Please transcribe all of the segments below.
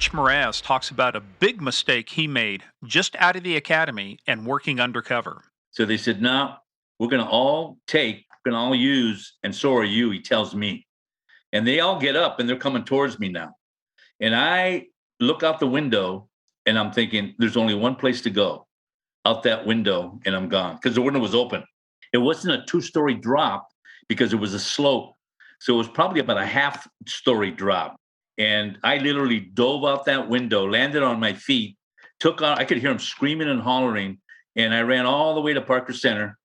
Coach Meraz talks about a big mistake he made just out of the academy and working undercover. So they said, no, we're going to all use, and so are you, he tells me. And they all get up and they're coming towards me now. And I look out the window and I'm thinking, there's only one place to go, out that window, and I'm gone. Because the window was open. It wasn't a 2-story drop because it was a slope. So it was probably about a half-story drop. And I literally dove out that window, landed on my feet, I could hear him screaming and hollering, and I ran all the way to Parker Center.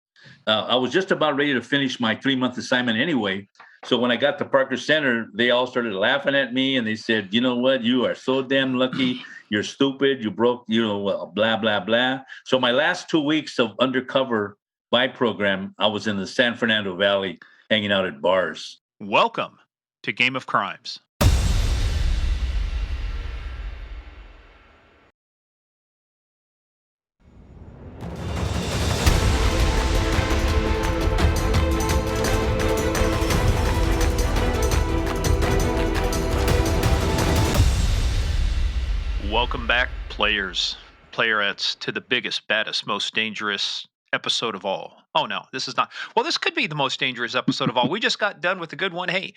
I was just about ready to finish my 3-month assignment anyway. So when I got to Parker Center, they all started laughing at me, and they said, you know what? You are so damn lucky. You're stupid. You broke, blah, blah, blah. So my last 2 weeks of undercover by program, I was in the San Fernando Valley hanging out at bars. Welcome to Game of Crimes. Welcome back, playerettes, to the biggest, baddest, most dangerous episode of all. Oh, no, this is not. Well, this could be the most dangerous episode of all. We just got done with a good one. Hey,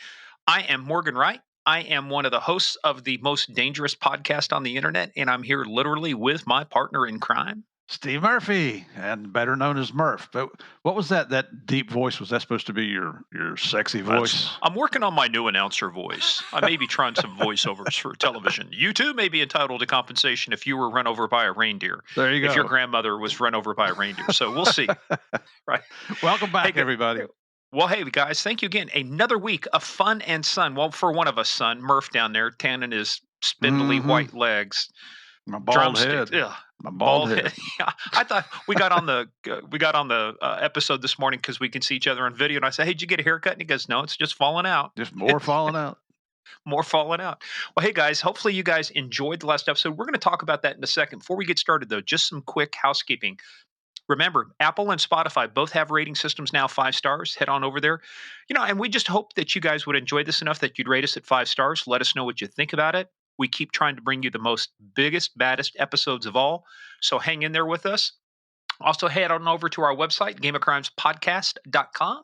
I am Morgan Wright. I am one of the hosts of the most dangerous podcast on the internet, and I'm here literally with my partner in crime, Steve Murphy, and better known as Murph. But what was that deep voice? Was that supposed to be your sexy voice? I'm working on my new announcer voice. I may be trying some voiceovers for television. You too may be entitled to compensation if you were run over by a reindeer. There you go. If your grandmother was run over by a reindeer. So we'll see. Right. Welcome back, everybody. Well, hey, guys, thank you again. Another week of fun and sun. Well, for one of us, son, Murph down there, tanning his spindly white legs. My bald head. Ugh. My bald head. Yeah, I thought we got on the episode this morning because we can see each other on video, and I said, "Hey, did you get a haircut?" And he goes, "No, it's just falling out. Just more falling out. More falling out." Well, hey guys, hopefully you guys enjoyed the last episode. We're going to talk about that in a second. Before we get started, though, just some quick housekeeping. Remember, Apple and Spotify both have rating systems now, 5 stars. Head on over there. And we just hope that you guys would enjoy this enough that you'd rate us at 5 stars. Let us know what you think about it. We keep trying to bring you the biggest, baddest episodes of all. So hang in there with us. Also, head on over to our website, gameofcrimespodcast.com.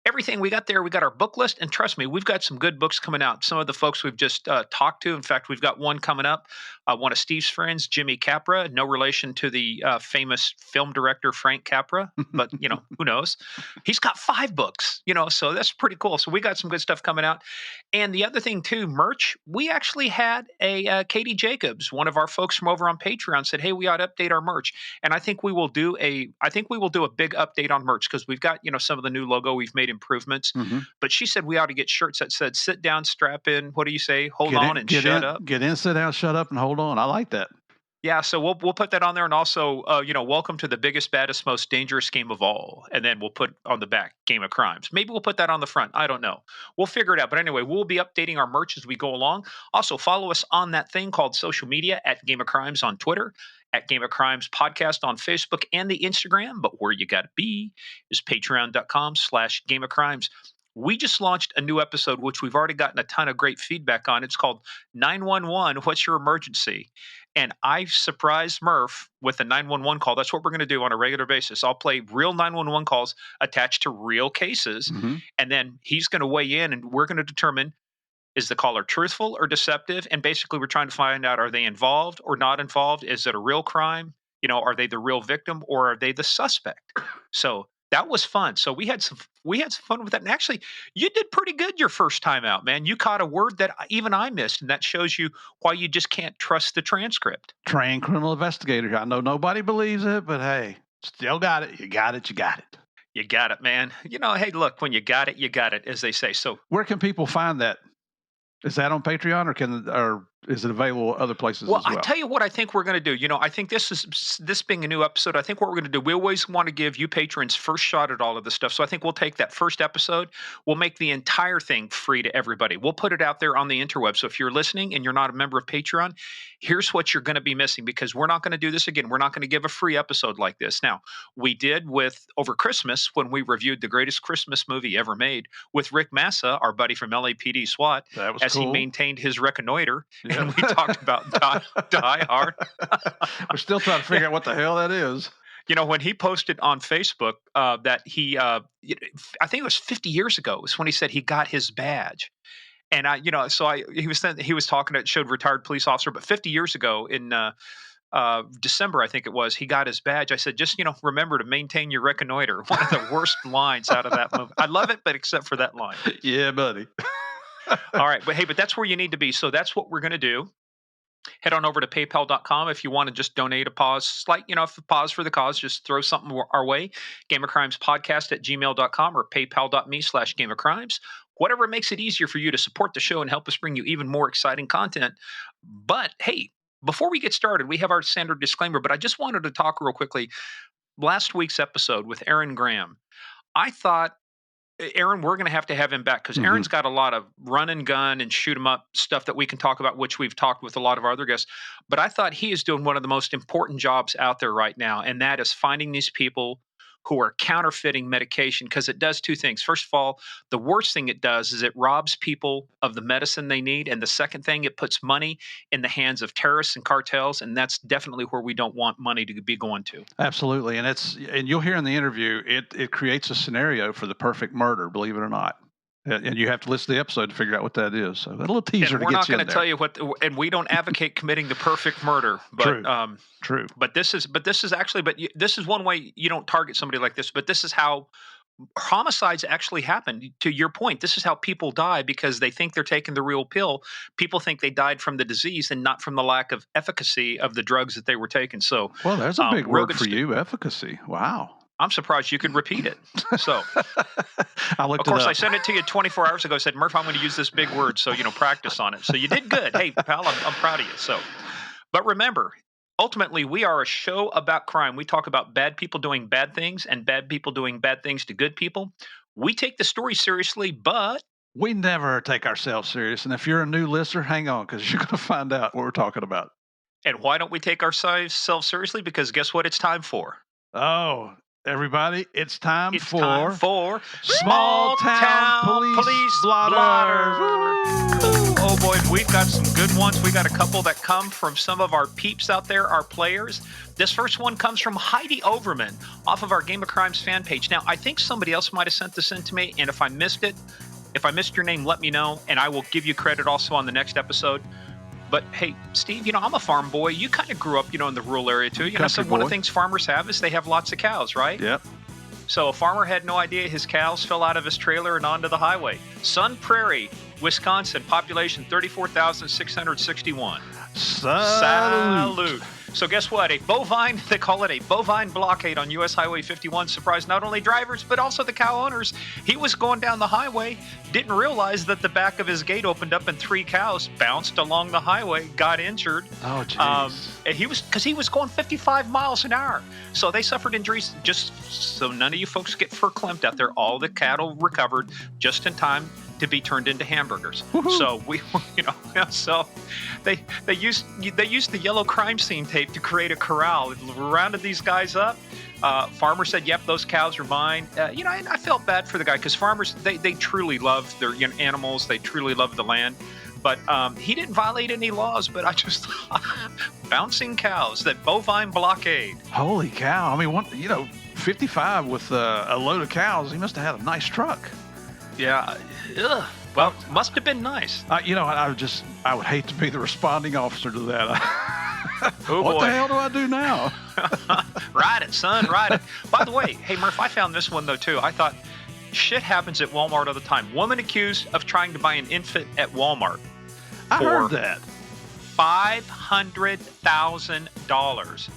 Everything we got there, we got our book list. And trust me, we've got some good books coming out. Some of the folks we've just talked to. In fact, we've got one coming up. One of Steve's friends, Jimmy Capra. No relation to the famous film director, Frank Capra. But, who knows? He's got 5 books, so that's pretty cool. So we got some good stuff coming out. And the other thing, too, merch. We actually had a Katie Jacobs, one of our folks from over on Patreon, said, hey, we ought to update our merch. And I think we will do a big update on merch because we've got, some of the new logo. We've made improvements. Mm-hmm. But she said we ought to get shirts that said, sit down, strap in. What do you say? Hold on and shut up. Get in, sit down, shut up, and hold on. I like that. Yeah, so we'll put that on there, and also, welcome to the biggest, baddest, most dangerous game of all. And then we'll put on the back, Game of Crimes. Maybe we'll put that on the front. I don't know. We'll figure it out. But anyway, we'll be updating our merch as we go along. Also, follow us on that thing called social media at Game of Crimes on Twitter, at Game of Crimes Podcast on Facebook and the Instagram. But where you got to be is patreon.com/Game of Crimes. We just launched a new episode, which we've already gotten a ton of great feedback on. It's called 911, What's Your Emergency? And I surprised Murph with a 911 call. That's what we're going to do on a regular basis. I'll play real 911 calls attached to real cases. Mm-hmm. And then he's going to weigh in, and we're going to determine, is the caller truthful or deceptive? And basically, we're trying to find out, are they involved or not involved? Is it a real crime? Are they the real victim, or are they the suspect? So that was fun. So we had some fun with that. And actually, you did pretty good your first time out, man. You caught a word that even I missed, and that shows you why you just can't trust the transcript. Trained criminal investigator. I know nobody believes it, but hey, still got it. You got it. You got it. You got it, man. Hey, look, when you got it, as they say. So where can people find that? Is that on Patreon, or is it available other places as well? I tell you what I think we're going to do. I think this being a new episode, I think what we're going to do, we always want to give you patrons first shot at all of this stuff. So I think we'll take that first episode. We'll make the entire thing free to everybody. We'll put it out there on the interweb. So if you're listening and you're not a member of Patreon, here's what you're going to be missing, because we're not going to do this again. We're not going to give a free episode like this. Now, we did over Christmas when we reviewed the greatest Christmas movie ever made with Rick Massa, our buddy from LAPD SWAT, that was as cool. He maintained his reconnoiter. and we talked about Die Hard. We're still trying to figure out what the hell that is. When he posted on Facebook that he, I think it was 50 years ago, was when he said he got his badge. And he was talking, it showed retired police officer, but 50 years ago in December, I think it was, he got his badge. I said, just, remember to maintain your reconnoiter. One of the worst lines out of that movie. I love it, but except for that line. Yeah, buddy. All right. But that's where you need to be. So that's what we're going to do. Head on over to paypal.com if you want to just donate a pause, pause for the cause, just throw something our way. Game of Crimes podcast at gmail.com or paypal.me/Game of Crimes. Whatever makes it easier for you to support the show and help us bring you even more exciting content. But hey, before we get started, we have our standard disclaimer, but I just wanted to talk real quickly. Last week's episode with Aaron Graham, I thought, Aaron, we're going to have him back because Aaron's got a lot of run and gun and shoot 'em up stuff that we can talk about, which we've talked with a lot of our other guests. But I thought he is doing one of the most important jobs out there right now, and that is finding these people who are counterfeiting medication, because it does two things. First of all, the worst thing it does is it robs people of the medicine they need. And the second thing, it puts money in the hands of terrorists and cartels. And that's definitely where we don't want money to be going to. Absolutely. And you'll hear in the interview, it creates a scenario for the perfect murder, believe it or not. And you have to listen to the episode to figure out what that is. So a little teaser to get you in there. We're not going to tell you what, and we don't advocate committing the perfect murder. But, True. But this is one way you don't target somebody like this. But this is how homicides actually happen. To your point, this is how people die because they think they're taking the real pill. People think they died from the disease and not from the lack of efficacy of the drugs that they were taking. So, well, there's a big word for you, efficacy. Wow. I'm surprised you could repeat it. So, of course, I sent it to you 24 hours ago. I said, Murph, I'm going to use this big word, so practice on it. So you did good. Hey, pal, I'm proud of you. So, but remember, ultimately, we are a show about crime. We talk about bad people doing bad things and bad people doing bad things to good people. We take the story seriously, but we never take ourselves serious. And if you're a new listener, hang on, because you're going to find out what we're talking about. And why don't we take ourselves seriously? Because guess what? It's time for. Oh. Everybody, it's time for Small Town Police Blotters. Oh boy, we've got some good ones. We got a couple that come from some of our peeps out there, our players. This first one comes from Heidi Overman off of our Game of Crimes fan page. Now, I think somebody else might have sent this in to me, and if I missed your name, let me know, and I will give you credit also on the next episode. But hey, Steve, I'm a farm boy. You kind of grew up, in the rural area too. So one of the things farmers have is they have lots of cows, right? Yep. So a farmer had no idea his cows fell out of his trailer and onto the highway. Sun Prairie, Wisconsin, population 34,661. Salute. So guess what? They call it a bovine blockade on U.S. Highway 51 surprised not only drivers, but also the cow owners. He was going down the highway, didn't realize that the back of his gate opened up and 3 cows bounced along the highway, got injured. Oh, jeez. Because he was going 55 miles an hour. So they suffered injuries. Just so none of you folks get verklempt out there, all the cattle recovered just in time to be turned into hamburgers. Woo-hoo. So so they used the yellow crime scene tape to create a corral. It rounded these guys up. Farmer said, "Yep, those cows are mine." I felt bad for the guy because farmers they truly love their animals. They truly love the land. But he didn't violate any laws. But I just bouncing cows, that bovine blockade. Holy cow! I mean, 55 with a load of cows. He must have had a nice truck. Yeah. Ugh. Well, must have been nice. I would hate to be the responding officer to that. Oh, what boy. the hell do I do now? Ride it, son, ride it. By the way, hey, Murph, I found this one, though, too. I thought shit happens at Walmart all the time. Woman accused of trying to buy an infant at Walmart. I heard that. $500,000.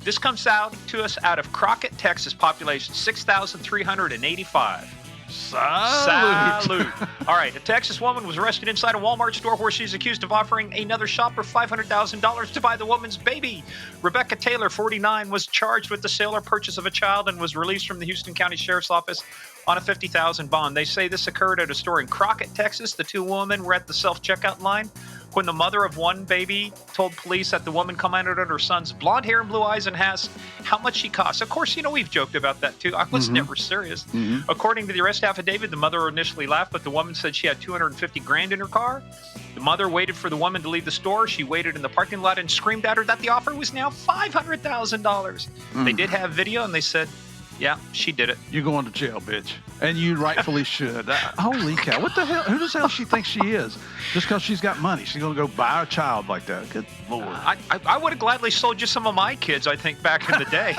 This comes out to us out of Crockett, Texas, population 6,385. Salute. All right, a Texas woman was arrested inside a Walmart store where she's accused of offering another shopper $500,000 to buy the woman's baby. Rebecca Taylor, 49, was charged with the sale or purchase of a child and was released from the Houston County Sheriff's Office on a $50,000 bond. They say this occurred at a store in Crockett, Texas. The two women were at the self-checkout line when the mother of one baby told police that the woman commented on her son's blonde hair and blue eyes and asked how much she cost. Of course, we've joked about that too. I was never serious. According to the arrest affidavit, the mother initially laughed, but the woman said she had $250,000 in her car. The mother waited for the woman to leave the store. She waited in the parking lot and screamed at her that the offer was now $500,000. They did have video, and they said, yeah, she did it. You're going to jail, bitch. And you rightfully should. Holy cow. What the hell? Who the hell she thinks she is? Just because she's got money. She's going to go buy a child like that. Good Lord. I would have gladly sold you some of my kids, I think, back in the day.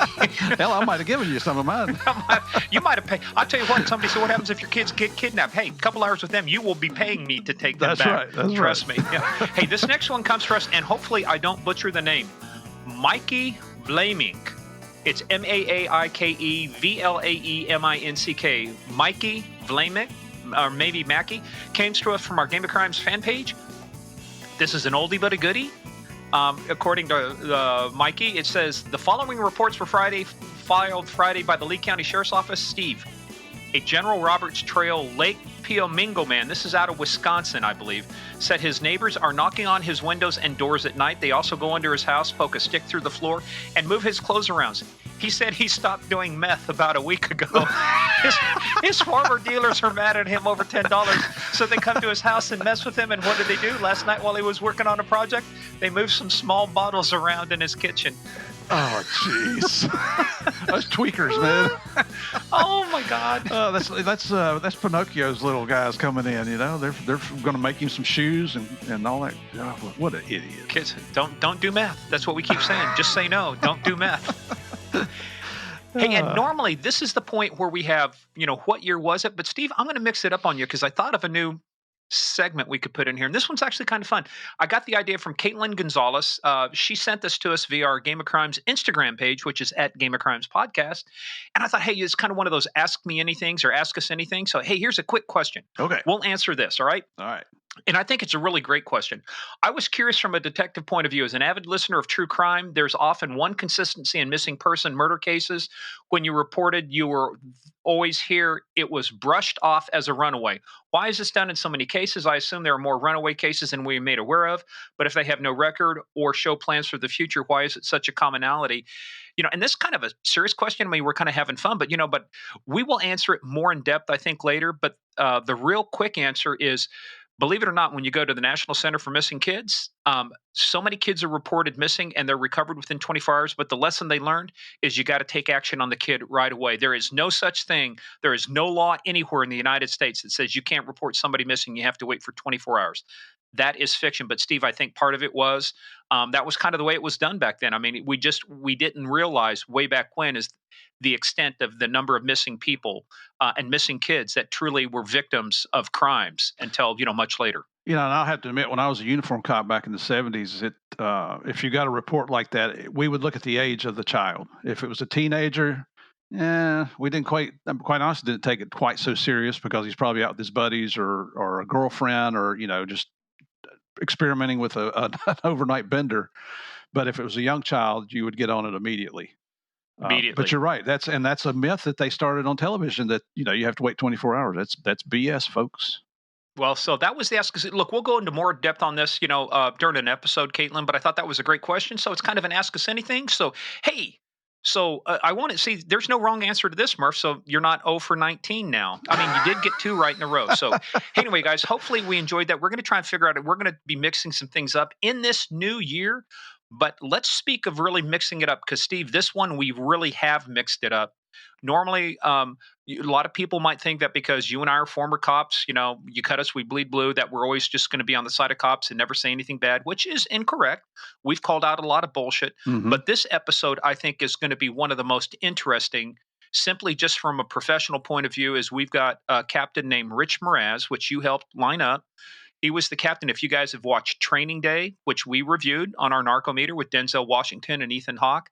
Hell, I might have given you some of mine. You might have paid. I'll tell you what, somebody said, what happens if your kids get kidnapped? Hey, a couple hours with them, you will be paying me to take them back. That's Trust right. me. Yeah. Hey, this next one comes for us, and hopefully I don't butcher the name. Mikey Vlamink. It's MAAIKE VLAEMINCK. Mikey Vlamink, or maybe Mackie, came to us from our Game of Crimes fan page. This is an oldie but a goodie. According to Mikey, it says, the following reports were filed Friday by the Lee County Sheriff's Office. Steve, a General Roberts Trail Lake Piomingo man, this is out of Wisconsin, I believe, said his neighbors are knocking on his windows and doors at night. They also go into his house, poke a stick through the floor, and move his clothes around. He said he stopped doing meth about a week ago. His former dealers are mad at him over $10, so they come to his house and mess with him. And what did they do? Last night while he was working on a project, they moved some small bottles around in his kitchen. Oh, jeez. Those tweakers, man. Oh my God. That's Pinocchio's little guys coming in. They're going to make him some shoes and all that. Oh, what an idiot. Kids, don't do meth. That's what we keep saying. Just say no. Don't do meth. Hey, and normally this is the point where we have, what year was it? But Steve, I'm going to mix it up on you because I thought of a new segment we could put in here, and this one's actually kind of fun. I got the idea from Caitlin Gonzalez. She sent this to us via our Game of Crimes Instagram page, which is at Game of Crimes Podcast. And I thought, hey, it's kind of one of those ask me anythings or ask us anything. So, hey, here's a quick question. Okay. We'll answer this, all right? All right. And I think it's a really great question. I was curious from a detective point of view. As an avid listener of true crime, there's often one consistency in missing person murder cases. When you reported, you were always hear it was brushed off as a runaway. Why is this done in so many cases? I assume there are more runaway cases than we made aware of. But if they have no record or show plans for the future, why is it such a commonality? And this is kind of a serious question. I mean, we're kind of having fun, but we will answer it more in depth, I think, later. But the real quick answer is, believe it or not, when you go to the National Center for Missing Kids, so many kids are reported missing and they're recovered within 24 hours. But the lesson they learned is you got to take action on the kid right away. There is no such thing. There is no law anywhere in the United States that says you can't report somebody missing. You have to wait for 24 hours. That is fiction. But Steve, I think part of it was that was kind of the way it was done back then. I mean, we didn't realize way back when is the extent of the number of missing people and missing kids that truly were victims of crimes until, much later. And I'll have to admit, when I was a uniform cop back in the 70s, if you got a report like that, we would look at the age of the child. If it was a teenager, we didn't quite honestly didn't take it quite so serious because he's probably out with his buddies or a girlfriend or, just experimenting with an overnight bender. But if it was a young child, you would get on it immediately. But you're right. That's a myth that they started on television that, you have to wait 24 hours. That's BS, folks. Well, so that was the ask. Look, we'll go into more depth on this, during an episode, Caitlin, but I thought that was a great question. So it's kind of an ask us anything. So, hey, I want to see, there's no wrong answer to this, Murph. So you're not 0 for 19 now. I mean, you did get 2 right in a row. So anyway, guys, hopefully we enjoyed that. We're going to try and figure out it. We're going to be mixing some things up in this new year. But let's speak of really mixing it up because, Steve, this one we really have mixed it up. Normally, a lot of people might think that because you and I are former cops, you cut us, we bleed blue, that we're always just going to be on the side of cops and never say anything bad, which is incorrect. We've called out a lot of bullshit. Mm-hmm. But this episode, I think, is going to be one of the most interesting, simply just from a professional point of view, is we've got a captain named Rich Meraz, which you helped line up. He was the captain. If you guys have watched Training Day, which we reviewed on our Narcometer with Denzel Washington and Ethan Hawke,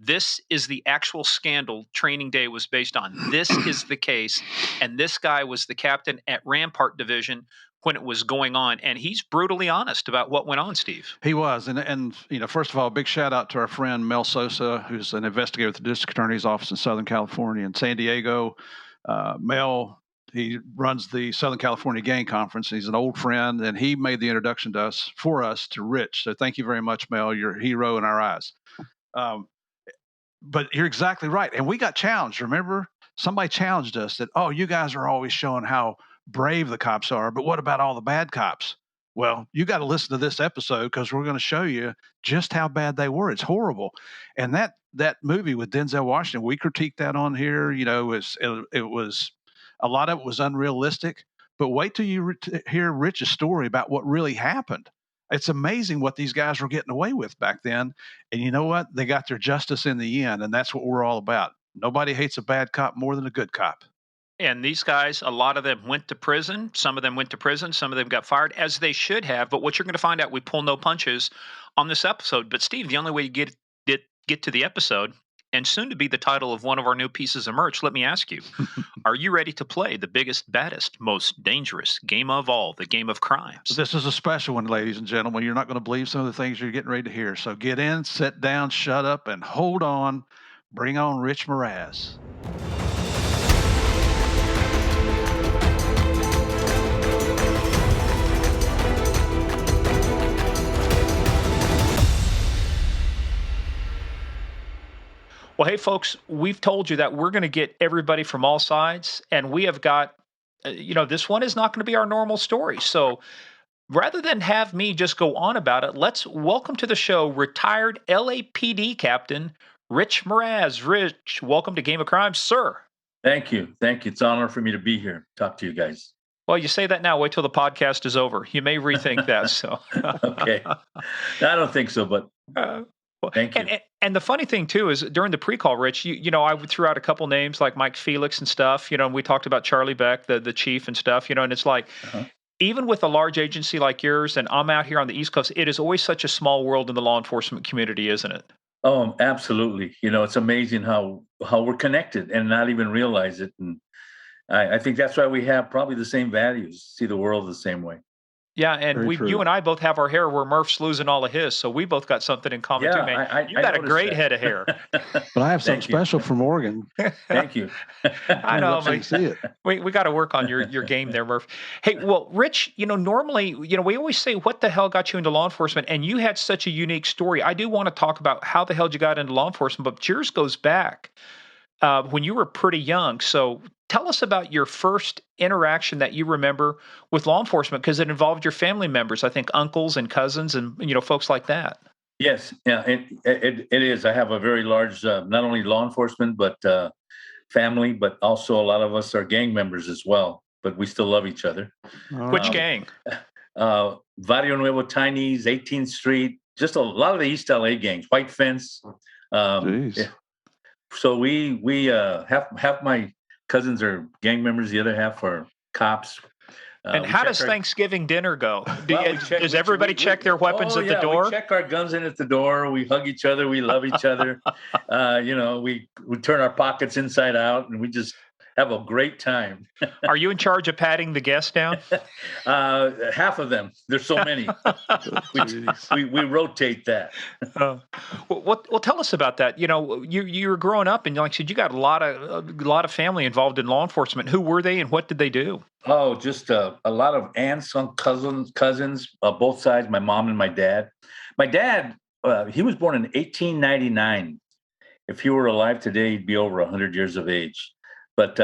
this is the actual scandal Training Day was based on. This is the case. And this guy was the captain at Rampart Division when it was going on. And he's brutally honest about what went on, Steve. He was. And first of all, a big shout out to our friend Mel Sosa, who's an investigator with the District Attorney's Office in Southern California and San Diego. Mel He runs the Southern California Gang Conference. He's an old friend, and he made the introduction for us to Rich. So thank you very much, Mel. You're a hero in our eyes. But you're exactly right. And we got challenged. Remember, somebody challenged us that, oh, you guys are always showing how brave the cops are, but what about all the bad cops? Well, you got to listen to this episode because we're going to show you just how bad they were. It's horrible. And that movie with Denzel Washington, we critiqued that on here. You know, it was a lot of it was unrealistic. But wait till you hear Rich's story about what really happened. It's amazing what these guys were getting away with back then. And you know what? They got their justice in the end, and that's what we're all about. Nobody hates a bad cop more than a good cop. And these guys, a lot of them went to prison. Some of them went to prison. Some of them got fired, as they should have. But what you're going to find out, we pull no punches on this episode. But Steve, the only way you get to the episode, and soon to be the title of one of our new pieces of merch, let me ask you, are you ready to play the biggest, baddest, most dangerous game of all, the game of crimes? This is a special one, ladies and gentlemen. You're not going to believe some of the things you're getting ready to hear. So get in, sit down, shut up, and hold on. Bring on Rich Meraz. Well, hey, folks, we've told you that we're going to get everybody from all sides, and we have got, this one is not going to be our normal story. So rather than have me just go on about it, let's welcome to the show retired LAPD Captain Rich Meraz. Rich, welcome to Game of Crimes, sir. Thank you. It's an honor for me to be here, talk to you guys. Well, you say that now. Wait till the podcast is over. You may rethink that. So okay, I don't think so, but thank you. And the funny thing too is during the pre-call, Rich, I threw out a couple names like Mike Felix and stuff. And we talked about Charlie Beck, the chief and stuff. And it's like. Even with a large agency like yours, and I'm out here on the East Coast, it is always such a small world in the law enforcement community, isn't it? Oh, absolutely. It's amazing how we're connected and not even realize it. And I think that's why we have probably the same values, see the world the same way. Yeah, and you and I both have our hair where Murph's losing all of his, so we both got something in common too, man. You got a great head of hair. But I have something special from Oregon. Thank you. I know, man. See it. We got to work on your game there, Murph. Hey, well, Rich, normally, we always say, what the hell got you into law enforcement? And you had such a unique story. I do want to talk about how the hell you got into law enforcement, but yours goes back when you were pretty young. So tell us about your first interaction that you remember with law enforcement, because it involved your family members, I think uncles and cousins and, folks like that. Yes. Yeah, it is. I have a very large, not only law enforcement, but family, but also a lot of us are gang members as well, but we still love each other. Which gang? Barrio Nuevo Tinies, 18th Street, just a lot of the East LA gangs, White Fence. Yeah. So we half my cousins are gang members, the other half are cops. And how does Thanksgiving dinner go? Does everybody check their weapons at the door? We check our guns in at the door. We hug each other. We love each other. We turn our pockets inside out, and we just have a great time. Are you in charge of patting the guests down? Half of them. There's so many. we rotate that. Well, tell us about that. You were growing up, and like I said, you got a lot of family involved in law enforcement. Who were they, and what did they do? Oh, just a lot of aunts, cousins, both sides. My mom and my dad. My dad, he was born in 1899. If he were alive today, he'd be over 100 years of age. But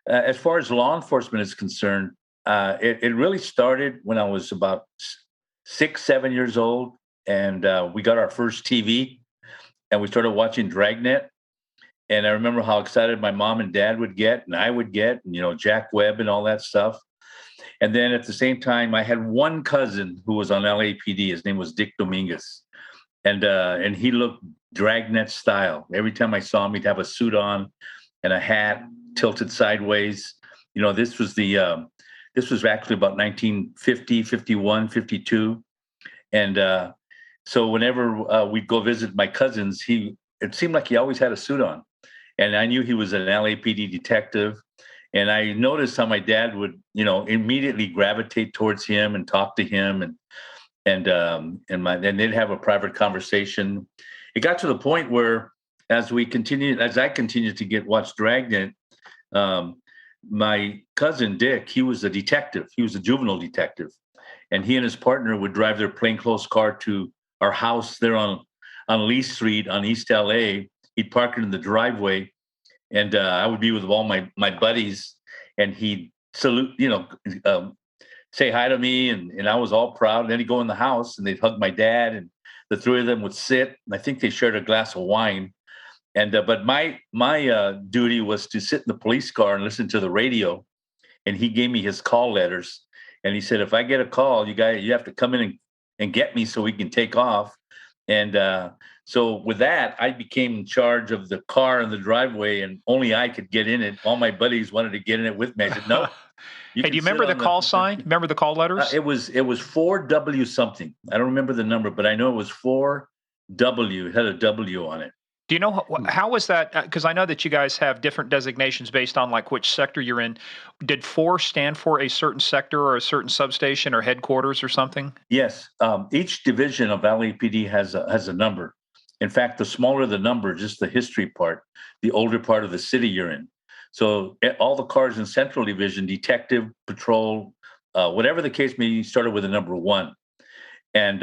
as far as law enforcement is concerned, it really started when I was about 6-7 years old, and we got our first TV, and we started watching Dragnet. And I remember how excited my mom and dad would get, and I would get, and, Jack Webb and all that stuff. And then at the same time, I had one cousin who was on LAPD. His name was Dick Dominguez, and he looked Dragnet style. Every time I saw him, he'd have a suit on and a hat tilted sideways. This was actually about 1950, 51, 52. And so whenever we'd go visit my cousins, it seemed like he always had a suit on. And I knew he was an LAPD detective. And I noticed how my dad would, immediately gravitate towards him and talk to him, and they'd have a private conversation. It got to the point where, as I continued to watch Dragnet, my cousin Dick, he was a detective. He was a juvenile detective, and he and his partner would drive their plainclothes car to our house there on Lee Street on East LA. He'd park it in the driveway, and I would be with all my buddies, and he'd salute, say hi to me, and I was all proud. And then he'd go in the house, and they'd hug my dad, and the three of them would sit. And I think they shared a glass of wine. And but my duty was to sit in the police car and listen to the radio. And he gave me his call letters, and he said, if I get a call, you have to come in and get me so we can take off. And so with that, I became in charge of the car in the driveway, and only I could get in it. All my buddies wanted to get in it with me. I said, no. Hey, do you remember the call sign? Remember the call letters? It was 4W something. I don't remember the number, but I know it was 4W. It had a W on it. Do you know how was that? Because I know that you guys have different designations based on like which sector you're in. Did 4 stand for a certain sector or a certain substation or headquarters or something? Yes. Each division of LAPD has a number. In fact, the smaller the number, just the history part, the older part of the city you're in. So all the cars in Central Division, detective, patrol, whatever the case may be, started with a number 1. And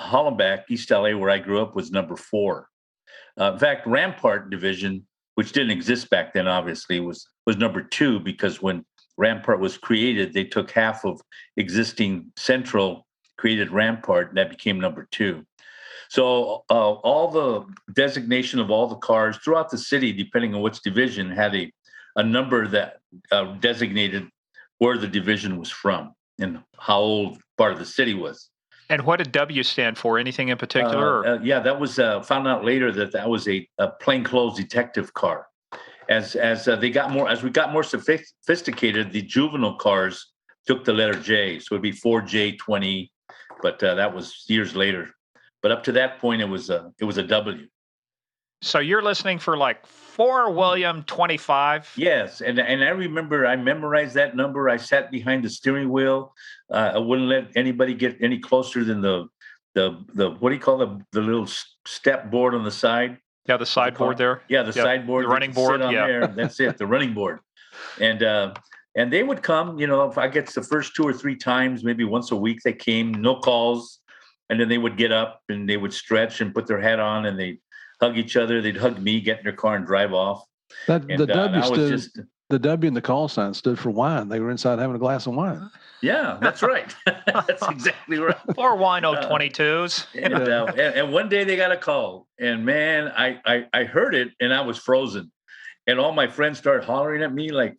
Hollenbeck, East LA, where I grew up, was number 4. In fact, Rampart Division, which didn't exist back then, obviously, was number 2, because when Rampart was created, they took half of existing Central, created Rampart, and that became number 2. So all the designation of all the cars throughout the city, depending on which division, had a number that designated where the division was from and how old part of the city was. And what did W stand for? Anything in particular? Yeah, that was found out later that was a plainclothes detective car. As we got more sophisticated, the juvenile cars took the letter J, so it'd be 4J20, but that was years later. But up to that point, it was a W. So you're listening for like 4 William 25? Yes, and I remember I memorized that number. I sat behind the steering wheel. I wouldn't let anybody get any closer than the what do you call the little step board on the side? Yeah, the sideboard there. Yeah, the sideboard. The running board. Yeah, there. That's it. The running board. And they would come. If I get the first 2 or 3 times, maybe once a week, they came. No calls, and then they would get up and they would stretch and put their hat on, and they hug each other. They'd hug me, get in their car, and drive off. The W in the call sign stood for wine. They were inside having a glass of wine. Yeah, that's right. That's exactly right. Or wine 22s. And one day they got a call, and man, I heard it, and I was frozen. And all my friends started hollering at me like,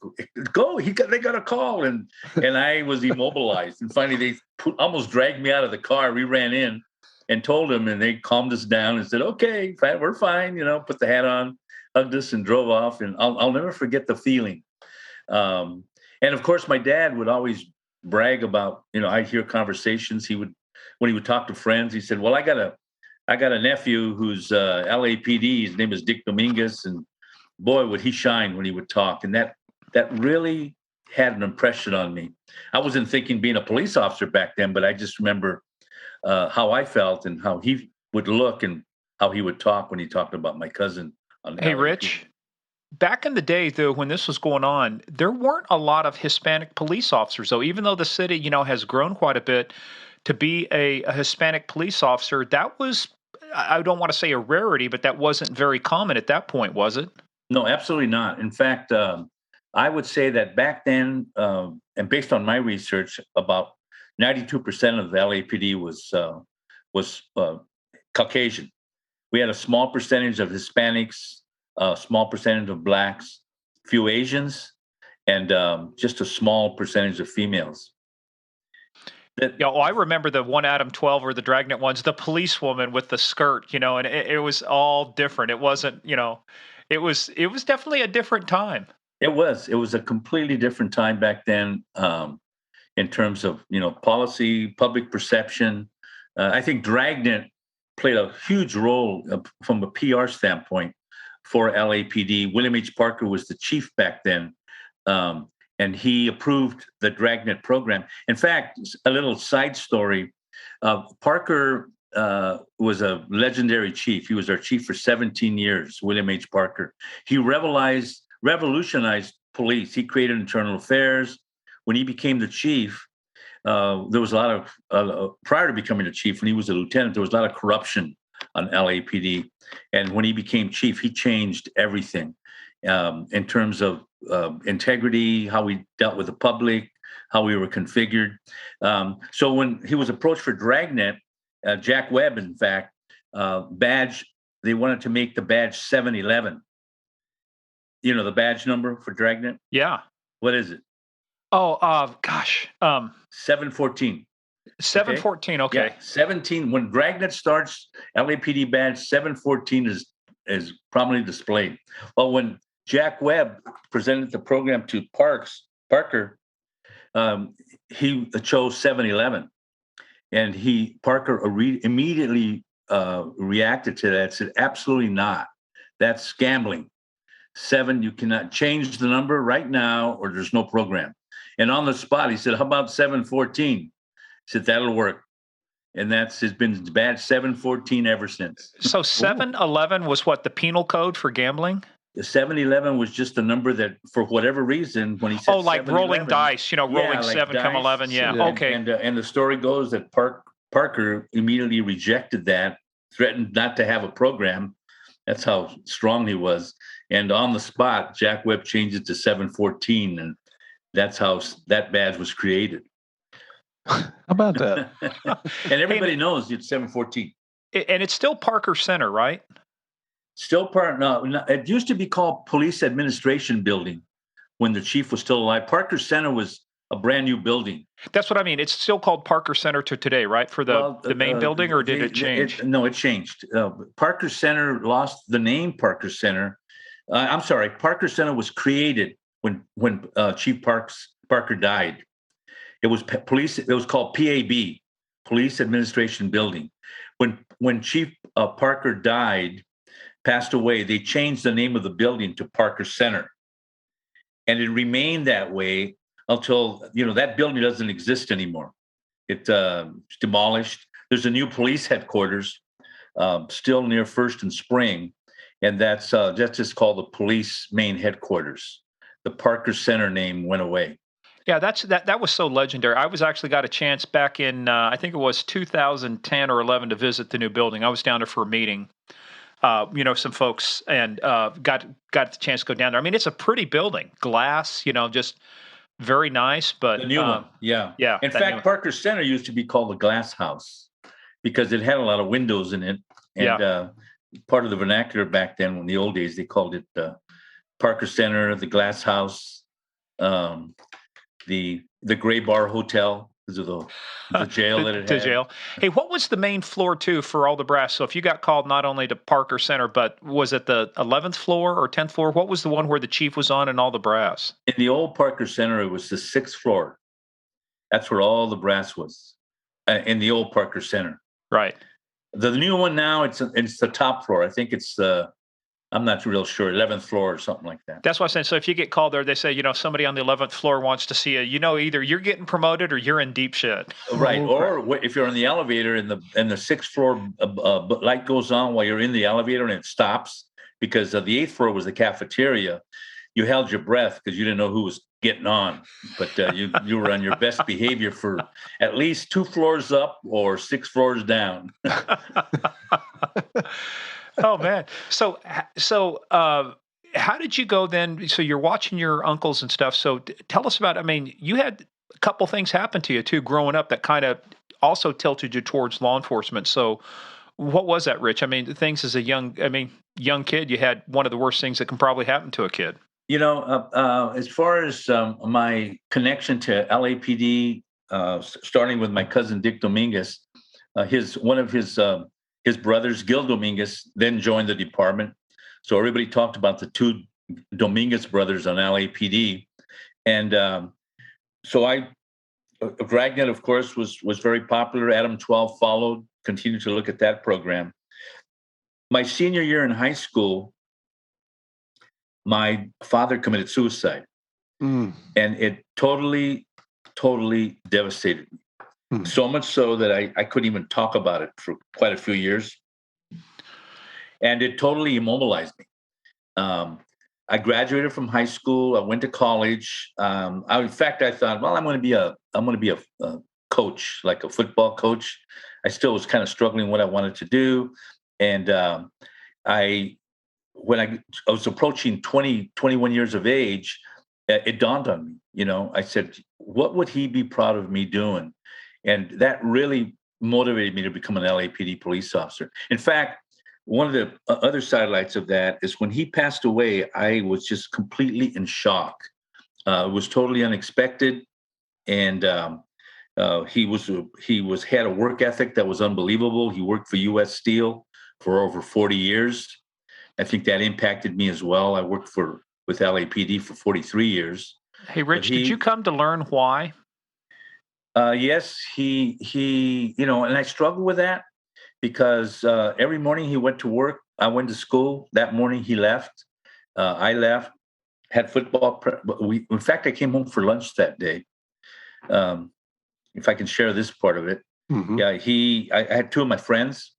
"Go! They got a call!" And I was immobilized. And finally, they almost dragged me out of the car. We ran in and told them, and they calmed us down and said, "Okay, we're fine." Put the hat on, hugged us, and drove off. And I'll never forget the feeling. And of course, my dad would always brag about. I'd hear conversations. When he would talk to friends, he said, "Well, I got a nephew who's LAPD. His name is Dick Dominguez, and boy, would he shine when he would talk." And that really had an impression on me. I wasn't thinking being a police officer back then, but I just remember how I felt and how he would look and how he would talk when he talked about my cousin. Hey, Rich, back in the day, though, when this was going on, there weren't a lot of Hispanic police officers, though. Even though the city, has grown quite a bit, to be a Hispanic police officer, that was, I don't want to say a rarity, but that wasn't very common at that point, was it? No, absolutely not. In fact, I would say that back then, and based on my research, about 92% of the LAPD was Caucasian. We had a small percentage of Hispanics, a small percentage of Blacks, few Asians, and just a small percentage of females. I remember the one Adam 12 or the Dragnet ones, the policewoman with the skirt, and it was all different. It wasn't, it was definitely a different time. It was a completely different time back then. In terms of policy, public perception. I think Dragnet played a huge role from a PR standpoint for LAPD. William H. Parker was the chief back then, and he approved the Dragnet program. In fact, a little side story, Parker was a legendary chief. He was our chief for 17 years, William H. Parker. He revolutionized police. He created internal affairs. When he became the chief, there was a lot of, prior to becoming the chief, when he was a lieutenant, there was a lot of corruption on LAPD. And when he became chief, he changed everything in terms of integrity, how we dealt with the public, how we were configured. So when he was approached for Dragnet, Jack Webb, in fact, badge, they wanted to make the badge 711. You know, the badge number for Dragnet? Yeah. What is it? Oh, gosh. 714. 714. Okay. Yeah, 17. When Dragnet starts, LAPD badge 714 is prominently displayed. Well, when Jack Webb presented the program to Parker, he chose 711, and Parker immediately reacted to that. Said, "Absolutely not. That's gambling. 7, you cannot change the number right now, or there's no program." And on the spot, he said, "How about 714?" He said, "That'll work." And that's has been badge 714 ever since. So 711 was what, the penal code for gambling? The 711 was just a number that, for whatever reason, when he said, oh, like rolling dice, rolling like 7 dice, come 11. Yeah. Okay. And the story goes that Parker immediately rejected that, threatened not to have a program. That's how strong he was. And on the spot, Jack Webb changed it to 714, and that's how that badge was created. How about that? And everybody knows it's 714. And it's still Parker Center, right? Still no, it used to be called Police Administration Building when the chief was still alive. Parker Center was a brand new building. That's what I mean. It's still called Parker Center to today, right? For the main building, or did it change? No, it changed. Parker Center lost the name Parker Center. I'm sorry, Parker Center was created when Chief Parker died. It was police. It was called PAB, Police Administration Building. When Chief Parker passed away, they changed the name of the building to Parker Center, and it remained that way until that building doesn't exist anymore. It's demolished. There's a new police headquarters still near First and Spring, and that's just called the police main headquarters. The Parker Center name went away. Yeah, that was so legendary. I actually got a chance back in I think it was 2010 or 11 to visit the new building. I was down there for a meeting. Some folks, and got the chance to go down there. I mean, it's a pretty building, glass, just very nice. But the new one, yeah. In fact, Parker Center used to be called the Glass House because it had a lot of windows in it, and part of the vernacular back then, in the old days, they called it Parker Center, the Glass House, the Gray Bar Hotel, because of the jail that it had. The jail. Hey, what was the main floor too for all the brass? So if you got called not only to Parker Center, but was it the 11th floor or 10th floor? What was the one where the chief was on and all the brass? In the old Parker Center, it was the 6th floor. That's where all the brass was in the old Parker Center. Right. The new one now, it's the top floor. I think it's I'm not real sure, 11th floor or something like that. That's what I'm saying. So if you get called there, they say, somebody on the 11th floor wants to see you. Either you're getting promoted or you're in deep shit. Right. Or if you're in the elevator and the 6th floor light goes on while you're in the elevator and it stops, because the 8th floor was the cafeteria, you held your breath because you didn't know who was getting on. But you were on your best behavior for at least 2 floors up or 6 floors down. Oh man. So how did you go then? So you're watching your uncles and stuff. So tell us about, you had a couple things happen to you too, growing up that kind of also tilted you towards law enforcement. So what was that, Rich? Things as a young kid, you had one of the worst things that can probably happen to a kid. As far as my connection to LAPD, starting with my cousin, Dick Dominguez, one of his brothers, Gil Dominguez, then joined the department. So everybody talked about the 2 Dominguez brothers on LAPD. And so Dragnet, of course, was very popular. Adam 12 followed, continued to look at that program. My senior year in high school, my father committed suicide. And it totally, totally devastated me. So much so that I couldn't even talk about it for quite a few years. And it totally immobilized me. I graduated from high school. I went to college. In fact, I thought, well, I'm going to be a coach, like a football coach. I still was kind of struggling what I wanted to do. And I, when I was approaching 20, 21 years of age, it dawned on me, I said, what would he be proud of me doing? And that really motivated me to become an LAPD police officer. In fact, one of the other sidelights of that is when he passed away, I was just completely in shock. It was totally unexpected. And he had a work ethic that was unbelievable. He worked for U.S. Steel for over 40 years. I think that impacted me as well. I worked with LAPD for 43 years. Hey, Rich, did you come to learn why? Yes, he, and I struggled with that because every morning he went to work. I went to school. That morning he left. I left, had football. In fact, I came home for lunch that day. If I can share this part of it. Mm-hmm. Yeah, I had two of my friends.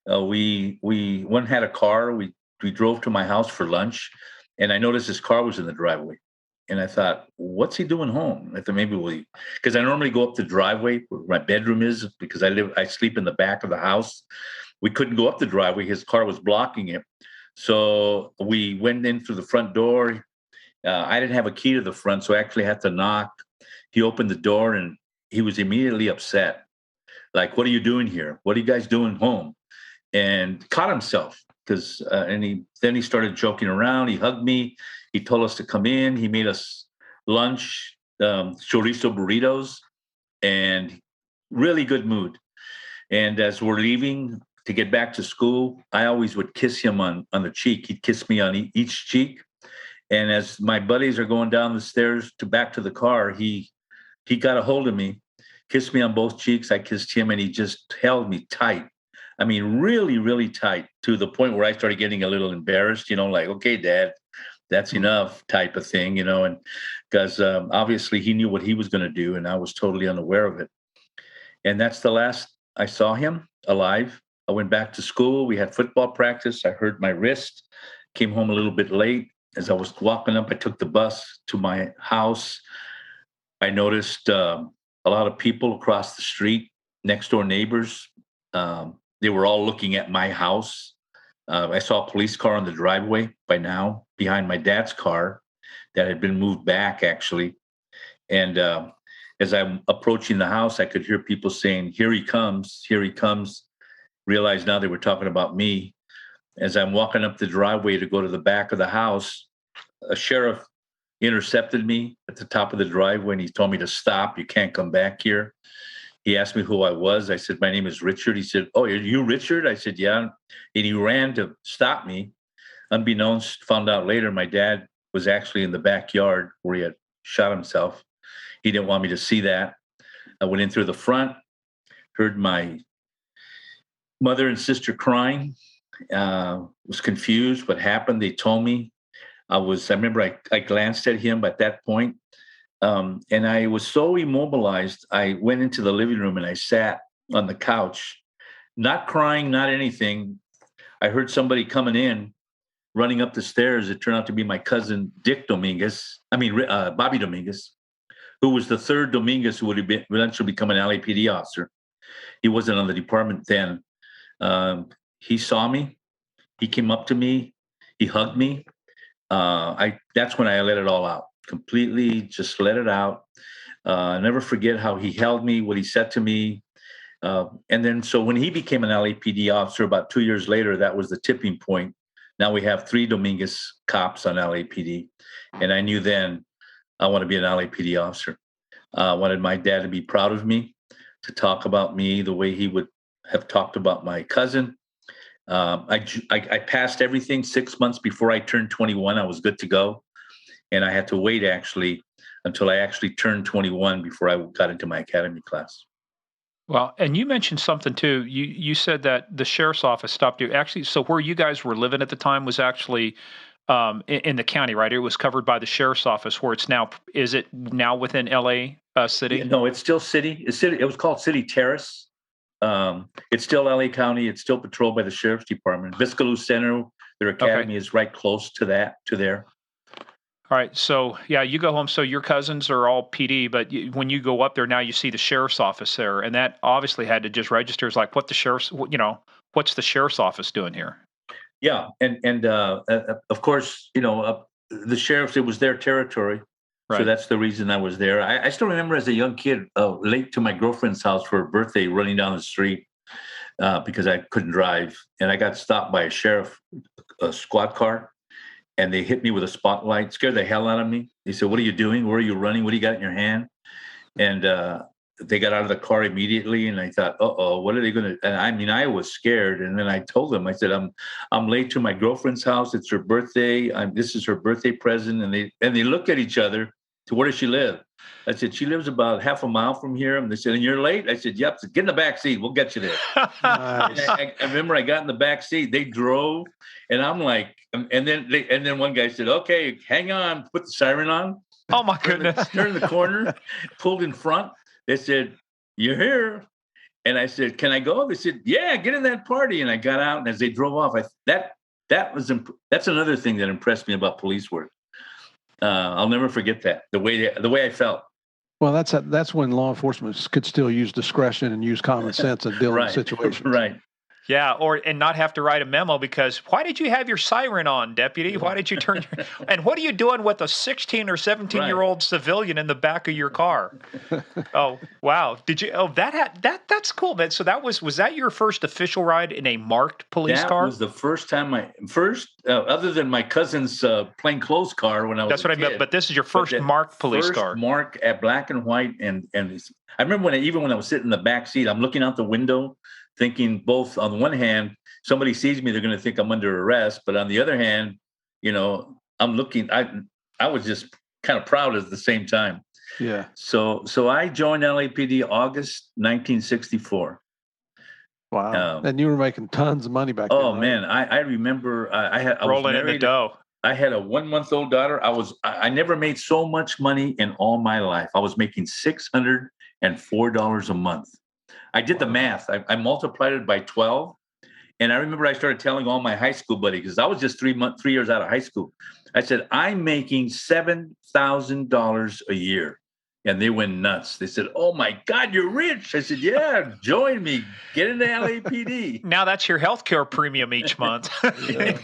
One had a car. We drove to my house for lunch, and I noticed his car was in the driveway. And I thought, what's he doing home? I thought maybe because I normally go up the driveway where my bedroom is, because I sleep in the back of the house. We couldn't go up the driveway. His car was blocking it. So we went in through the front door. I didn't have a key to the front, so I actually had to knock. He opened the door and he was immediately upset. Like, what are you doing here? What are you guys doing home? And caught himself because, then he started joking around. He hugged me. He told us to come in. He made us lunch, chorizo burritos, and really good mood. And as we're leaving to get back to school, I always would kiss him on the cheek. He'd kiss me on each cheek. And as my buddies are going down the stairs back to the car, he got a hold of me, kissed me on both cheeks. I kissed him, and he just held me tight. I mean, really, really tight, to the point where I started getting a little embarrassed, like, okay, Dad, that's enough type of thing, and because obviously he knew what he was going to do, and I was totally unaware of it. And that's the last I saw him alive. I went back to school. We had football practice. I hurt my wrist, came home a little bit late. As I was walking up, I took the bus to my house. I noticed a lot of people across the street, next door neighbors. They were all looking at my house. I saw a police car on the driveway by now, behind my dad's car that had been moved back, actually. And as I'm approaching the house, I could hear people saying, "Here he comes, here he comes." Realized now they were talking about me. As I'm walking up the driveway to go to the back of the house, a sheriff intercepted me at the top of the driveway, and he told me to stop. You can't come back here. He asked me who I was. I said, my name is Richard. He said, oh, are you Richard? I said, yeah. And he ran to stop me. Unbeknownst, found out later, my dad was actually in the backyard where he had shot himself. He didn't want me to see that. I went in through the front, heard my mother and sister crying, was confused what happened. They told me. I remember I glanced at him at that point. And I was so immobilized, I went into the living room and I sat on the couch, not crying, not anything. I heard somebody coming in, running up the stairs. It turned out to be my cousin, Bobby Dominguez, who was the third Dominguez who would eventually become an LAPD officer. He wasn't on the department then. He saw me. He came up to me. He hugged me. That's when I let it all out. Completely just let it out. I never forget how he held me, what he said to me. And then, so when he became an LAPD officer about 2 years later, that was the tipping point. Now we have 3 Dominguez cops on LAPD. And I knew then I want to be an LAPD officer. I wanted my dad to be proud of me, to talk about me the way he would have talked about my cousin. I passed everything 6 months before I turned 21. I was good to go. And I had to wait actually until I actually turned 21 before I got into my academy class. Well, and you mentioned something too. You said that the sheriff's office stopped you. Actually, so where you guys were living at the time was actually in the county, right? It was covered by the sheriff's office. Where it's now, is it now within LA City? Yeah, no, it's still city. It's city. It was called City Terrace. It's still LA County. It's still patrolled by the sheriff's department. Viscaloo Center, their academy is right close to there. All right. So yeah, you go home. So your cousins are all PD, but when you go up there now, you see the sheriff's office there, and that obviously had to just register as like what the sheriff's, what's the sheriff's office doing here? Yeah, and of course, the sheriffs. It was their territory, so Right. that's the reason I was there. I still remember as a young kid, late to my girlfriend's house for her birthday, running down the street because I couldn't drive, and I got stopped by a squad car, and they hit me with a spotlight, scared the hell out of me. They said, "What are you doing? Where are you running? What do you got in your hand?" And they got out of the car immediately, and I thought, "Uh-oh, what are they going to?" And I mean, I was scared. And then I told them, I said, "I'm late to my girlfriend's house. It's her birthday. This is her birthday present." And they looked at each other. To where does she live? I said, "She lives about half a mile from here." And they said, "And you're late?" I said, "Yep." I said, "Get in the back seat. We'll get you there." And Nice. I remember I got in the back seat. They drove, and I'm like, and then one guy said, "Okay, hang on." Put the siren on. Oh my goodness. Turned the corner, pulled in front. They said, "You're here." And I said, "Can I go?" They said, "Yeah, get in that party." And I got out, and as they drove off, that's another thing that impressed me about police work. I'll never forget that, the way I felt. Well, that's when law enforcement could still use discretion and use common sense and deal with Right, situations. right. Yeah, and not have to write a memo because why did you have your siren on, deputy? Why did you turn your and what are you doing with a 16 or 17-year-old civilian in the back of your car? Oh, wow. Did you that's cool, man. So was that your first official ride in a marked police That car? was the first time other than my cousin's plainclothes car when I was That's a what I meant, kid. but this is your But first that marked police first car. mark at black and white, I remember when I was sitting in the back seat, I'm looking out the window, thinking both on the one hand, somebody sees me, they're going to think I'm under arrest, but on the other hand, I'm looking. I was just kind of proud at the same time. Yeah. So I joined LAPD August 1964. Wow. And you were making tons of money back then, Oh right? man, I remember I was Rolling in the married. dough. I had a 1-month-old daughter. I never made so much money in all my life. I was making $604 a month. I did the math. I multiplied it by 12. And I remember I started telling all my high school buddies, because I was just 3 years out of high school. I said, "I'm making $7,000 a year." And they went nuts. They said, "Oh my God, you're rich." I said, "Yeah, join me. Get into LAPD." Now that's your healthcare premium each month.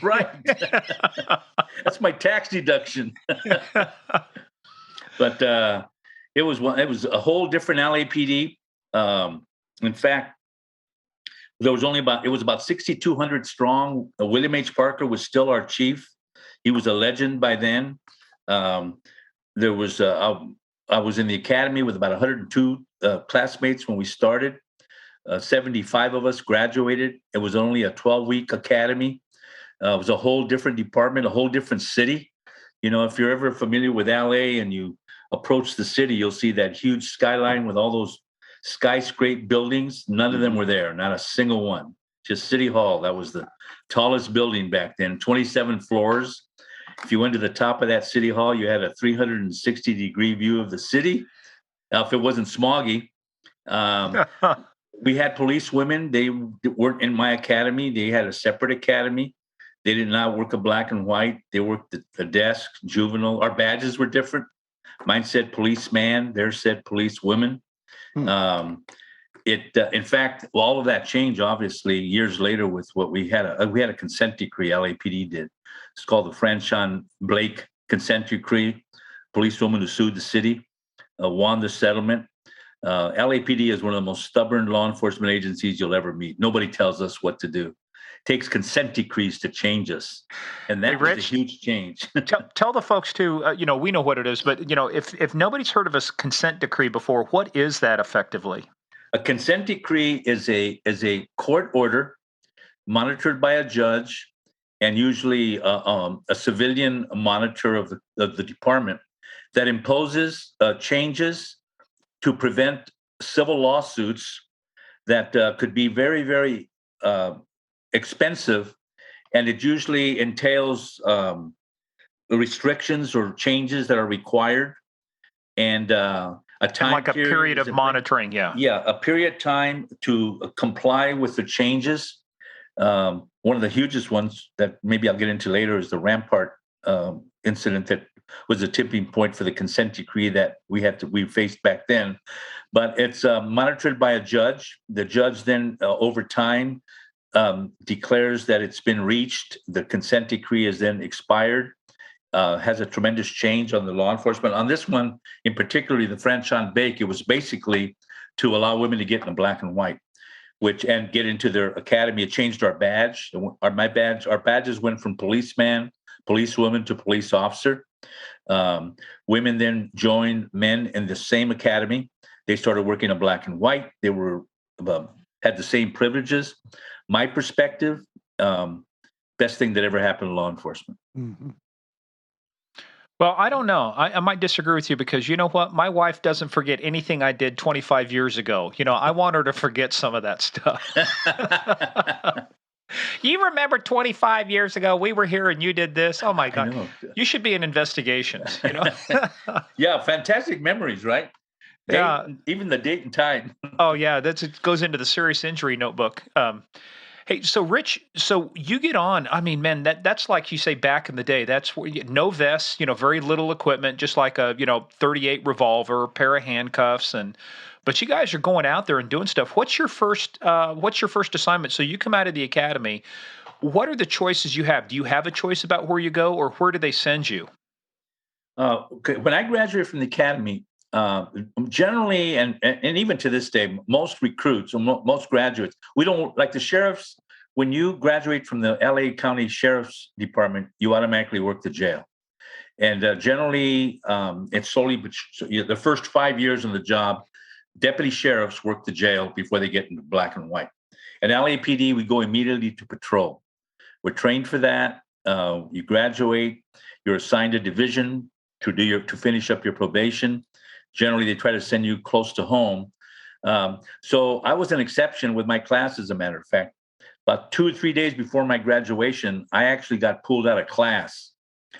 Right. That's my tax deduction. But it was a whole different LAPD. In fact, it was about 6,200 strong. William H. Parker was still our chief. He was a legend by then. There was I was in the academy with about 102 classmates when we started. 75 of us graduated. It was only a 12-week academy. It was a whole different department, a whole different city. If you're ever familiar with LA and you approach the city, you'll see that huge skyline with all those skyscraper buildings. None of them were there, not a single one. Just City Hall. That was the tallest building back then, 27 floors. If you went to the top of that City Hall, you had a 360-degree view of the city. Now, if it wasn't smoggy, we had police women. They weren't in my academy. They had a separate academy. They did not work a black and white. They worked the desk, juvenile. Our badges were different. Mine said policeman. Theirs said police women. In fact, all of that changed obviously years later with what we had a consent decree. LAPD did. It's called the Franchon Blake consent decree. Policewoman who sued the city won the settlement. LAPD is one of the most stubborn law enforcement agencies you'll ever meet. Nobody tells us what to do. It takes consent decrees to change us, and that was a huge change. Tell the folks too. We know what it is, but if nobody's heard of a consent decree before, what is that effectively? A consent decree is a court order monitored by a judge and usually a civilian monitor of the department that imposes changes to prevent civil lawsuits that could be very, very expensive, and it usually entails restrictions or changes that are required, and a time like a period of monitoring. A period of time to comply with the changes. One of the hugest ones that maybe I'll get into later is the Rampart incident that was a tipping point for the consent decree that we faced back then. But it's monitored by a judge. The judge then, over time, declares that it's been reached. The consent decree is then expired. Has a tremendous change on the law enforcement. On this one, in particular, the Franchon Bake, it was basically to allow women to get in the black and white, and get into their academy. It changed our badge. Our badges went from policeman, policewoman to police officer. Women then joined men in the same academy. They started working in black and white. They had the same privileges. My perspective, best thing that ever happened to law enforcement. Mm-hmm. Well, I don't know. I might disagree with you because you know what? My wife doesn't forget anything I did 25 years ago. I want her to forget some of that stuff. You remember 25 years ago, we were here and you did this? Oh, my God. You should be in investigations. Yeah, fantastic memories, right? Yeah. Even the date and time. Oh, yeah. It goes into the serious injury notebook. Hey, so Rich, so you get on. I mean, man, that's like you say back in the day. That's where no vests, very little equipment, just like a 38 revolver, pair of handcuffs, but you guys are going out there and doing stuff. What's your first assignment? So you come out of the academy. What are the choices you have? Do you have a choice about where you go, or where do they send you? Okay. When I graduated from the academy, generally, and even to this day, most recruits or most graduates, we don't like the sheriffs. When you graduate from the LA County Sheriff's Department, you automatically work the jail. And generally, it's solely the first 5 years on the job, deputy sheriffs work the jail before they get into black and white. And LAPD, we go immediately to patrol. We're trained for that. You graduate, you're assigned a division to finish up your probation. Generally, they try to send you close to home. So I was an exception with my class, as a matter of fact. About 2 or 3 days before my graduation, I actually got pulled out of class.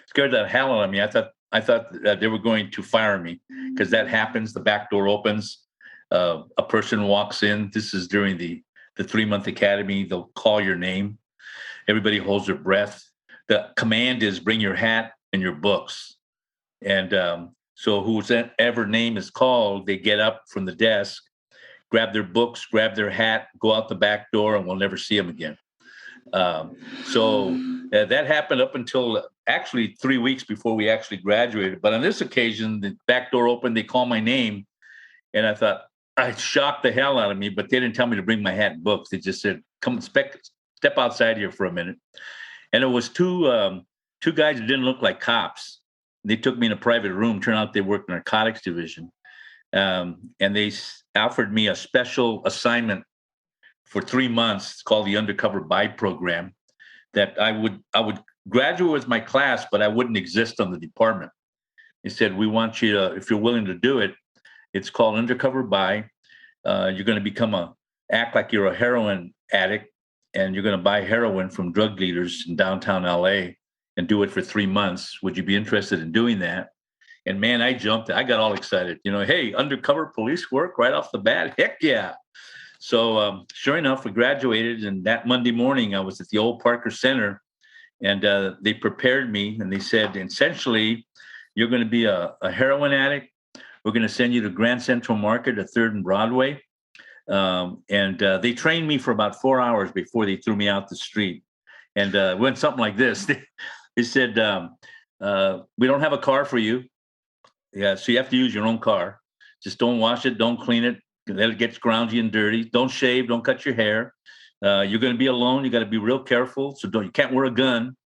Scared the hell out of me. I thought that they were going to fire me because that happens. The back door opens. A person walks in. This is during the 3-month academy. They'll call your name. Everybody holds their breath. The command is bring your hat and your books. And so whoever name is called, they get up from the desk, grab their books, grab their hat, go out the back door, and we'll never see them again. So that happened up until actually 3 weeks before we actually graduated. But on this occasion, the back door opened, they called my name, and I thought, it shocked the hell out of me, but they didn't tell me to bring my hat and books. They just said, come step outside here for a minute. And it was two guys that didn't look like cops. They took me in a private room. Turned out they worked in the narcotics division. And they offered me a special assignment for 3 months. It's called the Undercover Buy Program, that I would graduate with my class, but I wouldn't exist on the department. They said, we want you to, if you're willing to do it, it's called Undercover Buy. You're going to act like you're a heroin addict, and you're going to buy heroin from drug dealers in downtown LA and do it for 3 months. Would you be interested in doing that? And man, I jumped. I got all excited. Hey, undercover police work right off the bat. Heck yeah. So sure enough, we graduated. And that Monday morning, I was at the old Parker Center, and they prepared me. And they said, essentially, you're going to be a heroin addict. We're going to send you to Grand Central Market at 3rd and Broadway. And they trained me for about 4 hours before they threw me out the street. And it went something like this. They said, we don't have a car for you. Yeah, so you have to use your own car. Just don't wash it, don't clean it, let it get scroungy and dirty. Don't shave, don't cut your hair. You're going to be alone. You got to be real careful. So you can't wear a gun.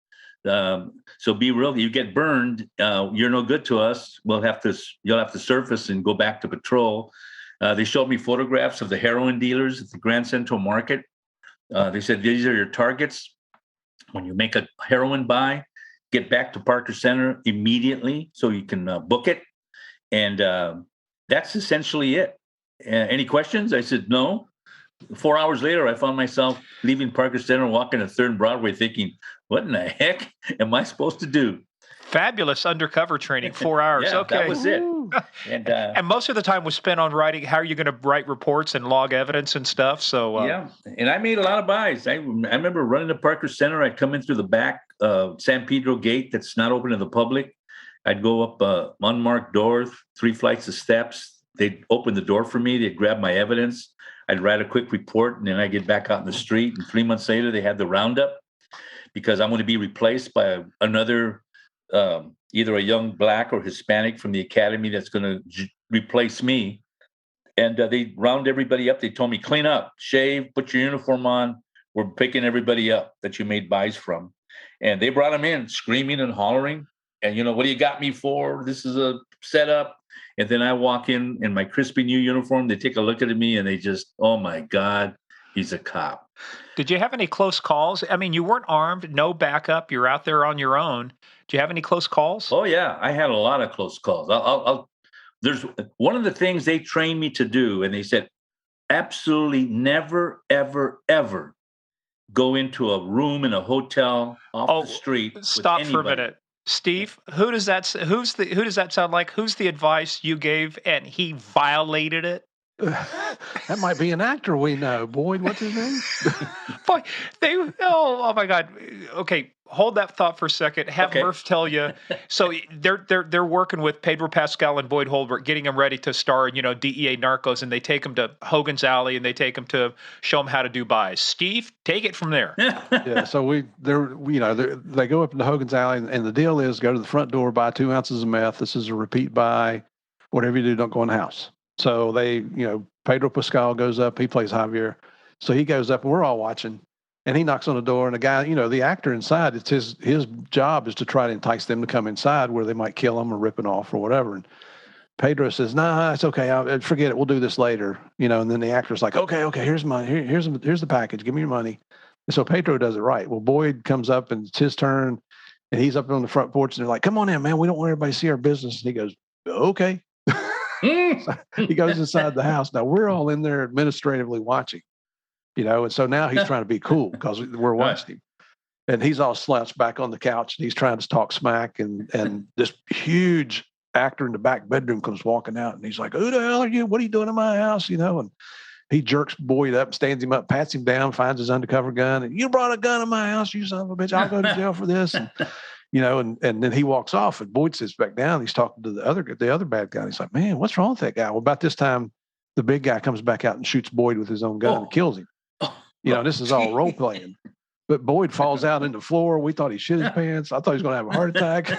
So be real. You get burned, you're no good to us. You'll have to surface and go back to patrol. They showed me photographs of the heroin dealers at the Grand Central Market. They said, these are your targets. When you make a heroin buy, get back to Parker Center immediately so you can book it. And that's essentially it. Any questions? I said, no. 4 hours later, I found myself leaving Parker Center, walking to 3rd and Broadway thinking, what in the heck am I supposed to do? Fabulous undercover training, 4 hours. Yeah, okay. That was it. And most of the time was spent on writing, how are you going to write reports and log evidence and stuff? So yeah, and I made a lot of buys. I remember running to Parker Center. I'd come in through the back San Pedro gate that's not open to the public, I'd go up unmarked doors, 3 flights of steps. They'd open the door for me. They'd grab my evidence. I'd write a quick report, and then I'd get back out in the street. And 3 months later, they had the roundup because I'm going to be replaced by another, either a young Black or Hispanic from the academy that's going to replace me. And they round everybody up. They told me, clean up, shave, put your uniform on. We're picking everybody up that you made buys from. And they brought them in screaming and hollering. And, what do you got me for? This is a setup. And then I walk in my crispy new uniform. They take a look at me and they just, oh my God, he's a cop. Did you have any close calls? I mean, you weren't armed, no backup. You're out there on your own. Do you have any close calls? Oh yeah, I had a lot of close calls. There's one of the things they trained me to do, and they said, absolutely never, ever, ever go into a room in a hotel off the street. Stop for a minute. Steve, who does that sound like? Who's the advice you gave and he violated it? That might be an actor we know. Boyd, what's his name? Boy, oh my God. Okay, hold that thought for a second. Have Murph tell you. So they're working with Pedro Pascal and Boyd Holbrook, getting them ready to star in, DEA Narcos, and they take them to Hogan's Alley and they take them to show them how to do buys. Steve, take it from there. Yeah. So they go up into Hogan's Alley, and the deal is go to the front door, buy 2 ounces of meth. This is a repeat buy. Whatever you do, don't go in the house. So Pedro Pascal goes up, he plays Javier. So he goes up and we're all watching, and he knocks on the door, and the guy, the actor inside, it's his job is to try to entice them to come inside where they might kill him or rip it off or whatever. And Pedro says, nah, it's okay. I'll forget it. We'll do this later. And then the actor's like, okay, here's the package. Give me your money. And so Pedro does it right. Well, Boyd comes up and it's his turn, and he's up on the front porch, and they're like, come on in, man. We don't want everybody to see our business. And he goes, okay. So he goes inside the house. Now we're all in there administratively watching, and so now he's trying to be cool because we're watching him, and he's all slouched back on the couch and he's trying to talk smack, and this huge actor in the back bedroom comes walking out, and he's like, who the hell are you? What are you doing in my house? And he jerks Boyd up, stands him up, pats him down, finds his undercover gun, and you brought a gun in my house, you son of a bitch. I'll go to jail for this. And then he walks off, and Boyd sits back down. He's talking to the other bad guy. He's like, man, what's wrong with that guy? Well, about this time, the big guy comes back out and shoots Boyd with his own gun and kills him. This is all role playing. But Boyd falls out in the floor. We thought he shit his pants. I thought he was going to have a heart attack.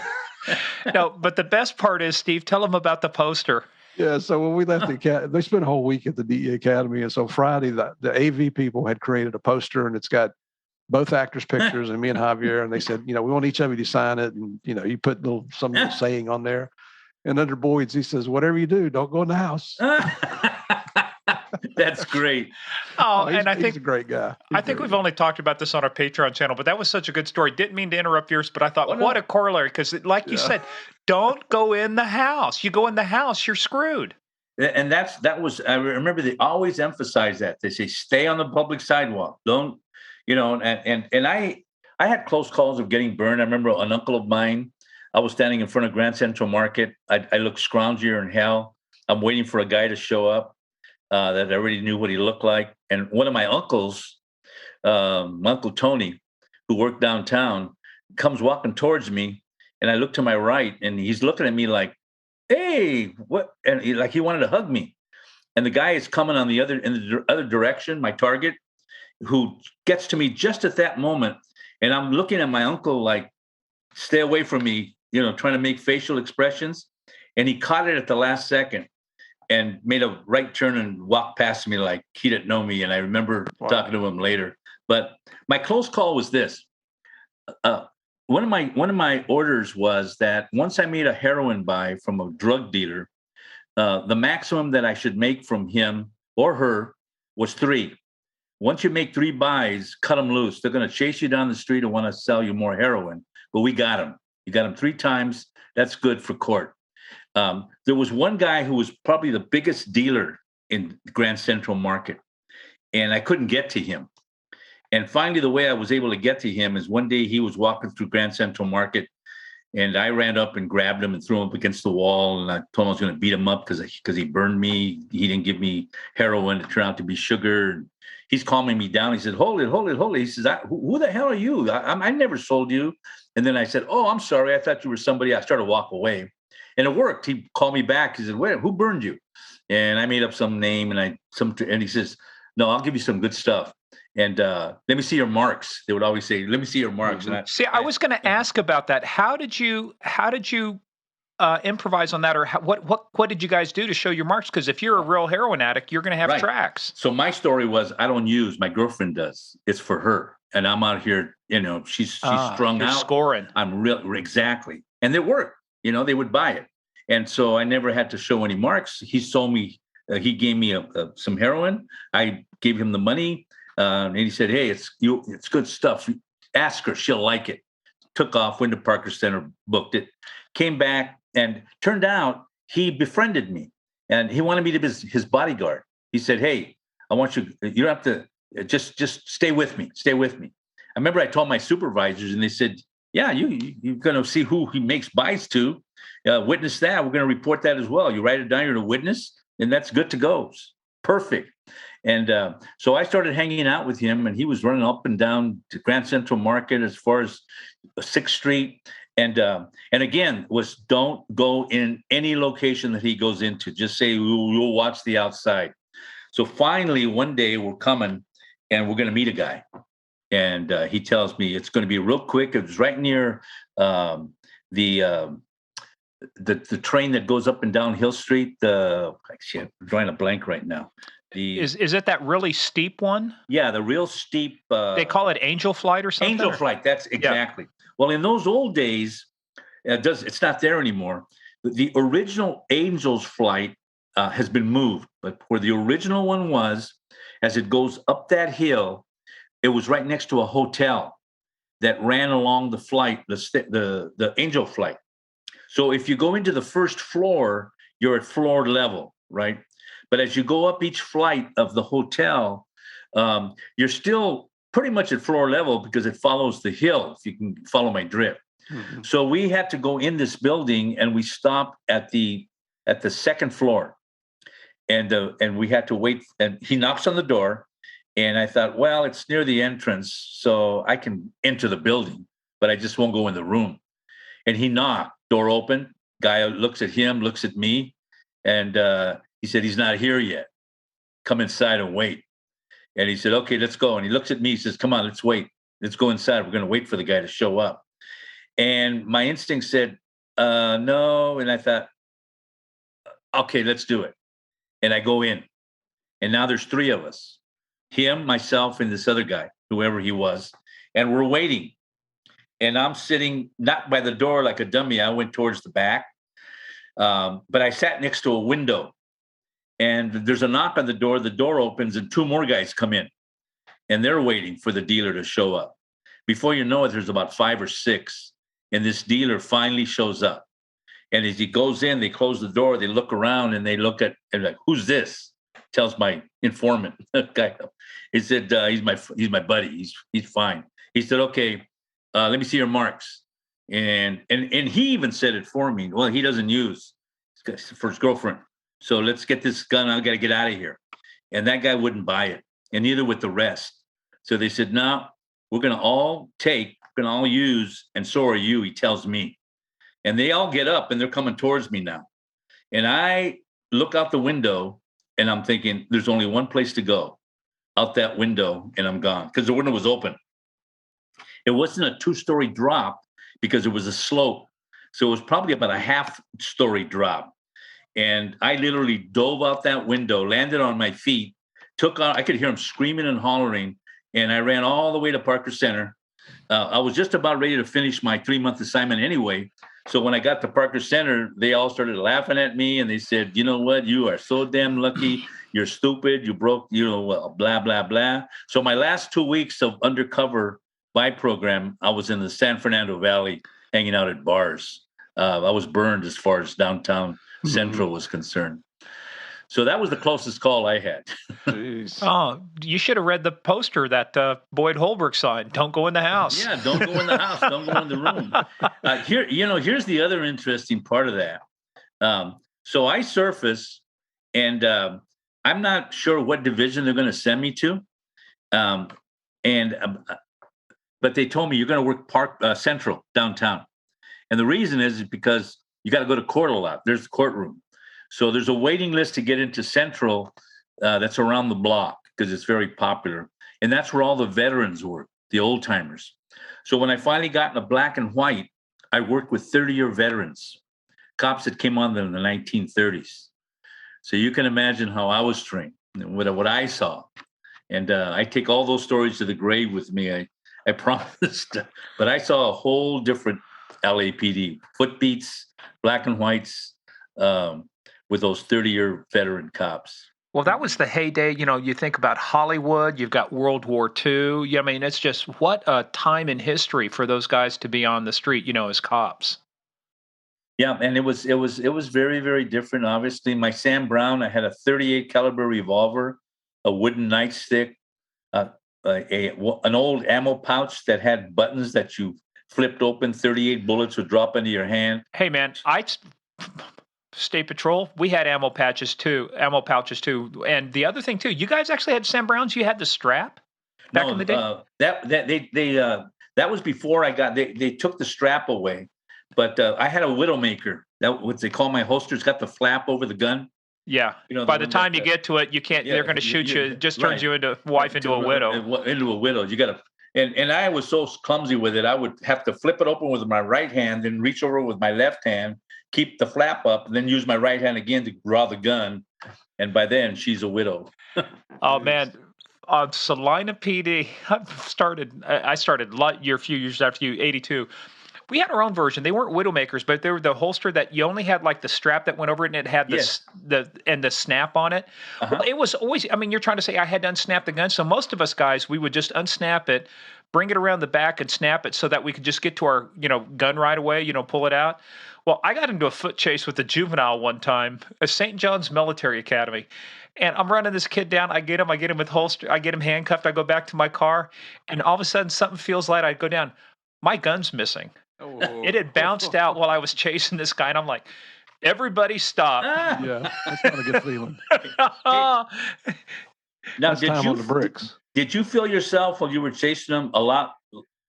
No, but the best part is, Steve, tell him about the poster. Yeah, so when we left the academy, they spent a whole week at the DEA Academy. And so Friday, the AV people had created a poster, and it's got both actors' pictures and me and Javier, and they said, we want each of you to sign it, and you put some little saying on there. And under Boyd's, he says, whatever you do, don't go in the house. That's great. And I think he's a great guy. I think we've only talked about this on our Patreon channel, but that was such a good story. Didn't mean to interrupt yours, but I thought, what a corollary, because like you said, don't go in the house. You go in the house, you're screwed. And I remember they always emphasize that. They say, stay on the public sidewalk. Don't. And I had close calls of getting burned. I remember an uncle of mine, I was standing in front of Grand Central Market. I looked scroungier in hell. I'm waiting for a guy to show up that I already knew what he looked like. And one of my uncles, my Uncle Tony, who worked downtown, comes walking towards me. And I look to my right, and he's looking at me like, hey, what? And he wanted to hug me. And the guy is coming in the other direction, my target, who gets to me just at that moment. And I'm looking at my uncle like, stay away from me, trying to make facial expressions. And he caught it at the last second and made a right turn and walked past me like he didn't know me. And I remember talking to him later. But my close call was this. One of my orders was that once I made a heroin buy from a drug dealer, the maximum that I should make from him or her was 3. Once you make 3 buys, cut them loose. They're going to chase you down the street and want to sell you more heroin. But we got them. You got them 3 times. That's good for court. There was one guy who was probably the biggest dealer in Grand Central Market, and I couldn't get to him. And finally, the way I was able to get to him is one day he was walking through Grand Central Market, And I ran up and grabbed him and threw him up against the wall. And I told him I was going to beat him up because he burned me. He didn't give me heroin. It turned out to be sugar. He's calming me down. He said, hold it. He says, who the hell are you? I never sold you. And then I said, oh, I'm sorry. I thought you were somebody. I started to walk away. And it worked. He called me back. He said, wait, who burned you? And I made up some name. And he says, no, I'll give you some good stuff. And let me see your marks. They would always say, let me see your marks. Mm-hmm. And I was going to ask about that. How did you improvise on that? Or what did you guys do to show your marks? Because if you're a real heroin addict, you're going to have tracks. So my story was, I don't use, my girlfriend does. It's for her. And I'm out here, she's strung out. Scoring. I'm exactly. And it worked. They would buy it. And so I never had to show any marks. He sold me, he gave me some heroin. I gave him the money. And he said, hey, it's good stuff. You ask her, she'll like it. Took off, went to Parker Center, booked it, came back, and turned out he befriended me. And he wanted me to be his bodyguard. He said, hey, I want you don't have to, just stay with me. Stay with me. I remember I told my supervisors, and they said, yeah, you're going to see who he makes buys to. Witness that. We're going to report that as well. You write it down, you're a witness, and that's good to go. Perfect. And so I started hanging out with him, and he was running up and down to Grand Central Market as far as 6th Street. And again, don't go in any location that he goes into. Just say, we'll watch the outside. So finally, one day we're coming, and we're going to meet a guy. And he tells me it's going to be real quick. It was right near the train that goes up and down Hill Street. Actually, I'm drawing a blank right now. Is it that really steep one? Yeah, the real steep. They call it Angel Flight or something? Angel Flight, that's exactly. Yeah. Well, in those old days, it's not there anymore. The original Angel's Flight has been moved, but where the original one was, as it goes up that hill, it was right next to a hotel that ran along the flight, the Angel Flight. So if you go into the first floor, you're at floor level, right? But as you go up each flight of the hotel, you're still pretty much at floor level because it follows the hill, if you can follow my drift. Mm-hmm. So we had to go in this building, and we stopped at the 2nd floor. And we had to wait, and he knocks on the door, and I thought, well, it's near the entrance, so I can enter the building, but I just won't go in the room. And he knocked, door open, guy looks at him, looks at me, and he said, he's not here yet. Come inside and wait. And he said, okay, let's go. And he looks at me, he says, come on, let's wait. Let's go inside. We're going to wait for the guy to show up. And my instinct said, no. And I thought, okay, let's do it. And I go in. And now there's 3 of us. Him, myself, and this other guy, whoever he was. And we're waiting. And I'm sitting not by the door like a dummy. I went towards the back. But I sat next to a window. And there's a knock on the door opens, and 2 more guys come in. And they're waiting for the dealer to show up. Before you know it, there's about 5 or 6. And this dealer finally shows up. And as he goes in, they close the door, they look around, and they look at, and like, who's this? Tells my informant guy. He said, he's my buddy. He's fine. He said, okay, let me see your marks. And he even said it for me. Well, he doesn't use for his girlfriend. So let's get this gun. I got to get out of here. And that guy wouldn't buy it, and neither with the rest. So they said, no, we're going to all use, and so are you, he tells me. And they all get up, and they're coming towards me now. And I look out the window, and I'm thinking, there's only one place to go, out that window, and I'm gone, because the window was open. It wasn't a 2-story drop because it was a slope. So it was probably about a half-story drop. And I literally dove out that window, landed on my feet, I could hear him screaming and hollering, and I ran all the way to Parker Center. I was just about ready to finish my 3-month assignment anyway. So when I got to Parker Center, they all started laughing at me, and they said, you know what? You are so damn lucky. You're stupid. You broke, blah, blah, blah. So my last 2 weeks of undercover buy program, I was in the San Fernando Valley hanging out at bars. I was burned as far as downtown Central was concerned. So that was the closest call I had. Jeez. Oh, you should have read the poster that Boyd Holbrook signed. Don't go in the house. Yeah, don't go in the house. Don't go in the room. Here's the other interesting part of that. So I surface, and I'm not sure what division they're going to send me to. But they told me you're going to work Central downtown. And the reason is because you got to go to court a lot. There's the courtroom. So there's a waiting list to get into Central that's around the block because it's very popular. And that's where all the veterans work, the old timers. So when I finally got in a black and white, I worked with 30-year veterans, cops that came on them in the 1930s. So you can imagine how I was trained, what I saw. And I take all those stories to the grave with me. I promised. But I saw a whole different LAPD, footbeats, black and whites, with those 30-year veteran cops. Well, that was the heyday. You think about Hollywood, you've got World War II. Yeah, I mean, it's just what a time in history for those guys to be on the street, as cops. Yeah, and it was very, very different. Obviously, my Sam Brown, I had a 38 caliber revolver, a wooden nightstick, an old ammo pouch that had buttons that you flipped open. 38 bullets would drop into your hand. Hey, man, State Patrol, we had ammo pouches too. And the other thing too, you guys actually had Sam Browns. You had the strap back in the day. That was before I got. They took the strap away, but I had a Widowmaker. That what they call my holster. It's got the flap over the gun. Yeah. By the time you get to it, you can't. They're going to shoot you. It just turns you into a wife into a widow. Into a widow. You got to. And I was so clumsy with it. I would have to flip it open with my right hand, then reach over with my left hand, keep the flap up, and then use my right hand again to draw the gun. And by then, she's a widow. Oh, man. Salina PD, I started a few years after you, 82. We had our own version. They weren't Widowmakers, but they were the holster that you only had like the strap that went over it and it had the snap on it. Uh-huh. Well, it was always, I mean, you're trying to say I had to unsnap the gun. So most of us guys, we would just unsnap it, bring it around the back and snap it so that we could just get to our, gun right away, pull it out. Well, I got into a foot chase with a juvenile one time at St. John's Military Academy. And I'm running this kid down. I get him with holster. I get him handcuffed. I go back to my car. And all of a sudden something feels light. I go down. My gun's missing. Oh. It had bounced out while I was chasing this guy. And I'm like, everybody stop. Yeah, that's not a good feeling. Now, time on the bricks. Did you feel yourself while you were chasing them a lot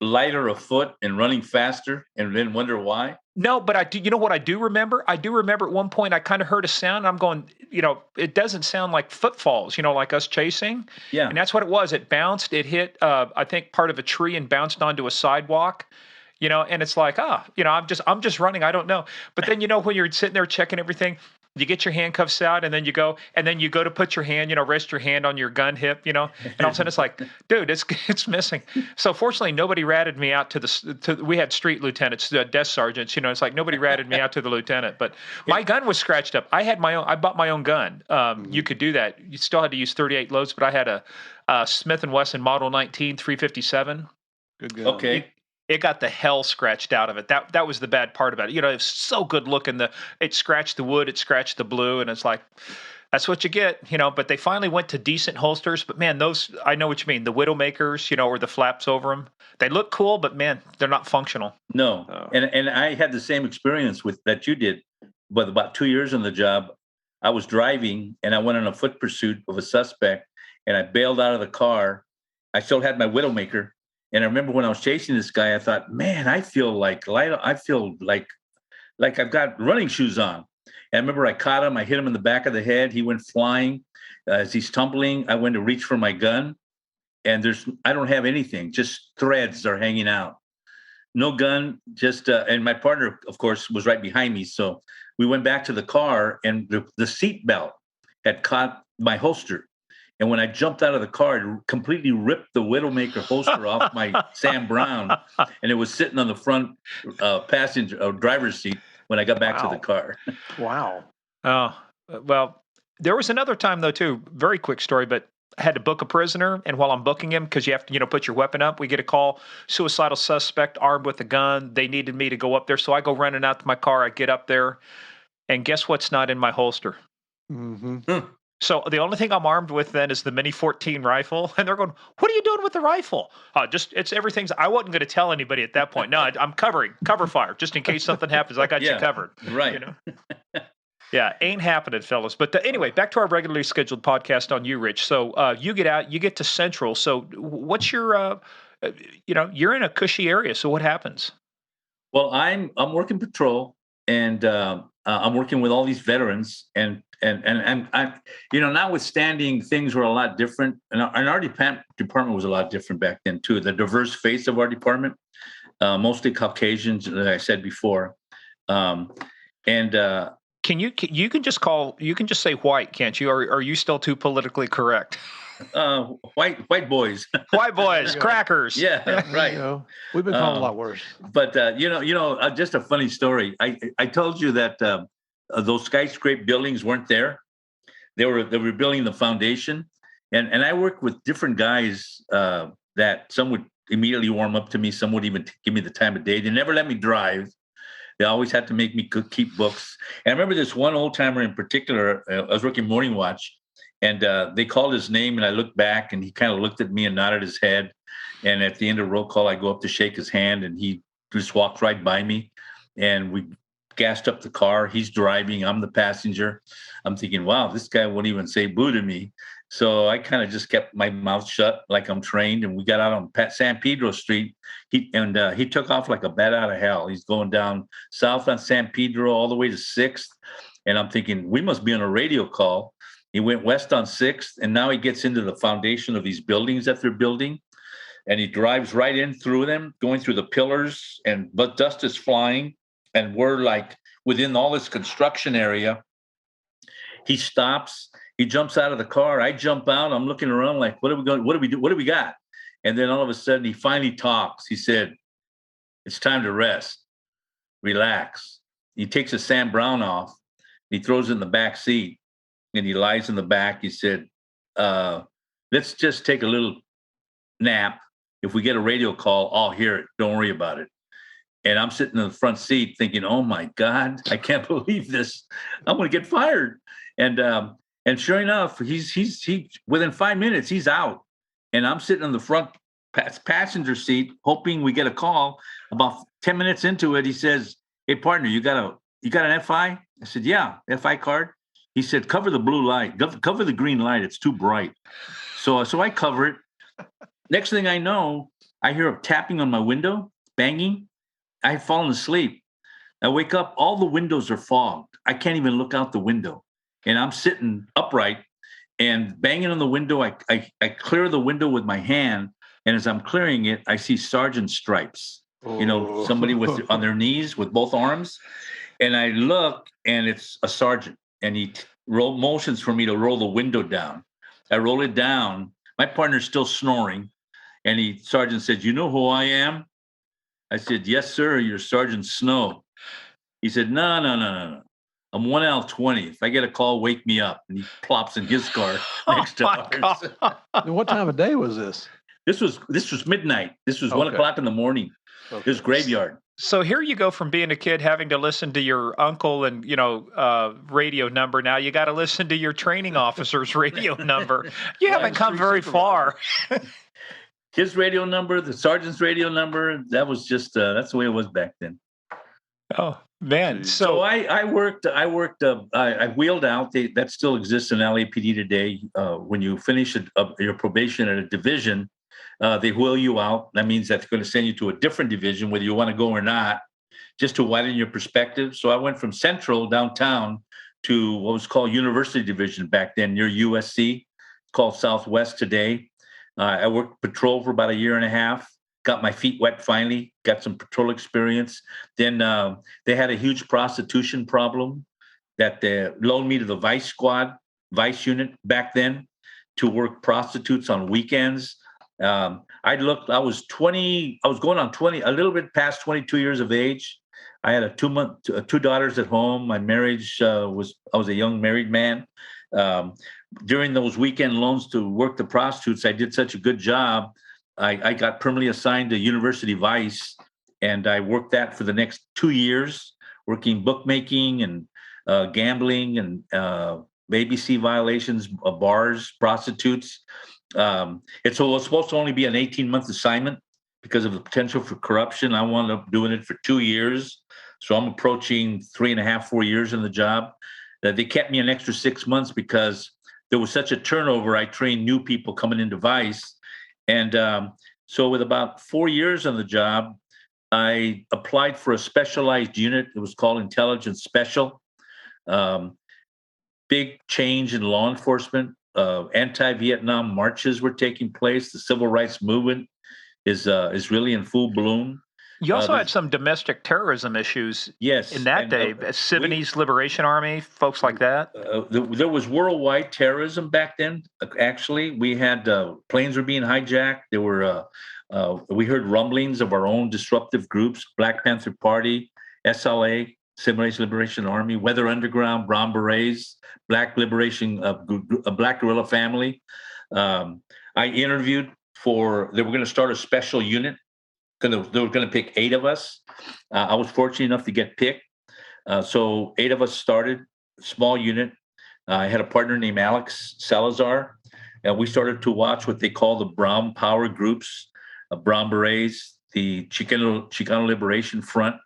lighter of foot and running faster and then wonder why? No, but I do. You know what I do remember? I do remember at one point I kind of heard a sound. And I'm going, it doesn't sound like footfalls, like us chasing. Yeah. And that's what it was. It bounced. It hit, I think, part of a tree and bounced onto a sidewalk. And it's like, I'm just running. I don't know. But then, when you're sitting there checking everything, you get your handcuffs out and then you go to put your hand, rest your hand on your gun hip, and all of a sudden it's like, dude, it's missing. So fortunately, nobody ratted me out we had street lieutenants, desk sergeants, it's like nobody ratted me out to the lieutenant, but my gun was scratched up. I bought my own gun. You could do that. You still had to use 38 loads, but I had a Smith & Wesson Model 19 357. Good gun. Okay. It got the hell scratched out of it. That was the bad part about it. It was so good looking. It scratched the wood, it scratched the blue, and it's like, that's what you get, But they finally went to decent holsters. But man, those, I know what you mean. The Widowmakers, or the flaps over them. They look cool, but man, they're not functional. No. Oh. And I had the same experience that you did. But about 2 years on the job, I was driving and I went on a foot pursuit of a suspect, and I bailed out of the car. I still had my Widowmaker. And I remember when I was chasing this guy, I thought, man, I feel like I've got running shoes on. And I remember I caught him. I hit him in the back of the head. He went flying. As he's tumbling, I went to reach for my gun. And I don't have anything. Just threads are hanging out. No gun, just, and my partner, of course, was right behind me. So we went back to the car, and the seat belt had caught my holster. And when I jumped out of the car, it completely ripped the Widowmaker holster off my Sam Brown, and it was sitting on the front passenger driver's seat when I got back to the car. Wow. Oh, well, there was another time though too. Very quick story, but I had to book a prisoner, and while I'm booking him, because you have to, put your weapon up, we get a call, suicidal suspect armed with a gun. They needed me to go up there, so I go running out to my car. I get up there, and guess what's not in my holster? Mm-hmm. So the only thing I'm armed with then is the Mini 14 rifle, and they're going, "What are you doing with the rifle?" Just it's everything's. I wasn't going to tell anybody at that point. No, I'm covering cover fire just in case something happens. I got you Yeah, covered. right. You know. Yeah, ain't happening, fellas. But anyway, back to our regularly scheduled podcast on you, Rich. So you get out, you get to Central. So what's your, you're in a cushy area. So what happens? Well, I'm working patrol, and I'm working with all these veterans, and I, notwithstanding things were a lot different, and our department was a lot different back then too. The diverse face of our department, mostly Caucasians, as I said before, and You can just say white, can't you? Or are you still too politically correct? white boys, White boys, crackers. yeah, right. We've been called a lot worse. But just a funny story. I told you that those skyscraper buildings weren't there. They were building the foundation, and I worked with different guys that some would immediately warm up to me. Some would even give me the time of day. They never let me drive. They always had to make me keep books. And I remember this one old timer in particular. I was working morning watch, and they called his name, and I looked back, and he kind of looked at me and nodded his head. And at the end of roll call, I go up to shake his hand, and he just walked right by me, and we gassed up the car. He's driving. I'm the passenger. I'm thinking, wow, this guy won't even say boo to me. So I kind of just kept my mouth shut like I'm trained. And we got out on San Pedro Street. He took off like a bat out of hell. He's going down south on San Pedro all the way to 6th. And I'm thinking, we must be on a radio call. He went west on 6th, and now he gets into the foundation of these buildings that they're building. And he drives right in through them, going through the pillars, but dust is flying. And we're like within all this construction area. He stops. He jumps out of the car. I jump out. I'm looking around like, what are we going? What do we do? What do we got? And then all of a sudden, he finally talks. He said, "It's time to rest, relax." He takes a Sam Brown off. He throws it in the back seat, and he lies in the back. He said, "Let's just take a little nap. If we get a radio call, I'll hear it. Don't worry about it." And I'm sitting in the front seat thinking, "Oh my God, I can't believe this. I'm going to get fired." And sure enough, he within 5 minutes he's out, and I'm sitting in the front passenger seat hoping we get a call. About 10 minutes into it, he says, "Hey partner, you got an FI?" I said, "Yeah, FI card." He said, "Cover the blue light, cover the green light. It's too bright." So I cover it. Next thing I know, I hear a tapping on my window, banging. I had fallen asleep. I wake up, all the windows are fogged. I can't even look out the window. And I'm sitting upright and banging on the window. I clear the window with my hand. And as I'm clearing it, I see sergeant stripes, somebody on their knees with both arms. And I look, and it's a sergeant. And he motions for me to roll the window down. I roll it down. My partner's still snoring. And sergeant said, "You know who I am?" I said, "Yes, sir. You're Sergeant Snow." He said, No. I'm 1L20. If I get a call, wake me up." And he plops in his car next to ours. And what time of day was this? This was midnight. This was 1 o'clock in the morning. Okay. It was graveyard. So here you go from being a kid having to listen to your uncle and radio number. Now you got to listen to your training officer's radio number. You haven't come very far. His radio number, the sergeant's radio number, that was just, that's the way it was back then. Oh, man. So I wheeled out. That still exists in LAPD today. When you finish your probation at a division, they wheel you out. That means that they're going to send you to a different division, whether you want to go or not, just to widen your perspective. So I went from Central downtown to what was called University Division back then, near USC. It's called Southwest today. I worked patrol for about a year and a half, got my feet wet finally, got some patrol experience. Then they had a huge prostitution problem that they loaned me to the vice unit back then to work prostitutes on weekends. I was going on 20, a little bit past 22 years of age. I had two daughters at home. My marriage I was a young married man. During those weekend loans to work the prostitutes, I did such a good job. I got permanently assigned to University Vice, and I worked that for the next 2 years, working bookmaking and gambling and ABC violations, bars, prostitutes. It was supposed to only be an 18-month assignment because of the potential for corruption. I wound up doing it for 2 years. So I'm approaching 3.5, 4 years in the job. They kept me an extra 6 months because there was such a turnover. I trained new people coming into Vice. And so with about 4 years on the job, I applied for a specialized unit. It was called Intelligence Special. Big change in law enforcement. Anti-Vietnam marches were taking place. The civil rights movement is really in full bloom. You also had some domestic terrorism issues Yes, in that day. Sudanese Liberation Army, folks like that. There was worldwide terrorism back then. Actually, we had planes were being hijacked. There were we heard rumblings of our own disruptive groups: Black Panther Party, SLA, Sudanese Liberation Army, Weather Underground, Brown Berets, Black Liberation, Black Guerrilla Family. I interviewed for. They were going to start a special unit. They were going to pick 8 of us. I was fortunate enough to get picked. So 8 of us started a small unit. I had a partner named Alex Salazar, and we started to watch what they call the Brown Power groups, Brown Berets, the Chicano Liberation Front.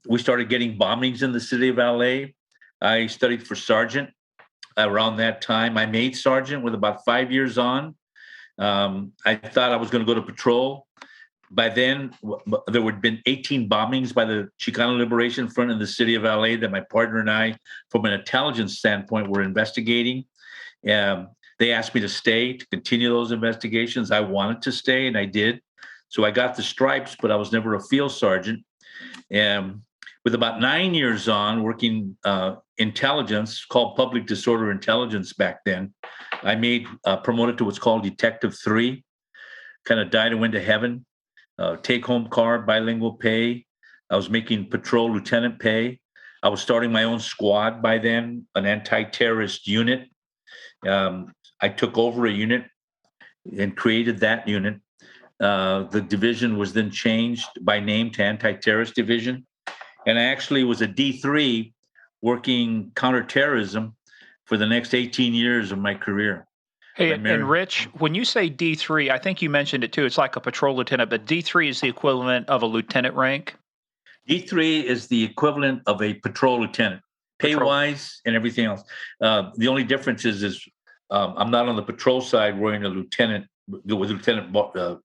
We started getting bombings in the city of LA. I studied for sergeant around that time. I made sergeant with about 5 years on. I thought I was going to go to patrol. By then, there had been 18 bombings by the Chicano Liberation Front in the city of LA that my partner and I, from an intelligence standpoint, were investigating. They asked me to stay, to continue those investigations. I wanted to stay, and I did. So I got the stripes, but I was never a field sergeant. And with about 9 years on working intelligence, called public disorder intelligence back then, I made promoted to what's called Detective 3, kind of died and went to heaven. Take-home car, bilingual pay. I was making patrol lieutenant pay. I was starting my own squad by then, an anti-terrorist unit. I took over a unit and created that unit. The division was then changed by name to Anti-Terrorist Division. And I actually was a D3 working counterterrorism for the next 18 years of my career. Hey, and Rich, when you say D3, I think you mentioned it too. It's like a patrol lieutenant, but D3 is the equivalent of a lieutenant rank. D3 is the equivalent of a patrol lieutenant, pay-wise and everything else. The only difference is I'm not on the patrol side wearing a lieutenant with lieutenant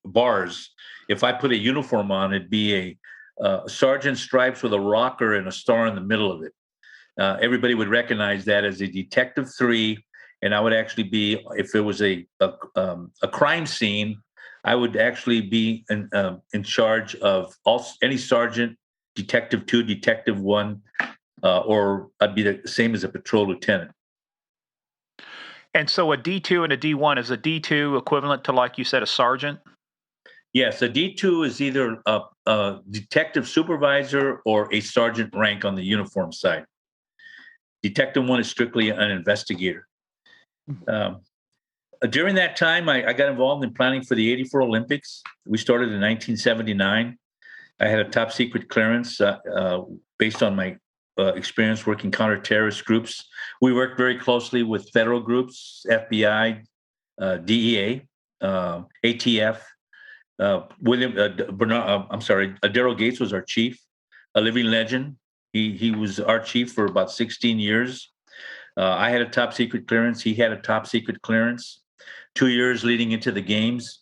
bars. If I put a uniform on, it'd be a sergeant stripes with a rocker and a star in the middle of it. Everybody would recognize that as a Detective 3. And I would actually be, if it was a crime scene, I would actually be in charge of any sergeant, Detective 2, Detective 1, or I'd be the same as a patrol lieutenant. And so a D2 and a D1, is a D2 equivalent to, like you said, a sergeant? Yes, a D2 is either a detective supervisor or a sergeant rank on the uniform side. Detective 1 is strictly an investigator. During that time, I got involved in planning for the '84 Olympics. We started in 1979. I had a top secret clearance based on my experience working counter-terrorist groups. We worked very closely with federal groups, FBI, DEA, ATF. Daryl Gates was our chief, a living legend. He was our chief for about 16 years. I had a top secret clearance. He had a top secret clearance. 2 years leading into the games.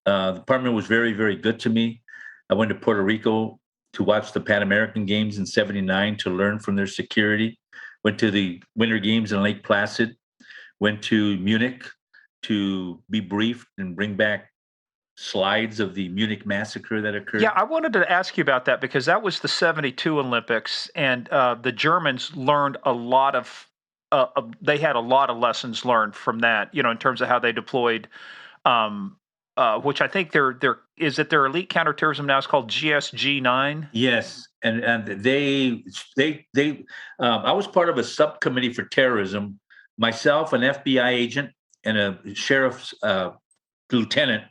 The department was very, very good to me. I went to Puerto Rico to watch the Pan American Games in '79 to learn from their security. Went to the Winter Games in Lake Placid. Went to Munich to be briefed and bring back slides of the Munich massacre that occurred. Yeah, I wanted to ask you about that because that was the '72 Olympics, and the Germans learned a lot of. They had a lot of lessons learned from that, in terms of how they deployed, which I think their elite counterterrorism now is called GSG-9. Yes, and they I was part of a subcommittee for terrorism. Myself, an FBI agent, and a sheriff's lieutenant,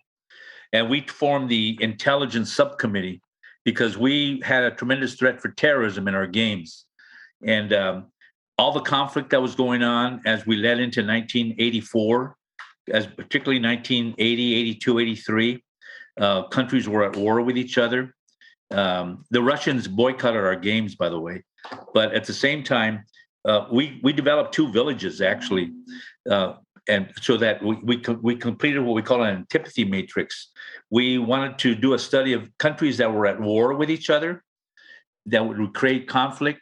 and we formed the intelligence subcommittee because we had a tremendous threat for terrorism in our games, and all the conflict that was going on as we led into 1984, as particularly 1980, 82, 83. Countries were at war with each other. The Russians boycotted our games, by the way. But at the same time, we developed 2 villages, actually. And so that we completed what we call an antipathy matrix. We wanted to do a study of countries that were at war with each other, that would create conflict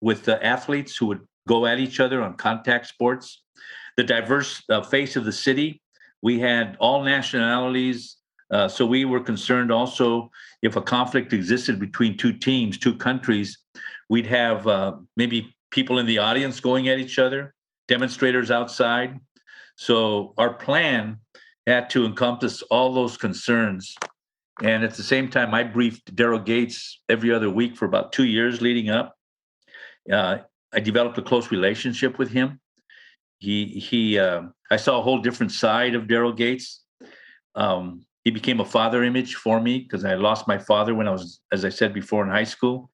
with the athletes who would go at each other on contact sports. The diverse face of the city. We had all nationalities. So we were concerned also if a conflict existed between 2 teams, 2 countries, we'd have maybe people in the audience going at each other, demonstrators outside. So our plan had to encompass all those concerns. And at the same time, I briefed Daryl Gates every other week for about 2 years leading up. I developed a close relationship with him. I saw a whole different side of Daryl Gates. He became a father image for me because I lost my father when I was, as I said before, in high school.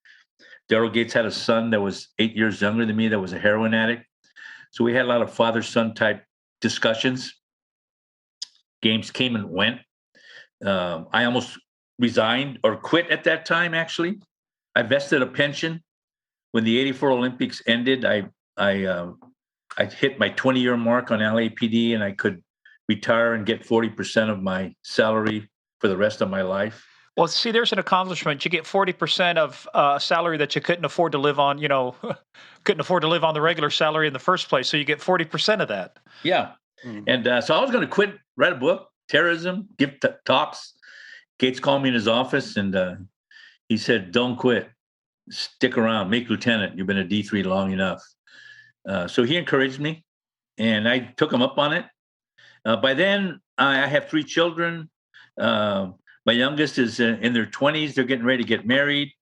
Daryl Gates had a son that was 8 years younger than me that was a heroin addict. So we had a lot of father-son type discussions. Games came and went. I almost resigned or quit at that time, actually. I vested a pension. When the 84 Olympics ended, I hit my 20-year mark on LAPD, and I could retire and get 40% of my salary for the rest of my life. Well, see, there's an accomplishment. You get 40% of a salary that you couldn't afford to live on, couldn't afford to live on the regular salary in the first place. So you get 40% of that. Yeah. Mm-hmm. And so I was going to quit, write a book, terrorism, give talks. Gates called me in his office, and he said, "Don't quit. Stick around. Make lieutenant. You've been a D3 long enough." So he encouraged me, and I took him up on it. By then, I have 3 children. My youngest is in their 20s. They're getting ready to get married.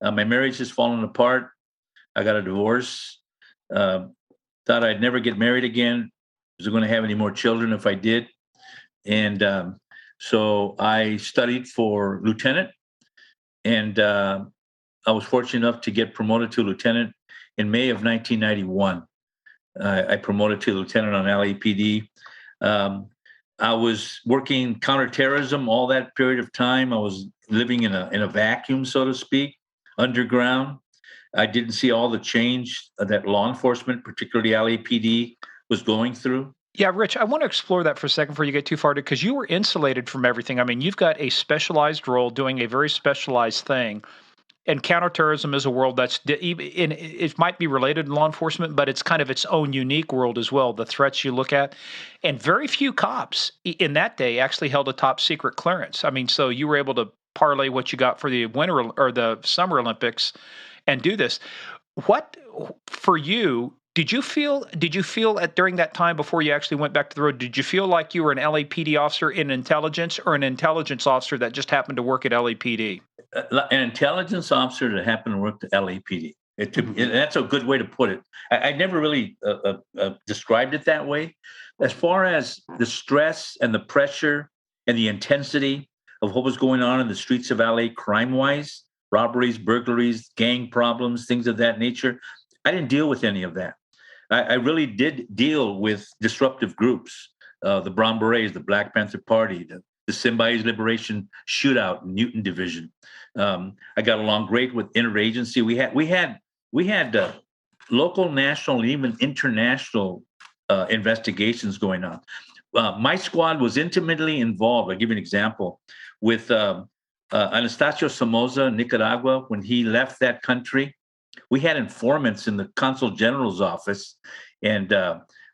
My marriage has fallen apart. I got a divorce. Thought I'd never get married again. Wasn't going to have any more children if I did. And so I studied for lieutenant. And I was fortunate enough to get promoted to lieutenant in May of 1991. I promoted to lieutenant on LAPD. I was working counterterrorism all that period of time. I was living in a vacuum, so to speak, underground. I didn't see all the change that law enforcement, particularly LAPD, was going through. Yeah, Rich, I want to explore that for a second before you get too far, because you were insulated from everything. I mean, you've got a specialized role doing a very specialized thing. And counterterrorism is a world that's it might be related to law enforcement, but it's kind of its own unique world as well. The threats you look at, and very few cops in that day actually held a top secret clearance. I mean, so you were able to parlay what you got for the winter or the Summer Olympics and do this. What for you? Did you feel during that time before you actually went back to the road? Did you feel like you were an LAPD officer in intelligence, or an intelligence officer that just happened to work at LAPD? An intelligence officer that happened to work at LAPD. That's a good way to put it. I never really described it that way. As far as the stress and the pressure and the intensity of what was going on in the streets of LA crime-wise, robberies, burglaries, gang problems, things of that nature, I didn't deal with any of that. I really did deal with disruptive groups, the Brown Berets, the Black Panther Party, the Symbionese Liberation Shootout, Newton Division. I got along great with interagency. We had local, national, and even international investigations going on. My squad was intimately involved. I'll give you an example with Anastasio Somoza, Nicaragua. When he left that country, we had informants in the consul general's office, and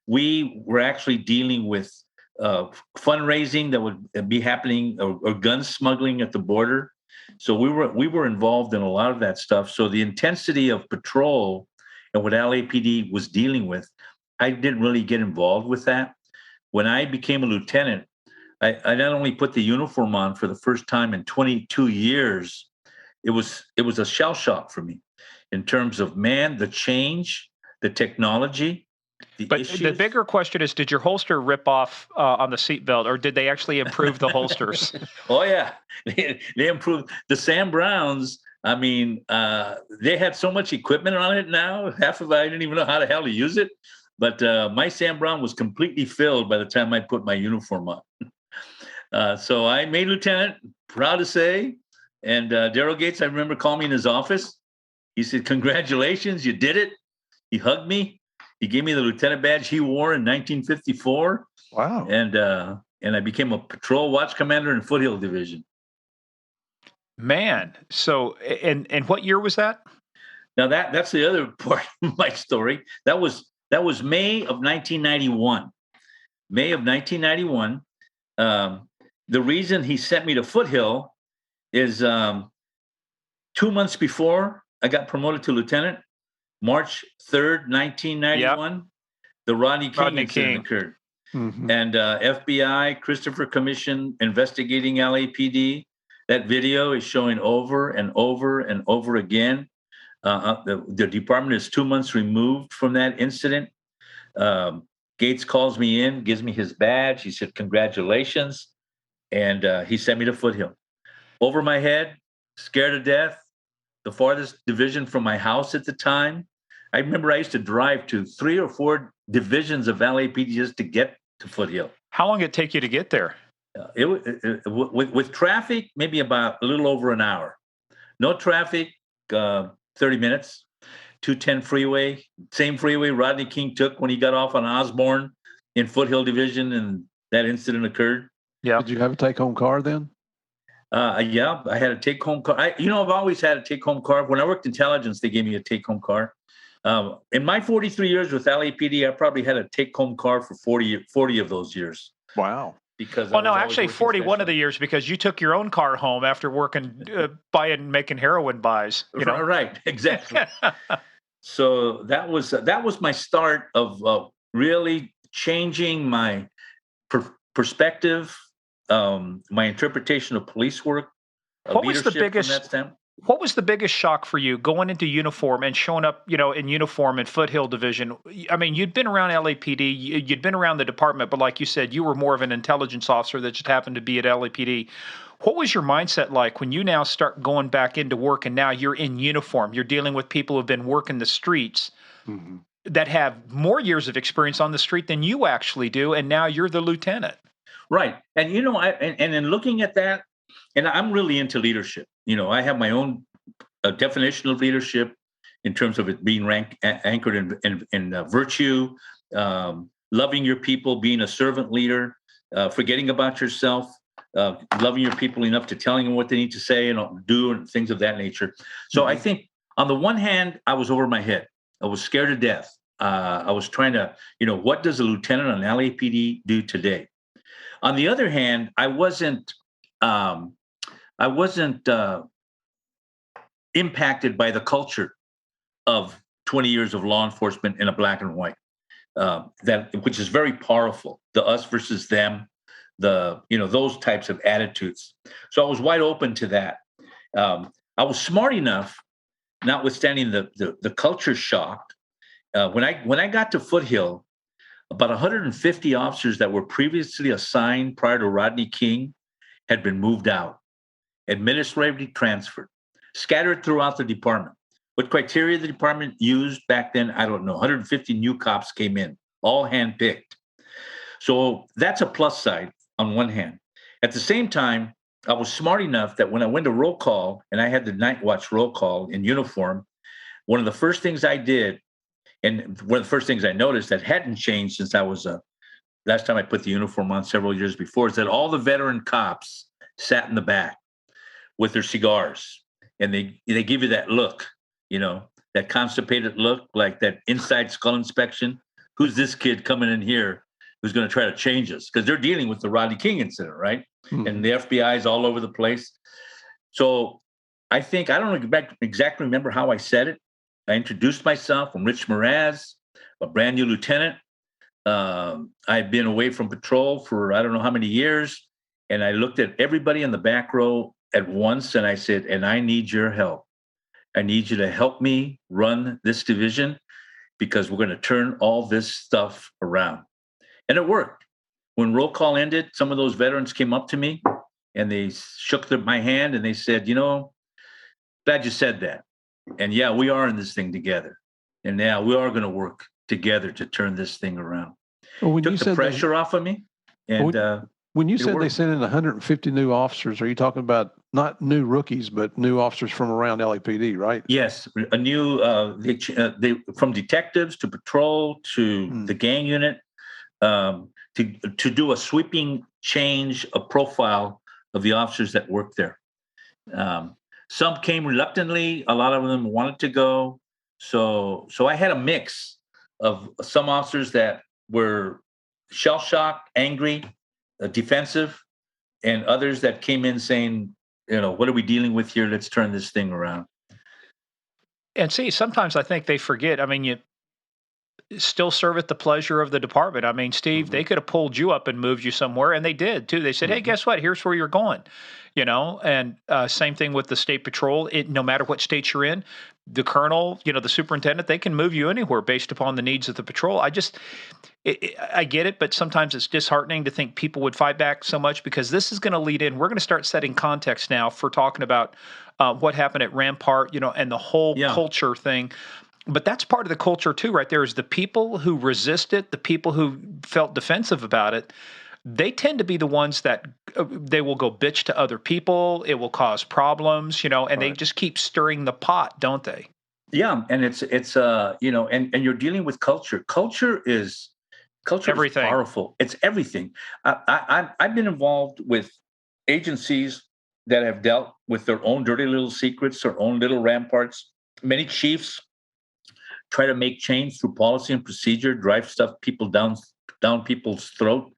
we were actually dealing with fundraising that would be happening, or gun smuggling at the border. So we were involved in a lot of that stuff. So the intensity of patrol and what LAPD was dealing with, I didn't really get involved with that. When I became a lieutenant, I not only put the uniform on for the first time in 22 years, it was a shell shock for me in terms of, the change, the technology. But the bigger question is, did your holster rip off on the seatbelt, or did they actually improve the holsters? Oh, yeah. They improved. The Sam Browns, I mean, they had so much equipment on it now. Half of it, I didn't even know how the hell to use it. But my Sam Brown was completely filled by the time I put my uniform on. So I made lieutenant, proud to say. And Daryl Gates, I remember calling me in his office. He said, "Congratulations, you did it." He hugged me. He gave me the lieutenant badge he wore in 1954. Wow. And I became a patrol watch commander in Foothill Division. Man, so and what year was that? Now that's the other part of my story. That was May of 1991. May of 1991. The reason he sent me to Foothill is 2 months before I got promoted to lieutenant, March 3rd, 1991, the Rodney King incident occurred. Mm-hmm. And FBI, Christopher Commission investigating LAPD. That video is showing over and over and over again. The department is 2 months removed from that incident. Gates calls me in, gives me his badge. He said, "Congratulations." And he sent me to Foothill. Over my head, scared to death, the farthest division from my house at the time. I remember I used to drive to 3 or 4 divisions of LAPD just to get to Foothill. How long did it take you to get there? With traffic, maybe about a little over an hour. No traffic, 30 minutes. 210 freeway, same freeway Rodney King took when he got off on Osborne in Foothill Division, and that incident occurred. Yeah. Did you have a take-home car then? Yeah, I had a take-home car. I've always had a take-home car. When I worked intelligence, they gave me a take-home car. In my 43 years with LAPD, I probably had a take-home car for 40 of those years. Wow. Because well, no, actually 41 of the years, because you took your own car home after working, buying, making heroin buys. You know? Right, exactly. So that was my start of really changing my perspective, my interpretation of police work. What was the biggest? What was the biggest shock for you going into uniform and showing up, in uniform in Foothill Division? I mean, you'd been around LAPD, you'd been around the department, but like you said, you were more of an intelligence officer that just happened to be at LAPD. What was your mindset like when you now start going back into work and now you're in uniform? You're dealing with people who've been working the streets that have more years of experience on the street than you actually do, and now you're the lieutenant. Right. And, and in looking at that, and I'm really into leadership. I have my own definition of leadership in terms of it being anchored in virtue, loving your people, being a servant leader, forgetting about yourself, loving your people enough to telling them what they need to say and do and things of that nature. So I think on the one hand, I was over my head. I was scared to death. I was trying to, what does a lieutenant on LAPD do today? On the other hand, I wasn't impacted by the culture of 20 years of law enforcement in a black and white, which is very powerful. The us versus them, those types of attitudes. So I was wide open to that. I was smart enough, notwithstanding the culture shock. When I got to Foothill, about 150 officers that were previously assigned prior to Rodney King had been moved out, administratively transferred, scattered throughout the department. What criteria the department used back then, I don't know. 150 new cops came in, all handpicked. So that's a plus side on one hand. At the same time, I was smart enough that when I went to roll call and I had the night watch roll call in uniform, one of the first things I did, and one of the first things I noticed that hadn't changed since I was last time I put the uniform on several years before, is that all the veteran cops sat in the back with their cigars, and they give you that look, that constipated look, like that inside skull inspection. Who's this kid coming in here who's going to try to change us? Because they're dealing with the Rodney King incident, right? And the FBI is all over the place. So I think, I don't exactly remember how I said it. I introduced myself. I'm Rich Meraz, a brand new lieutenant. I've been away from patrol for I don't know how many years. And I looked at everybody in the back row at once and I said, and I need your help. I need you to help me run this division because we're going to turn all this stuff around. And it worked. When roll call ended, some of those veterans came up to me and they shook my hand and they said, glad you said that. And yeah, we are in this thing together. And now we are going to work together to turn this thing around. Well, when Took you the said pressure off of me. And when you said they worked. sent in 150 new officers, are you talking about not new rookies, but new officers from around LAPD, right? Yes, a new they from detectives to patrol to the gang unit to do a sweeping change of profile of the officers that work there. Some came reluctantly. A lot of them wanted to go. So I had a mix of some officers that were shell-shocked, angry, defensive, and others that came in saying, what are we dealing with here? Let's turn this thing around. And see, sometimes I think they forget. I mean, you still serve at the pleasure of the department. I mean, Steve, they could have pulled you up and moved you somewhere, and they did too. They said, "Hey, guess what? Here's where you're going." And same thing with the state patrol. No matter what state you're in, the colonel, the superintendent, they can move you anywhere based upon the needs of the patrol. I get it, but sometimes it's disheartening to think people would fight back so much, because this is going to lead in. We're going to start setting context now for talking about what happened at Rampart, and the whole culture thing. But that's part of the culture too, right there, is the people who resist it, the people who felt defensive about it. They tend to be the ones that they will go bitch to other people. It will cause problems, and they just keep stirring the pot, don't they? Yeah, and it's and you're dealing with culture. Culture is everything. Is powerful. It's everything. I've been involved with agencies that have dealt with their own dirty little secrets, their own little ramparts. Many chiefs try to make change through policy and procedure, drive people down people's throat.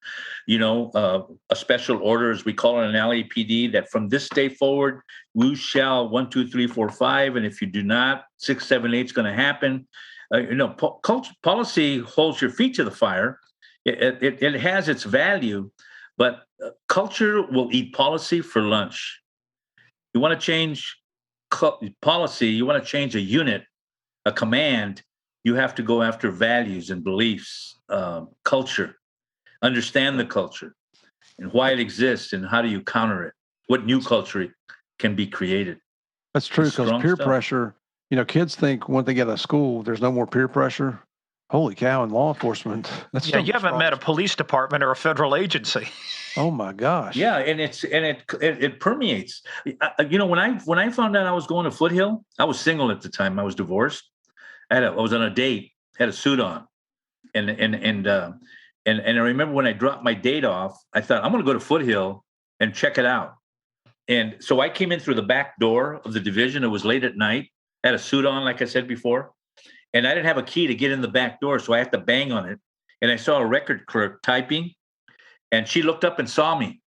A special order, as we call it in LAPD, that from this day forward, we shall 1, 2, 3, 4, 5, and if you do not, 6, 7, 8 is going to happen. Policy holds your feet to the fire. It has its value, but culture will eat policy for lunch. You want to change policy, you want to change a unit, a command, you have to go after values and beliefs, culture, understand the culture and why it exists and how do you counter it, what new culture can be created. That's true, because peer pressure, kids think when they get out of school, there's no more peer pressure. Holy cow, in law enforcement. You haven't met a police department or a federal agency. Oh my gosh. Yeah, and it permeates. When I found out I was going to Foothill, I was single at the time. I was divorced. I was on a date, had a suit on, and I remember when I dropped my date off, I thought I'm going to go to Foothill and check it out. And so I came in through the back door of the division. It was late at night. I had a suit on, like I said before, and I didn't have a key to get in the back door, so I had to bang on it. And I saw a record clerk typing, and she looked up and saw me.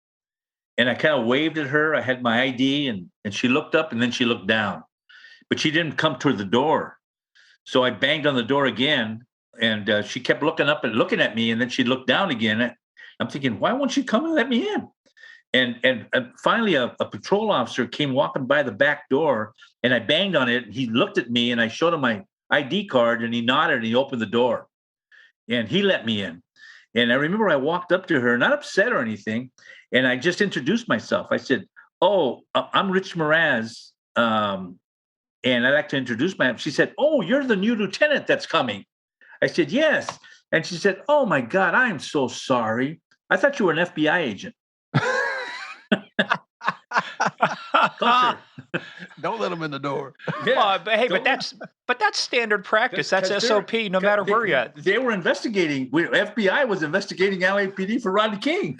And I kind of waved at her. I had my ID, and she looked up, and then she looked down. But she didn't come toward the door. So I banged on the door again, and she kept looking up and looking at me, and then she looked down again. I'm thinking, why won't she come and let me in? And finally, a patrol officer came walking by the back door, and I banged on it. And he looked at me, and I showed him my ID card, and he nodded, and he opened the door. And he let me in. And I remember I walked up to her, not upset or anything, and I just introduced myself. I said, "Oh, I'm Rich Meraz, and I'd like to introduce myself." She said, "Oh, you're the new lieutenant that's coming." I said, "Yes." And she said, "Oh, my God, I am so sorry. I thought you were an FBI agent." Culture. Don't let them in the door. Yeah. But that's standard practice. That's SOP, no matter where you're at. They were investigating. FBI was investigating LAPD for Rodney King.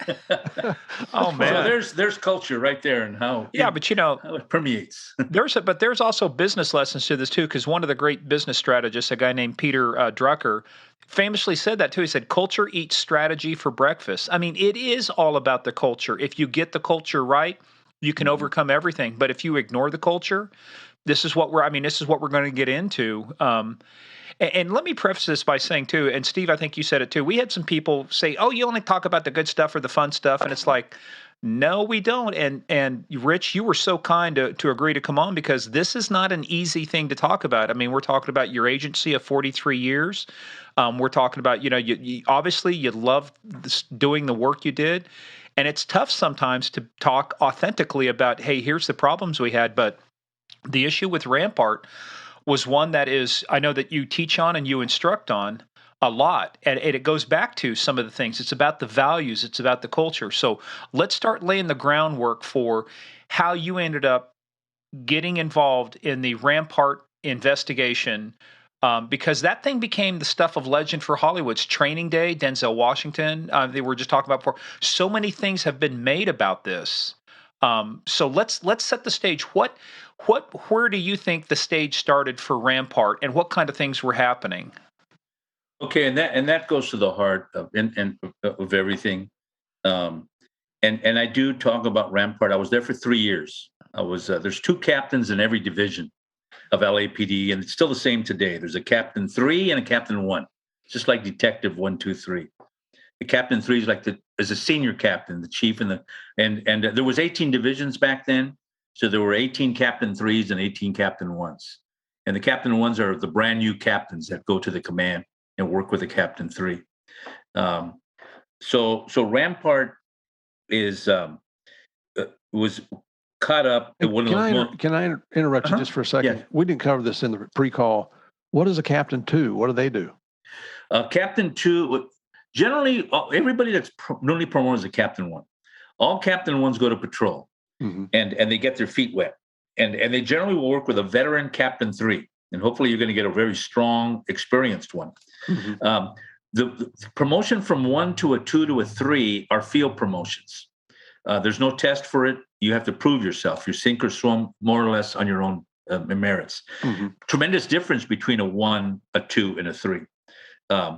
Oh man, so there's culture right there, and how how it permeates. There's also business lessons to this too, because one of the great business strategists, a guy named Peter Drucker, famously said that too. He said, "Culture eats strategy for breakfast." I mean, it is all about the culture. If you get the culture right, you can overcome everything. But if you ignore the culture, this is what we're going to get into. And let me preface this by saying too, and Steve, I think you said it too. We had some people say, "Oh, you only talk about the good stuff or the fun stuff," and it's like, no, we don't. And Rich, you were so kind to agree to come on, because this is not an easy thing to talk about. I mean, we're talking about your agency of 43 years. We're talking about, you obviously you love doing the work you did. And it's tough sometimes to talk authentically about, hey, here's the problems we had. But The issue with Rampart was one that is, I know that you teach on and you instruct on a lot, and it goes back to some of the things. It's about the values, it's about the culture. So let's start laying the groundwork for how you ended up getting involved in the Rampart investigation, because that thing became the stuff of legend for Hollywood's Training Day, Denzel Washington. They were just talking about before. So many things have been made about this. So let's set the stage. Where do you think the stage started for Rampart, and what kind of things were happening? Okay, and that goes to the heart of everything. And I do talk about Rampart. I was there for 3 years. I was there's 2 captains in every division of LAPD, and it's still the same today. There's a Captain 3 and a Captain 1, just like Detective 1, 2, 3. The Captain 3 is a senior captain, the chief, and there was 18 divisions back then, so there were 18 Captain 3s and 18 Captain 1s, and the Captain 1s are the brand new captains that go to the command and work with the Captain 3. So Rampart was caught up. Can I interrupt you just for a second? Yeah. We didn't cover this in the pre-call. What is a Captain 2? What do they do? Captain 2, generally, everybody that's newly promoted is a Captain 1. All Captain 1s go to patrol, and they get their feet wet. And they generally will work with a veteran Captain 3. And hopefully you're going to get a very strong, experienced one. The promotion from 1 to a 2 to a 3 are field promotions. There's no test for it. You have to prove yourself. You sink or swim more or less on your own merits. Tremendous difference between a 1, a 2, and a 3. Give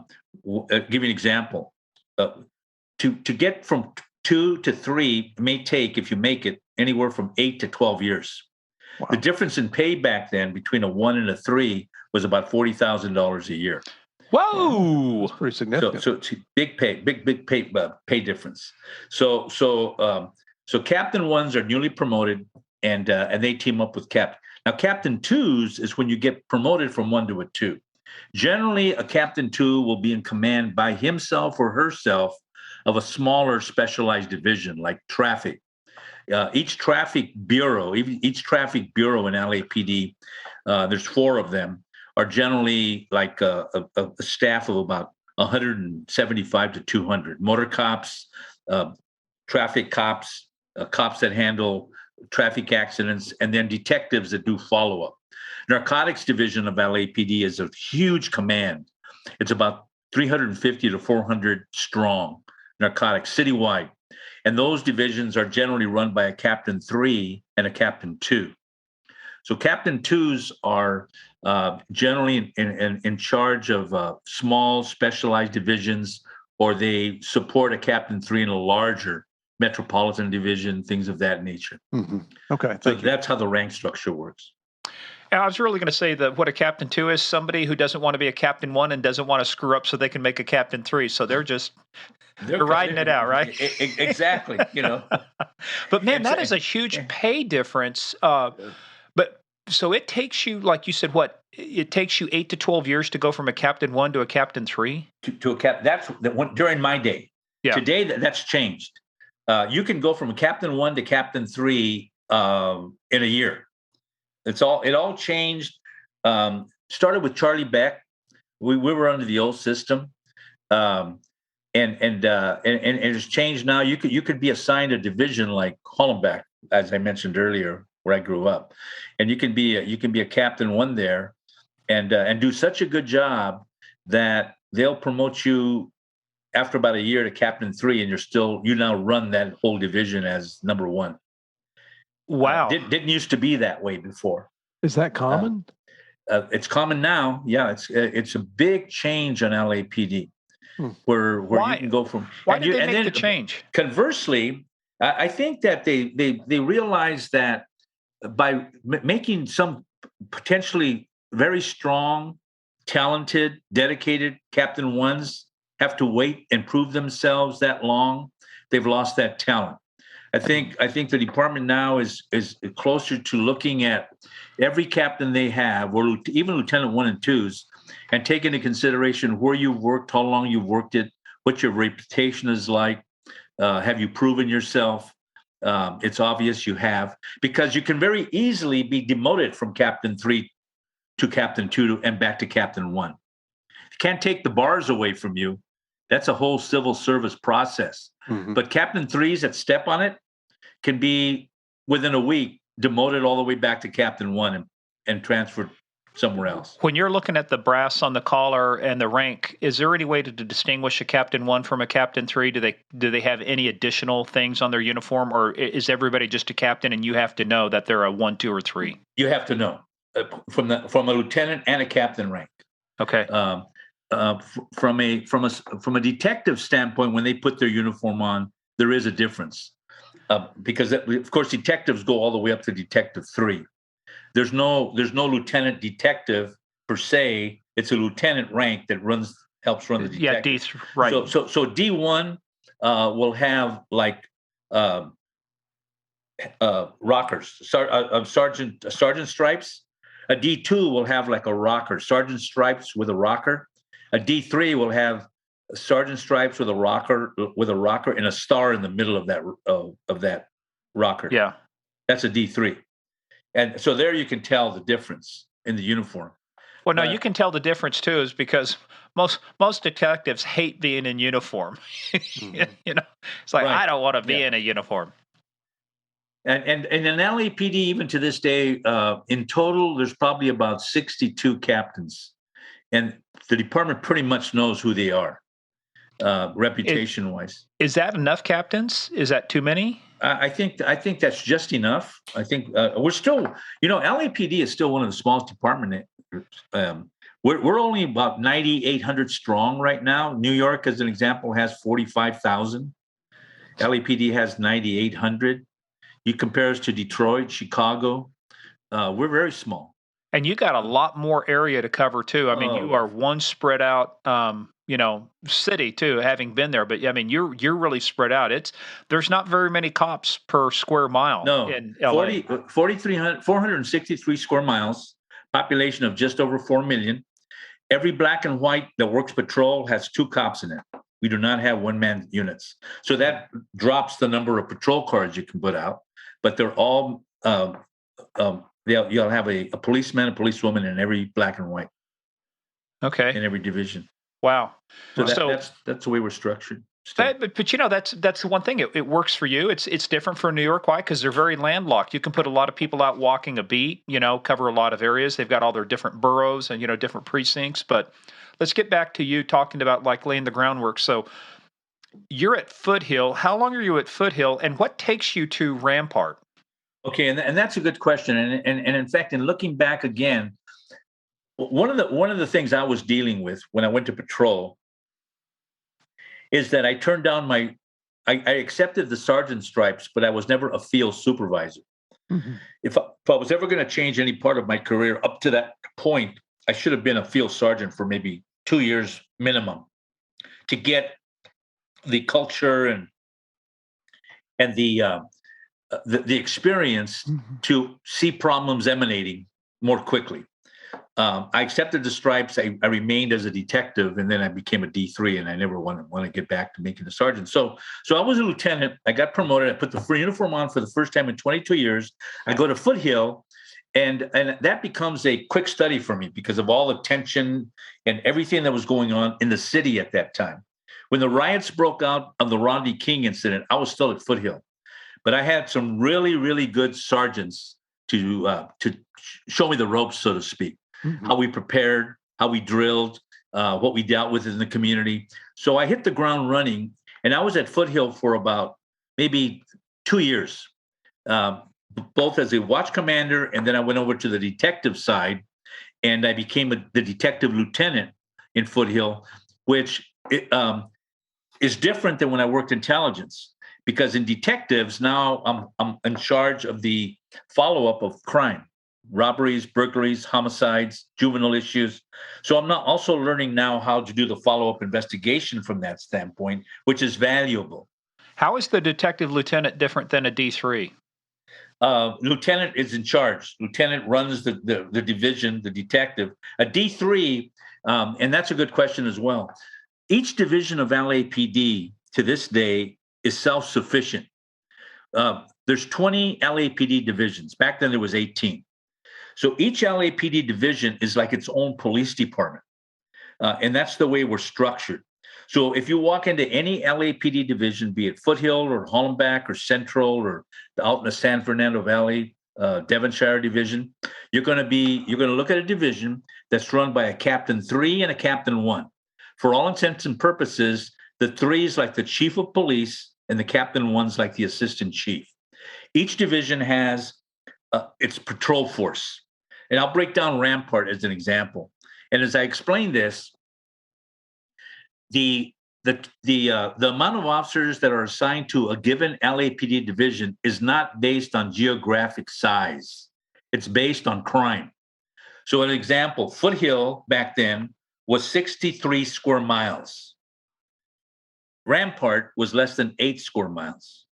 you an example. To get from 2 to 3 may take, if you make it, anywhere from 8 to 12 years. Wow. The difference in pay back then between a 1 and a 3 was about $40,000 a year. Whoa, that's pretty significant. So it's big pay difference. So Captain 1s are newly promoted, and they team up with Captain. Now Captain 2s is when you get promoted from 1 to a 2. Generally, a Captain 2 will be in command by himself or herself of a smaller specialized division like traffic. Each traffic bureau in LAPD, there's 4 of them, are generally like a staff of about 175 to 200. Motor cops, traffic cops, cops that handle traffic accidents, and then detectives that do follow-up. Narcotics division of LAPD is a huge command. It's about 350 to 400 strong, narcotics citywide. And those divisions are generally run by a Captain 3 and a Captain 2. So Captain 2s are generally in charge of small specialized divisions, or they support a Captain 3 in a larger metropolitan division, things of that nature. Okay, so that's how the rank structure works. I was really going to say that what a Captain 2 is somebody who doesn't want to be a Captain 1 and doesn't want to screw up so they can make a Captain 3. So they're riding it out, right? Exactly. But man, that is a huge pay difference. But so it takes you, like you said, it takes you 8 to 12 years to go from a Captain 1 to a Captain 3? To a cap. That's during my day. Yeah. Today, that's changed. You can go from a Captain 1 to Captain 3 in a year. It all changed. Started with Charlie Beck. We were under the old system, and it's changed now. You could be assigned a division like Hollenbeck, as I mentioned earlier, where I grew up, and you can be a Captain 1 there, and do such a good job that they'll promote you after about a year to Captain 3, and you now run that whole division as number 1. Wow. Didn't used to be that way before. Is that common? It's common now. Yeah, it's a big change on LAPD, where Why? You can go from. Why did they make the change? Conversely, I think that they realized that by making some potentially very strong, talented, dedicated Captain 1s have to wait and prove themselves that long, they've lost that talent. I think the department now is closer to looking at every captain they have, or even Lieutenant 1 and 2s, and take into consideration where you've worked, how long you've worked it, what your reputation is like, have you proven yourself, It's obvious you have, because you can very easily be demoted from Captain 3 to Captain 2 and back to Captain 1. You can't take the bars away from you. That's a whole civil service process. But Captain 3s that step on it can be, within a week, demoted all the way back to Captain 1 and transferred somewhere else. When you're looking at the brass on the collar and the rank, is there any way to distinguish a Captain 1 from a Captain 3? Do they have any additional things on their uniform, or is everybody just a captain and you have to know that they're a 1, 2, or 3? You have to know from a lieutenant and a captain rank. Okay. From a detective standpoint, when they put their uniform on, there is a difference, because of course detectives go all the way up to Detective 3. There's no lieutenant detective per se. It's a lieutenant rank that helps run the detective. Yeah, right. So D1 will have like rockers, sergeant stripes. A D2 will have like a rocker, sergeant stripes with a rocker. A D3 will have sergeant stripes with a rocker and a star in the middle of that rocker. Yeah, that's a D3. And so there you can tell the difference in the uniform. Well, no, you can tell the difference too, is because most detectives hate being in uniform. You know, it's like, I don't want to be in a uniform. And in LAPD, even to this day, in total, there's probably about 62 captains, and the department pretty much knows who they are, reputation-wise. Is that enough captains? Is that too many? I think that's just enough. I think we're still, LAPD is still one of the smallest departments. We're only about 9,800 strong right now. New York, as an example, has 45,000. LAPD has 9,800. You compare us to Detroit, Chicago, we're very small. And you got a lot more area to cover too. I mean, you are one spread out, city too, having been there. But I mean, you're really spread out. There's not very many cops per square mile. No, in LA. 463 square miles, population of just over 4 million. Every black and white that works patrol has 2 cops in it. We do not have one-man units. So that drops the number of patrol cars you can put out. But they're all, you'll have a policeman, a policewoman in every black and white. Okay. In every division. Wow. So that's the way we're structured. But that's the one thing. It works for you. It's different for New York. Why? Because they're very landlocked. You can put a lot of people out walking a beat, cover a lot of areas. They've got all their different boroughs and, different precincts. But let's get back to you talking about like laying the groundwork. So you're at Foothill. How long are you at Foothill, and what takes you to Rampart? Okay, and that's a good question. And in fact, in looking back again, one of the things I was dealing with when I went to patrol is that I turned down I accepted the sergeant stripes, but I was never a field supervisor. Mm-hmm. If I was ever going to change any part of my career up to that point, I should have been a field sergeant for maybe 2 years minimum to get the culture and the experience to see problems emanating more quickly. I accepted the stripes. I remained as a detective, and then I became a D3, and I never want to get back to making a sergeant. So I was a lieutenant. I got promoted. I put the uniform on for the first time in 22 years. I go to Foothill, and that becomes a quick study for me because of all the tension and everything that was going on in the city at that time. When the riots broke out on the Rodney King incident, I was still at Foothill. But I had some really, really good sergeants to show me the ropes, so to speak, how we prepared, how we drilled, what we dealt with in the community. So I hit the ground running, and I was at Foothill for about maybe 2 years, both as a watch commander, and then I went over to the detective side, and I became the detective lieutenant in Foothill, which is different than when I worked intelligence. Because in detectives, now I'm in charge of the follow-up of crime, robberies, burglaries, homicides, juvenile issues. So I'm not also learning now how to do the follow-up investigation from that standpoint, which is valuable. How is the detective lieutenant different than a D3? Lieutenant is in charge. Lieutenant runs the division, the detective. A D3, and that's a good question as well. Each division of LAPD to this day is self-sufficient. there's 20 LAPD divisions. Back then there was 18. So each LAPD division is like its own police department. And that's the way we're structured. So if you walk into any LAPD division, be it Foothill or Hollenbach or Central or out in the San Fernando Valley, Devonshire division, you're going to look at a division that's run by a Captain 3 and a Captain 1. For all intents and purposes, the 3 is like the chief of police and the Captain 1's like the assistant chief. Each division has its patrol force. And I'll break down Rampart as an example. And as I explain this, the amount of officers that are assigned to a given LAPD division is not based on geographic size. It's based on crime. So an example, Foothill back then was 63 square miles. Rampart was less than 8 square miles.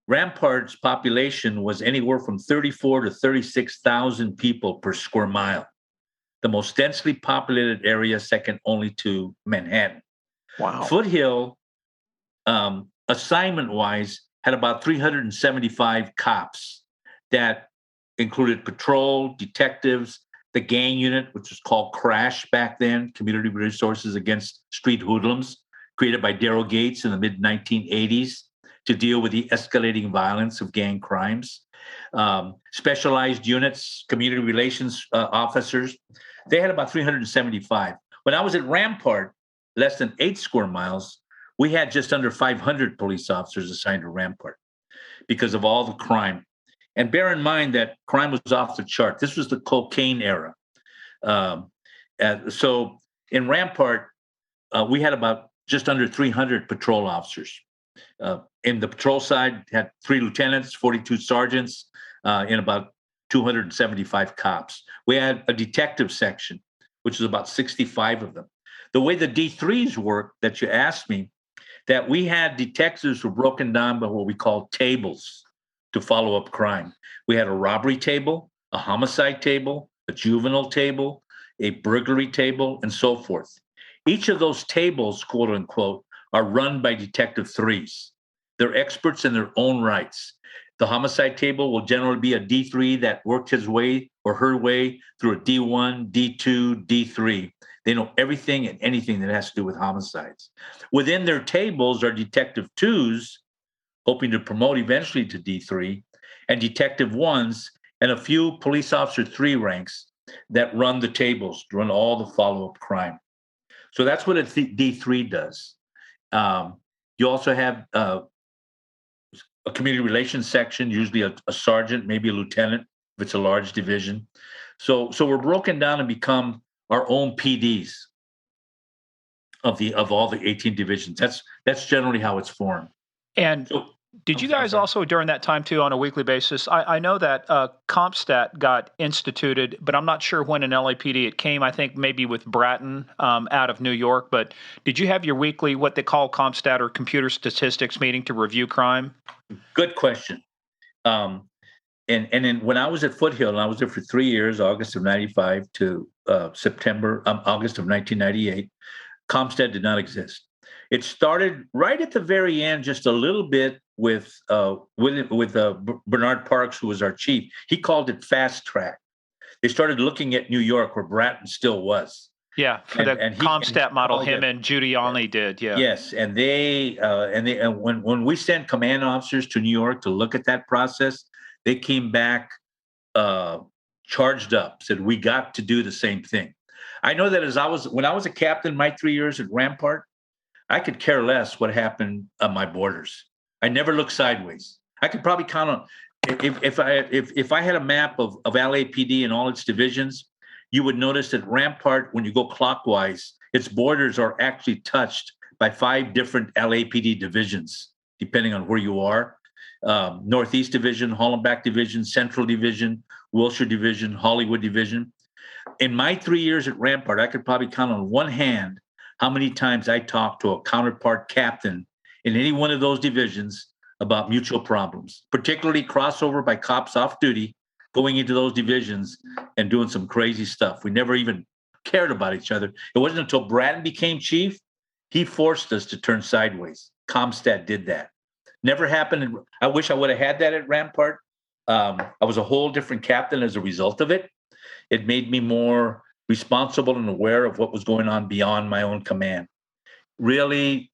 Rampart's population was anywhere from 34 to 36,000 people per square mile. The most densely populated area, second only to Manhattan. Wow. Foothill, assignment-wise, had about 375 cops that included patrol, detectives, the gang unit, which was called CRASH back then, Community Resources Against Street Hoodlums, created by Daryl Gates in the mid-1980s to deal with the escalating violence of gang crimes. Specialized units, community relations officers, they had about 375. When I was at Rampart, less than 8 square miles, we had just under 500 police officers assigned to Rampart because of all the crime. And bear in mind that crime was off the chart. This was the cocaine era. So in Rampart, we had about just under 300 patrol officers. In the patrol side, had 3 lieutenants, 42 sergeants, and about 275 cops. We had a detective section, which was about 65 of them. The way the D3s work that you asked me, that we had detectives who were broken down by what we call tables to follow up crime. We had a robbery table, a homicide table, a juvenile table, a burglary table, and so forth. Each of those tables, quote unquote, are run by detective 3s. They're experts in their own rights. The homicide table will generally be a D3 that worked his way or her way through a D1, D2, D3. They know everything and anything that has to do with homicides. Within their tables are detective 2s, hoping to promote eventually to D3, and detective 1s, and a few police officer 3 ranks that run the tables, run all the follow-up crime. So that's what a D3 does. You also have a community relations section, usually a sergeant, maybe a lieutenant, if it's a large division. So we're broken down and become our own PDs of all the 18 divisions. That's generally how it's formed. And did you guys also during that time too, on a weekly basis? I know that CompStat got instituted, but I'm not sure when in LAPD it came. I think maybe with Bratton out of New York. But did you have your weekly, what they call CompStat or computer statistics meeting to review crime? Good question. And then when I was at Foothill, and I was there for 3 years, August of 95 to August of 1998, CompStat did not exist. It started right at the very end, just a little bit with Bernard Parks, who was our chief. He called it fast track. They started looking at New York, where Bratton still was. Yeah, for the CompStat model, him and Giuliani did. Yeah. Yes, and when we sent command officers to New York to look at that process, they came back charged up, said we got to do the same thing. I know that when I was a captain, my 3 years at Rampart, I could care less what happened on my borders. I never looked sideways. I could probably count on if I had a map of LAPD and all its divisions, you would notice that Rampart, when you go clockwise, its borders are actually touched by 5 different LAPD divisions, depending on where you are. Northeast Division, Hollenbach Division, Central Division, Wilshire Division, Hollywood Division. In my 3 years at Rampart, I could probably count on one hand how many times I talked to a counterpart captain in any one of those divisions about mutual problems, particularly crossover by cops off duty, going into those divisions and doing some crazy stuff. We never even cared about each other. It wasn't until Bratton became chief, he forced us to turn sideways. CompStat did that. Never happened. I wish I would have had that at Rampart. I was a whole different captain as a result of it. It made me more responsible and aware of what was going on beyond my own command. Really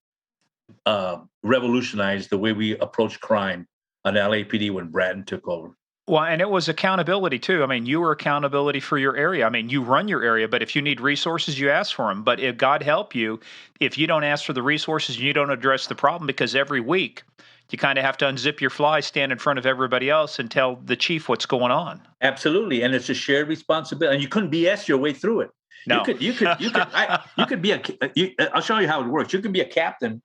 revolutionized the way we approach crime on LAPD when Bratton took over. Well, and it was accountability too. I mean, you were accountability for your area. I mean, you run your area, but if you need resources, you ask for them. But if God help you, if you don't ask for the resources, you don't address the problem, because every week you kind of have to unzip your fly, stand in front of everybody else, and tell the chief what's going on. Absolutely, and it's a shared responsibility, and you couldn't BS your way through it. No. You could be I'll show you how it works. You can be a captain,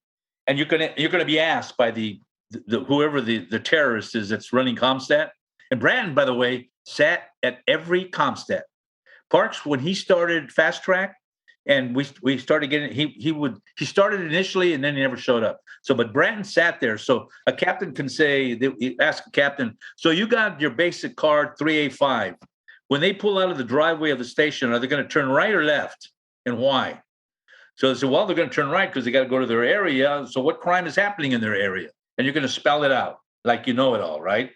and you're gonna be asked by the whoever the terrorist is that's running Comstat. And Brandon, by the way, sat at every Comstat. Parks, when he started Fast Track, and we started getting, he started initially, and then he never showed up. So, but Brandon sat there. So a captain can say, ask a captain, so you got your basic card 3A5. When they pull out of the driveway of the station, are they going to turn right or left, and why? So they said, well, they're going to turn right because they got to go to their area. So what crime is happening in their area? And you're going to spell it out like you know it all, right?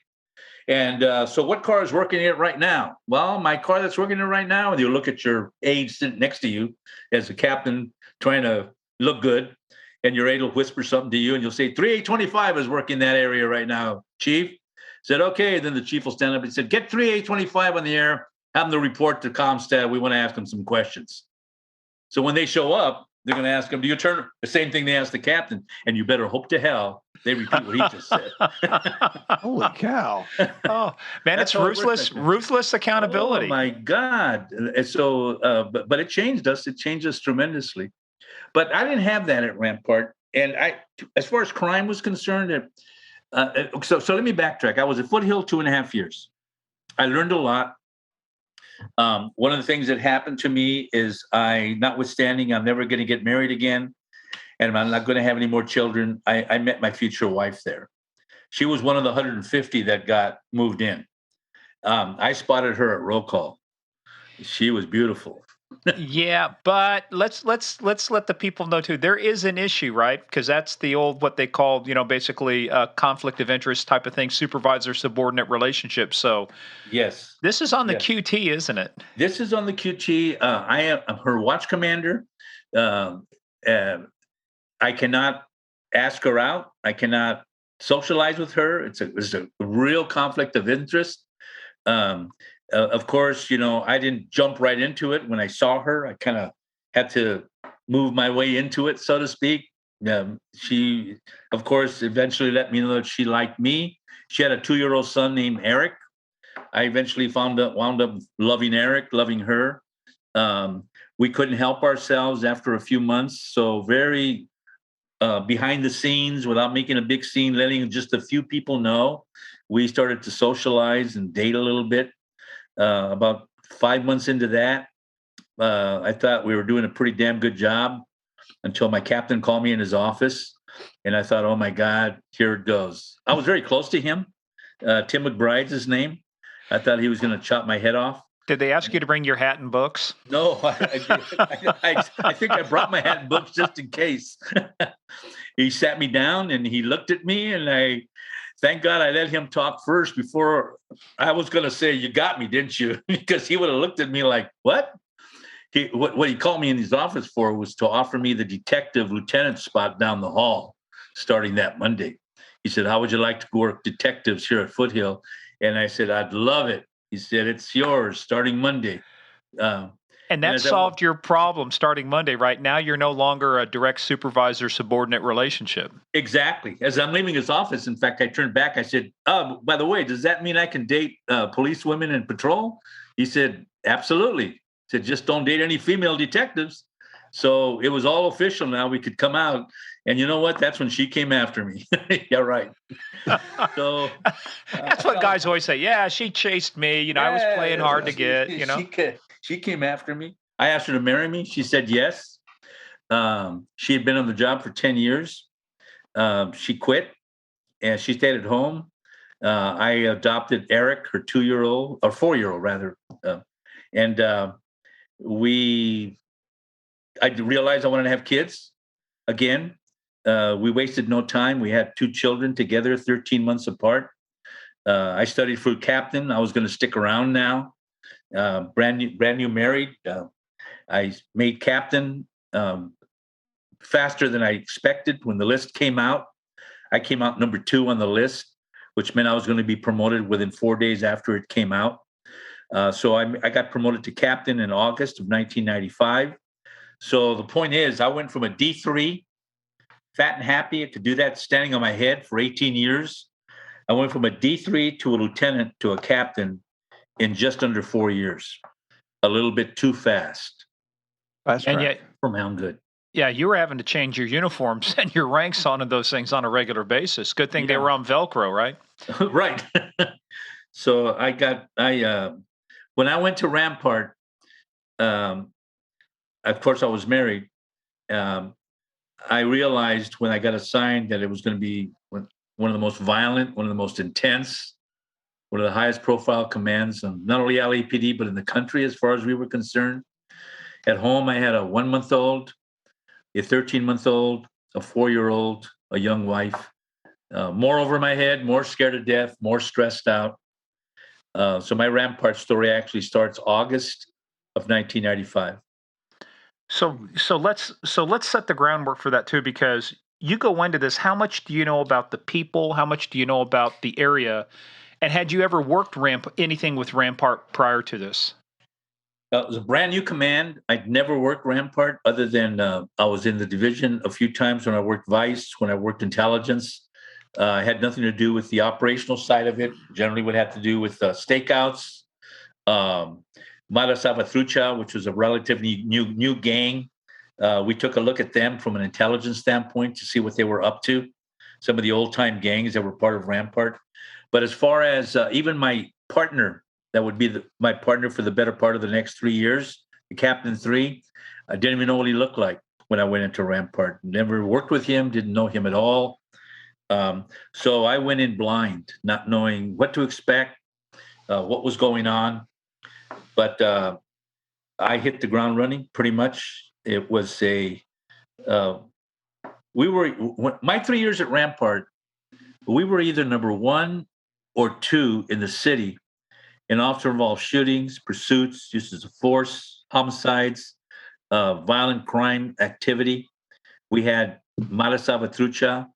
And so what car is working it right now? Well, my car that's working it right now, and you look at your aide sitting next to you as a captain trying to look good, and your aide will whisper something to you, and you'll say, 3825 is working that area right now, chief. Said, okay. Then the chief will stand up and said, get 3825 on the air, have them to report to Comstat. We want to ask them some questions. So when they show up, they're going to ask them, do you turn? The same thing they asked the captain, and you better hope to hell they repeat what he just said. Holy cow. Oh, man, it's ruthless accountability. Oh, my God. And so, but it changed us. It changed us tremendously. But I didn't have that at Rampart. And as far as crime was concerned, so let me backtrack. I was at Foothill 2.5 years. I learned a lot. One of the things that happened to me is notwithstanding, I'm never going to get married again, and I'm not going to have any more children. I met my future wife there. She was one of the 150 that got moved in. I spotted her at roll call. She was beautiful. Yeah, but let's let the people know too. There is an issue, right? Because that's the old what they call, basically conflict of interest type of thing, supervisor subordinate relationship. So yes, this is on the QT, isn't it? This is on the QT. I am her watch commander. I cannot ask her out. I cannot socialize with her. It's a real conflict of interest. Of course, I didn't jump right into it when I saw her. I kind of had to move my way into it, so to speak. She, of course, eventually let me know that she liked me. She had a 2-year-old son named Eric. I eventually wound up loving Eric, loving her. We couldn't help ourselves after a few months. So very behind the scenes, without making a big scene, letting just a few people know, we started to socialize and date a little bit. About 5 months into that, I thought we were doing a pretty damn good job until my captain called me in his office. And I thought, oh my God, here it goes. I was very close to him. Tim McBride's his name. I thought he was going to chop my head off. Did they ask you to bring your hat and books? No, I think I brought my hat and books just in case. He sat me down and he looked at me, and thank God I let him talk first before I was going to say, you got me, didn't you? Because he would have looked at me like, what? What he called me in his office for was to offer me the detective lieutenant spot down the hall starting that Monday. He said, how would you like to work detectives here at Foothill? And I said, I'd love it. He said, it's yours starting Monday. And that solved your problem starting Monday, right? Now you're no longer a direct supervisor-subordinate relationship. Exactly. As I'm leaving his office, in fact, I turned back. I said, oh, by the way, does that mean I can date police women in patrol? He said, absolutely. He said, just don't date any female detectives. So it was all official now. We could come out. And you know what? That's when she came after me. Yeah, right. So that's what guys always say. Yeah, she chased me. I was playing hard to get, She came after me. I asked her to marry me. She said yes. She had been on the job for 10 years. She quit and she stayed at home. I adopted Eric, her 2-year-old, or 4-year-old rather. And I realized I wanted to have kids again. We wasted no time. We had 2 children together, 13 months apart. I studied for captain. I was going to stick around now. Brand new married. I made captain faster than I expected. When the list came out, I came out number 2 on the list, which meant I was going to be promoted within 4 days after it came out. So I got promoted to captain in August of 1995. So the point is, I went from a D3, fat and happy, I could do that standing on my head for 18 years. I went from a D3 to a lieutenant to a captain in just under 4 years. A little bit too fast. That's And right. yet, From how good. yeah, you were having to change your uniforms and your ranks on those things on a regular basis. Good thing they Yeah. were on Velcro, right? Right. So when I went to Rampart, of course I was married. I realized when I got assigned that it was going to be one of the most violent, one of the most intense, one of the highest profile commands, not only LAPD, but in the country, as far as we were concerned. At home, I had a 1-month-old, a 13-month-old, a 4-year-old, a young wife. More over my head, more scared to death, more stressed out. So my Rampart story actually starts August of 1995. So let's set the groundwork for that too, because you go into this. How much do you know about the people? How much do you know about the area? And had you ever worked anything with Rampart prior to this? It was a brand new command. I'd never worked Rampart other than I was in the division a few times when I worked Vice, when I worked intelligence. Had nothing to do with the operational side of it. Generally would have to do with stakeouts. Mala Salvatrucha, which was a relatively new gang. We took a look at them from an intelligence standpoint to see what they were up to. Some of the old-time gangs that were part of Rampart. But as far as even my partner, that would be my partner for the better part of the next 3 years, the Captain 3, I didn't even know what he looked like when I went into Rampart. Never worked with him, didn't know him at all. So I went in blind, not knowing what to expect, what was going on. But I hit the ground running pretty much. It was my 3 years at Rampart, we were either number 1 or 2 in the city in officer-involved shootings, pursuits, uses of force, homicides, violent crime activity. We had Mala Salvatrucha.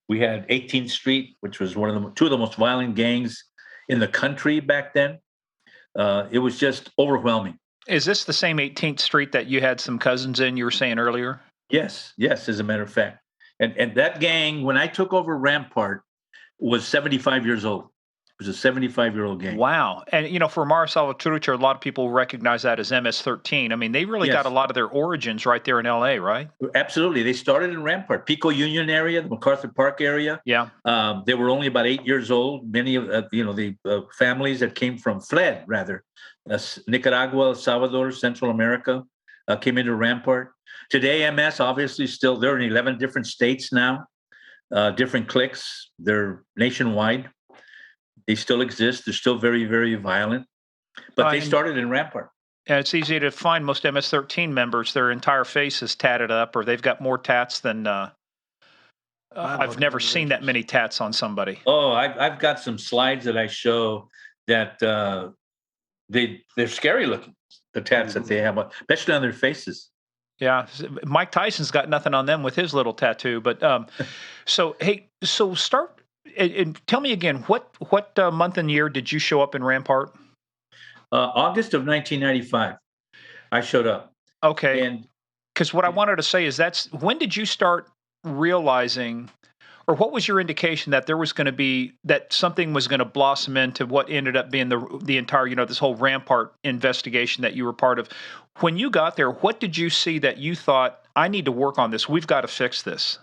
We had 18th Street, which was two of the most violent gangs in the country back then. It was just overwhelming. Is this the same 18th Street that you had some cousins in, you were saying earlier? Yes, as a matter of fact. And that gang, when I took over Rampart, was 75 years old. It was a 75-year-old gang. Wow. And, for Mara Salvatrucha, a lot of people recognize that as MS-13. I mean, they really got a lot of their origins right there in L.A., right? Absolutely. They started in Rampart, Pico Union area, the MacArthur Park area. Yeah. They were only about 8 years old. Many of the families that fled, Nicaragua, El Salvador, Central America, came into Rampart. Today, MS obviously still, they're in 11 different states now, different cliques. They're nationwide. They still exist. They're still very, very violent. But they started in Rampart. Yeah, it's easy to find most MS-13 members. Their entire face is tatted up, or they've got more tats than I've never seen that many tats on somebody. Oh, I've got some slides that I show that they're scary looking, the tats that they have, especially on their faces. Yeah, Mike Tyson's got nothing on them with his little tattoo. But so start and tell me again, what month and year did you show up in Rampart? August of 1995, I showed up. Okay, and because what I wanted to say is when did you start realizing, or what was your indication that there was going to be that something was going to blossom into what ended up being the entire this whole Rampart investigation that you were part of? When you got there, what did you see that you thought, I need to work on this? We've got to fix this.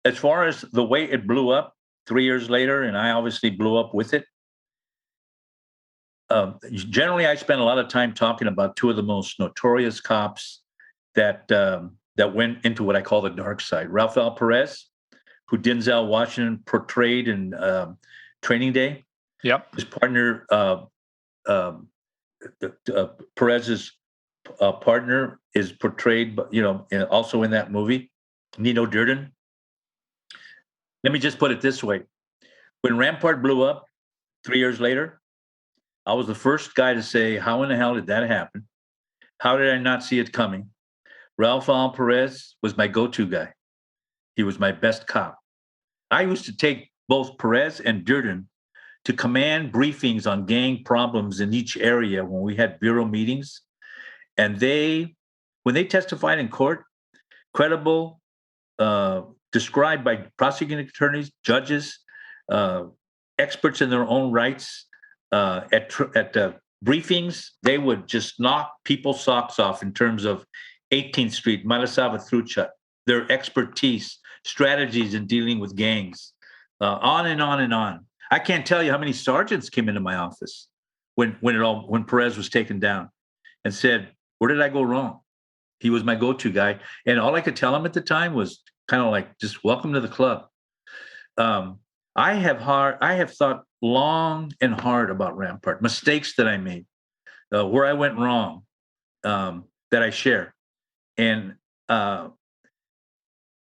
As far as the way it blew up 3 years later, and I obviously blew up with it. Generally, I spent a lot of time talking about two of the most notorious cops that went into what I call the dark side. Rafael Perez, who Denzel Washington portrayed in Training Day. Yep. His partner, Perez's partner, is portrayed, also in that movie. Nino Durden. Let me just put it this way. When Rampart blew up 3 years later, I was the first guy to say, how in the hell did that happen? How did I not see it coming? Ralph Al Perez was my go-to guy. He was my best cop. I used to take both Perez and Durden to command briefings on gang problems in each area when we had bureau meetings. And when they testified in court, credible, described by prosecuting attorneys, judges, experts in their own rights, at briefings, they would just knock people's socks off in terms of 18th Street, Malasava Thrucha, their expertise, strategies in dealing with gangs, on and on and on. I can't tell you how many sergeants came into my office when Perez was taken down and said, where did I go wrong? He was my go-to guy. And all I could tell him at the time was kind of like, just welcome to the club. I have thought long and hard about Rampart, mistakes that I made, where I went wrong, that I share. And I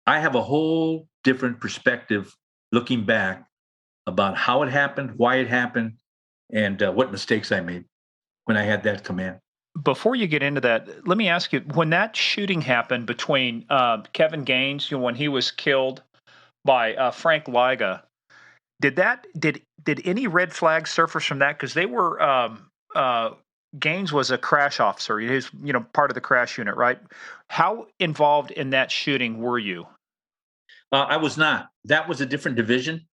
have a whole different perspective looking back about how it happened, why it happened, and what mistakes I made when I had that command. Before you get into that, let me ask you: when that shooting happened between Kevin Gaines, when he was killed by Frank Liga, did any red flags surface from that? Because they were Gaines was a crash officer. He was part of the crash unit, right? How involved in that shooting were you? I was not. That was a different division.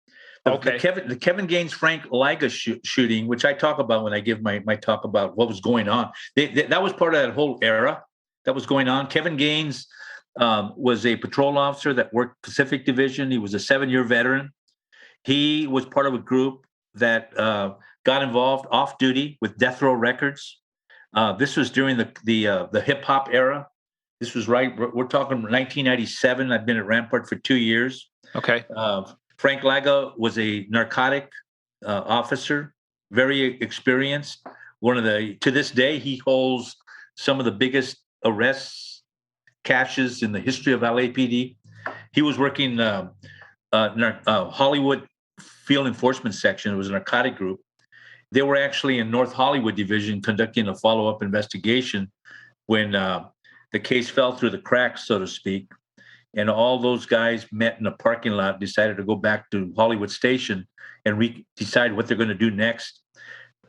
Okay. The Kevin Gaines Frank Liga shooting, which I talk about when I give my talk about what was going on. That was part of that whole era that was going on. Kevin Gaines was a patrol officer that worked Pacific Division. He was a 7-year veteran. He was part of a group that got involved off duty with Death Row Records. This was during the hip hop era. This was we're talking 1997. I've been at Rampart for 2 years. Okay. Frank Liga was a narcotic officer, very experienced. To this day, he holds some of the biggest arrests, caches in the history of LAPD. He was working Hollywood Field Enforcement Section. It was a narcotic group. They were actually in North Hollywood Division conducting a follow-up investigation when the case fell through the cracks, so to speak. And all those guys met in a parking lot, decided to go back to Hollywood Station and decide what they're going to do next.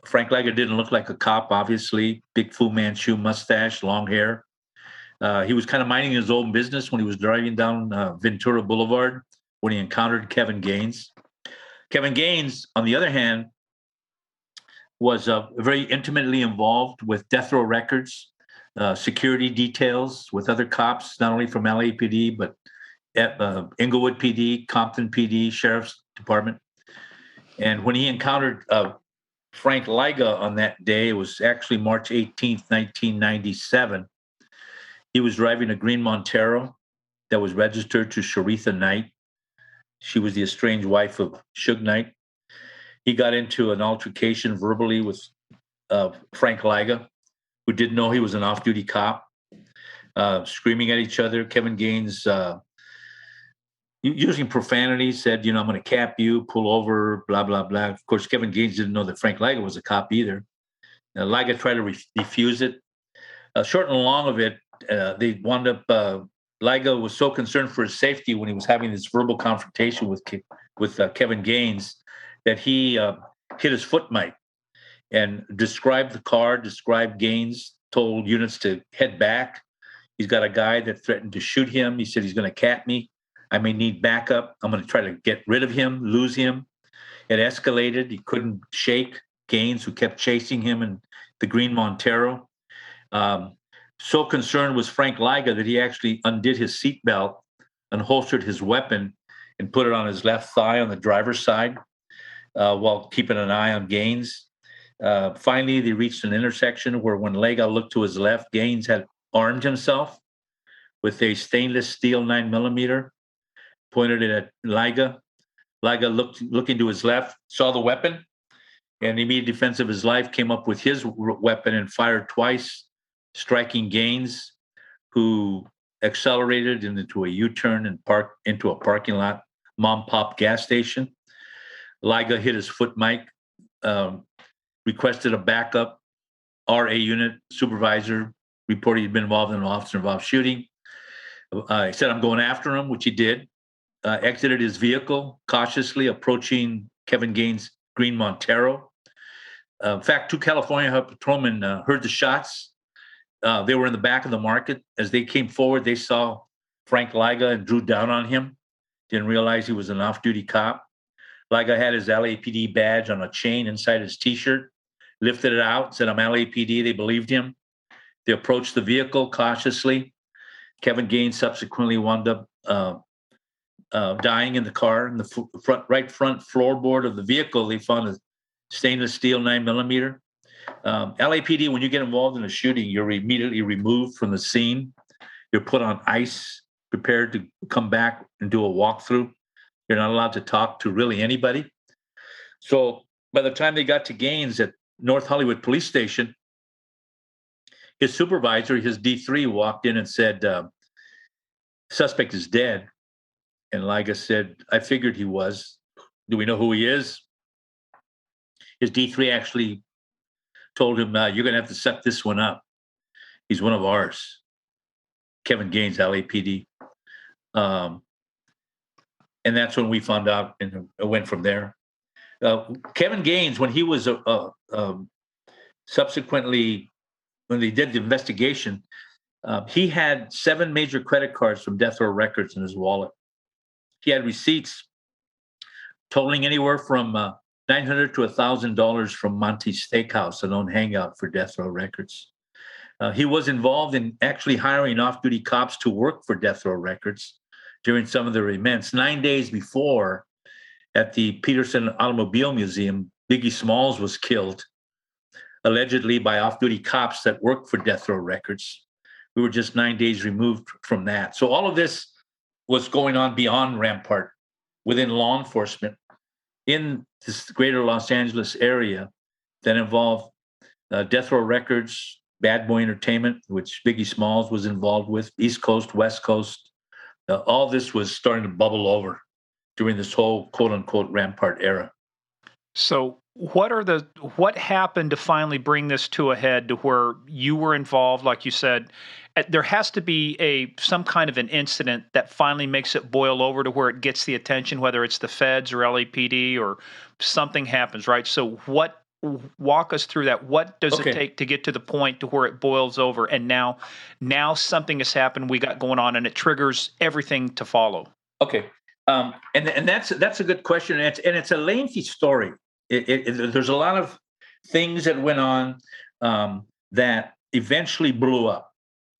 Frank Liga didn't look like a cop, obviously. Big Fu Manchu mustache, long hair. He was kind of minding his own business when he was driving down Ventura Boulevard when he encountered Kevin Gaines. Kevin Gaines, on the other hand, was very intimately involved with Death Row Records, security details with other cops, not only from LAPD, but Inglewood PD, Compton PD, Sheriff's Department. And when he encountered Frank Liga on that day, it was actually March 18th, 1997. He was driving a green Montero that was registered to Sharitha Knight. She was the estranged wife of Suge Knight. He got into an altercation verbally with Frank Liga, who didn't know he was an off-duty cop, screaming at each other. Kevin Gaines, using profanity, said, I'm going to cap you, pull over, blah, blah, blah. Of course, Kevin Gaines didn't know that Frank Liga was a cop either. Liga tried to defuse it. Short and long of it, they wound up, Liga was so concerned for his safety when he was having this verbal confrontation with Kevin Gaines that he hit his foot mic and described the car, described Gaines, told units to head back. He's got a guy that threatened to shoot him. He said, he's going to cap me. I may need backup. I'm going to try to get rid of him, lose him. It escalated. He couldn't shake Gaines, who kept chasing him in the green Montero. So concerned was Frank Liga that he actually undid his seatbelt, unholstered his weapon, and put it on his left thigh on the driver's side while keeping an eye on Gaines. Finally, they reached an intersection where when Liga looked to his left, Gaines had armed himself with a stainless steel 9mm, pointed it at Liga. Liga looking to his left, saw the weapon, and immediate defense of his life came up with his weapon and fired twice, striking Gaines, who accelerated into a U-turn and parked into a parking lot, mom-pop gas station. Liga hit his foot mic, requested a backup. RA unit supervisor reported he'd been involved in an officer-involved shooting. He said, I'm going after him, which he did. Exited his vehicle, cautiously approaching Kevin Gaines' green Montero. In fact, 2 California patrolmen heard the shots. They were in the back of the market. As they came forward, they saw Frank Liga and drew down on him. Didn't realize he was an off-duty cop. Liga had his LAPD badge on a chain inside his T-shirt, lifted it out, said, I'm LAPD. They believed him. They approached the vehicle cautiously. Kevin Gaines subsequently wound up dying in the car. In the right front floorboard of the vehicle, they found a stainless steel 9mm. LAPD, when you get involved in a shooting, you're immediately removed from the scene. You're put on ice, prepared to come back and do a walkthrough. You're not allowed to talk to really anybody. So by the time they got to Gaines at North Hollywood Police Station, his supervisor, his D3, walked in and said, suspect is dead. And Liga said, I figured he was. Do we know who he is? His D3 actually told him, you're going to have to set this one up. He's one of ours. Kevin Gaines, LAPD. And that's when we found out and it went from there. Kevin Gaines, when he was subsequently, when they did the investigation, he had 7 major credit cards from Death Row Records in his wallet. He had receipts totaling anywhere from $900 to $1,000 from Monty's Steakhouse, a known hangout for Death Row Records. He was involved in actually hiring off-duty cops to work for Death Row Records during some of their events. 9 days before, at the Peterson Automobile Museum, Biggie Smalls was killed, allegedly by off-duty cops that worked for Death Row Records. We were just 9 days removed from that. So all of this was going on beyond Rampart, within law enforcement, in this greater Los Angeles area that involved Death Row Records, Bad Boy Entertainment, which Biggie Smalls was involved with, East Coast, West Coast. All this was starting to bubble over during this whole quote-unquote Rampart era. So what happened to finally bring this to a head to where you were involved, like you said? There has to be some kind of an incident that finally makes it boil over to where it gets the attention, whether it's the feds or LAPD or something happens, right? So walk us through that. What does it take to get to the point to where it boils over and now something has happened we got going on and it triggers everything to follow? Okay. And that's a good question. And it's a lengthy story. There's a lot of things that went on that eventually blew up,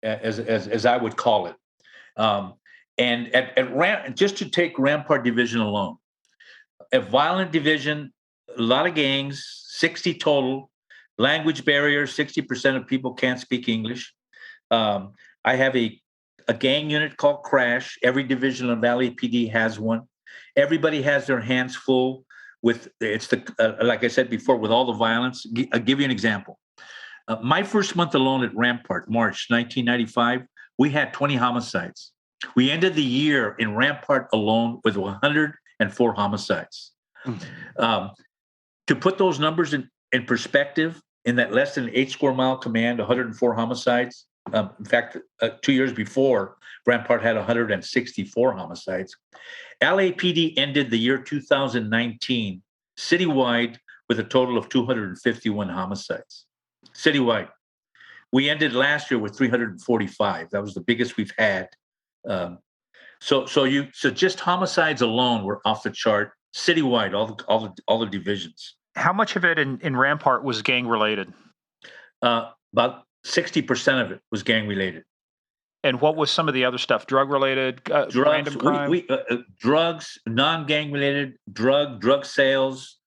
as I would call it. And just to take Rampart Division alone, a violent division, a lot of gangs, 60 total, language barrier, 60% of people can't speak English. I have a gang unit called Crash. Every division of LAPD has one. Everybody has their hands full with like I said before, with all the violence. I'll give you an example. My first month alone at Rampart, March 1995, we had 20 homicides. We ended the year in Rampart alone with 104 homicides. Mm-hmm. To put those numbers in perspective, in that less than 8 square mile command, 104 homicides. In fact, 2 years before, Rampart had 164 homicides. LAPD ended the year 2019 citywide with a total of 251 homicides. Citywide. We ended last year with 345. That was the biggest we've had. So just homicides alone were off the chart. Citywide, all the divisions. How much of it in Rampart was gang related? About 60% of it was gang related. And what was some of the other stuff? Drug related, drugs, random crime? Drugs, non-gang related, drug sales.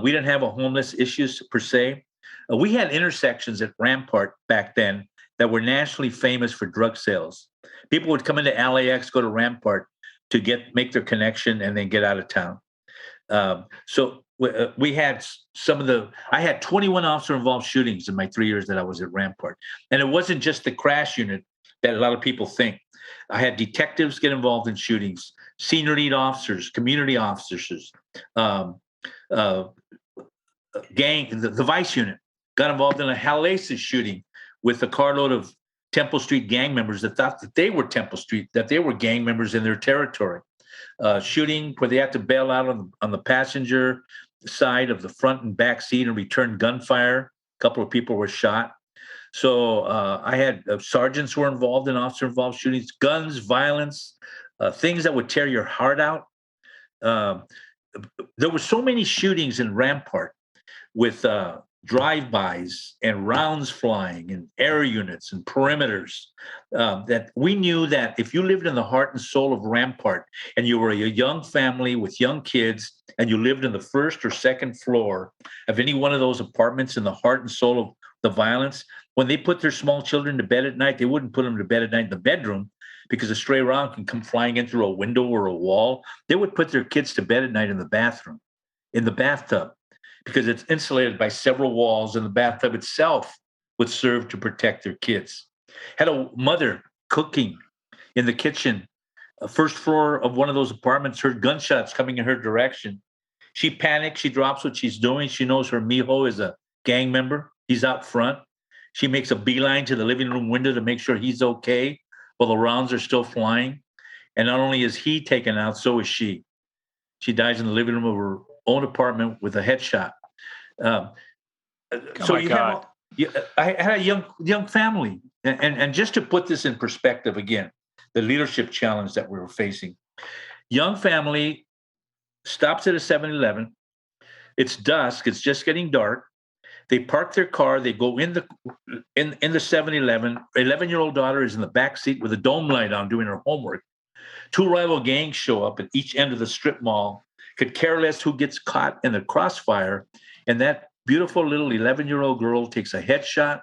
We didn't have a homeless issues per se. We had intersections at Rampart back then that were nationally famous for drug sales. People would come into LAX, go to Rampart to make their connection, and then get out of town. So we had I had 21 officer-involved shootings in my 3 years that I was at Rampart. And it wasn't just the Crash unit that a lot of people think. I had detectives get involved in shootings, senior lead officers, community officers, um, uh, the Vice unit got involved in a hellacious shooting with a carload of Temple Street gang members that thought that they were Temple Street, that they were gang members in their territory. Shooting where they had to bail out on the passenger side of the front and back seat and return gunfire. A couple of people were shot. So I had sergeants were involved in officer-involved shootings, guns, violence, things that would tear your heart out. There were so many shootings in Rampart with drive-bys and rounds flying and air units and perimeters that we knew that if you lived in the heart and soul of Rampart and you were a young family with young kids and you lived in the first or second floor of any one of those apartments in the heart and soul of the violence, when they put their small children to bed at night, they wouldn't put them to bed at night in the bedroom because a stray round can come flying in through a window or a wall. They would put their kids to bed at night in the bathroom, in the bathtub, because it's insulated by several walls, and the bathtub itself would serve to protect their kids. Had a mother cooking in the kitchen, first floor of one of those apartments, heard gunshots coming in her direction. She panics, she drops what she's doing. She knows her mijo is a gang member. He's out front. She makes a beeline to the living room window to make sure he's okay while the rounds are still flying. And not only is he taken out, so is she. She dies in the living room of her own apartment with a headshot. So you have, I had a young family, and just to put this in perspective again, the leadership challenge that we were facing. Young family stops at a 7-Eleven. It's dusk. It's just getting dark. They park their car. They go in the 7-Eleven. 11-year-old daughter is in the back seat with a dome light on, doing her homework. Two rival gangs show up at each end of the strip mall. Could care less who gets caught in the crossfire. And that beautiful little 11-year-old girl takes a headshot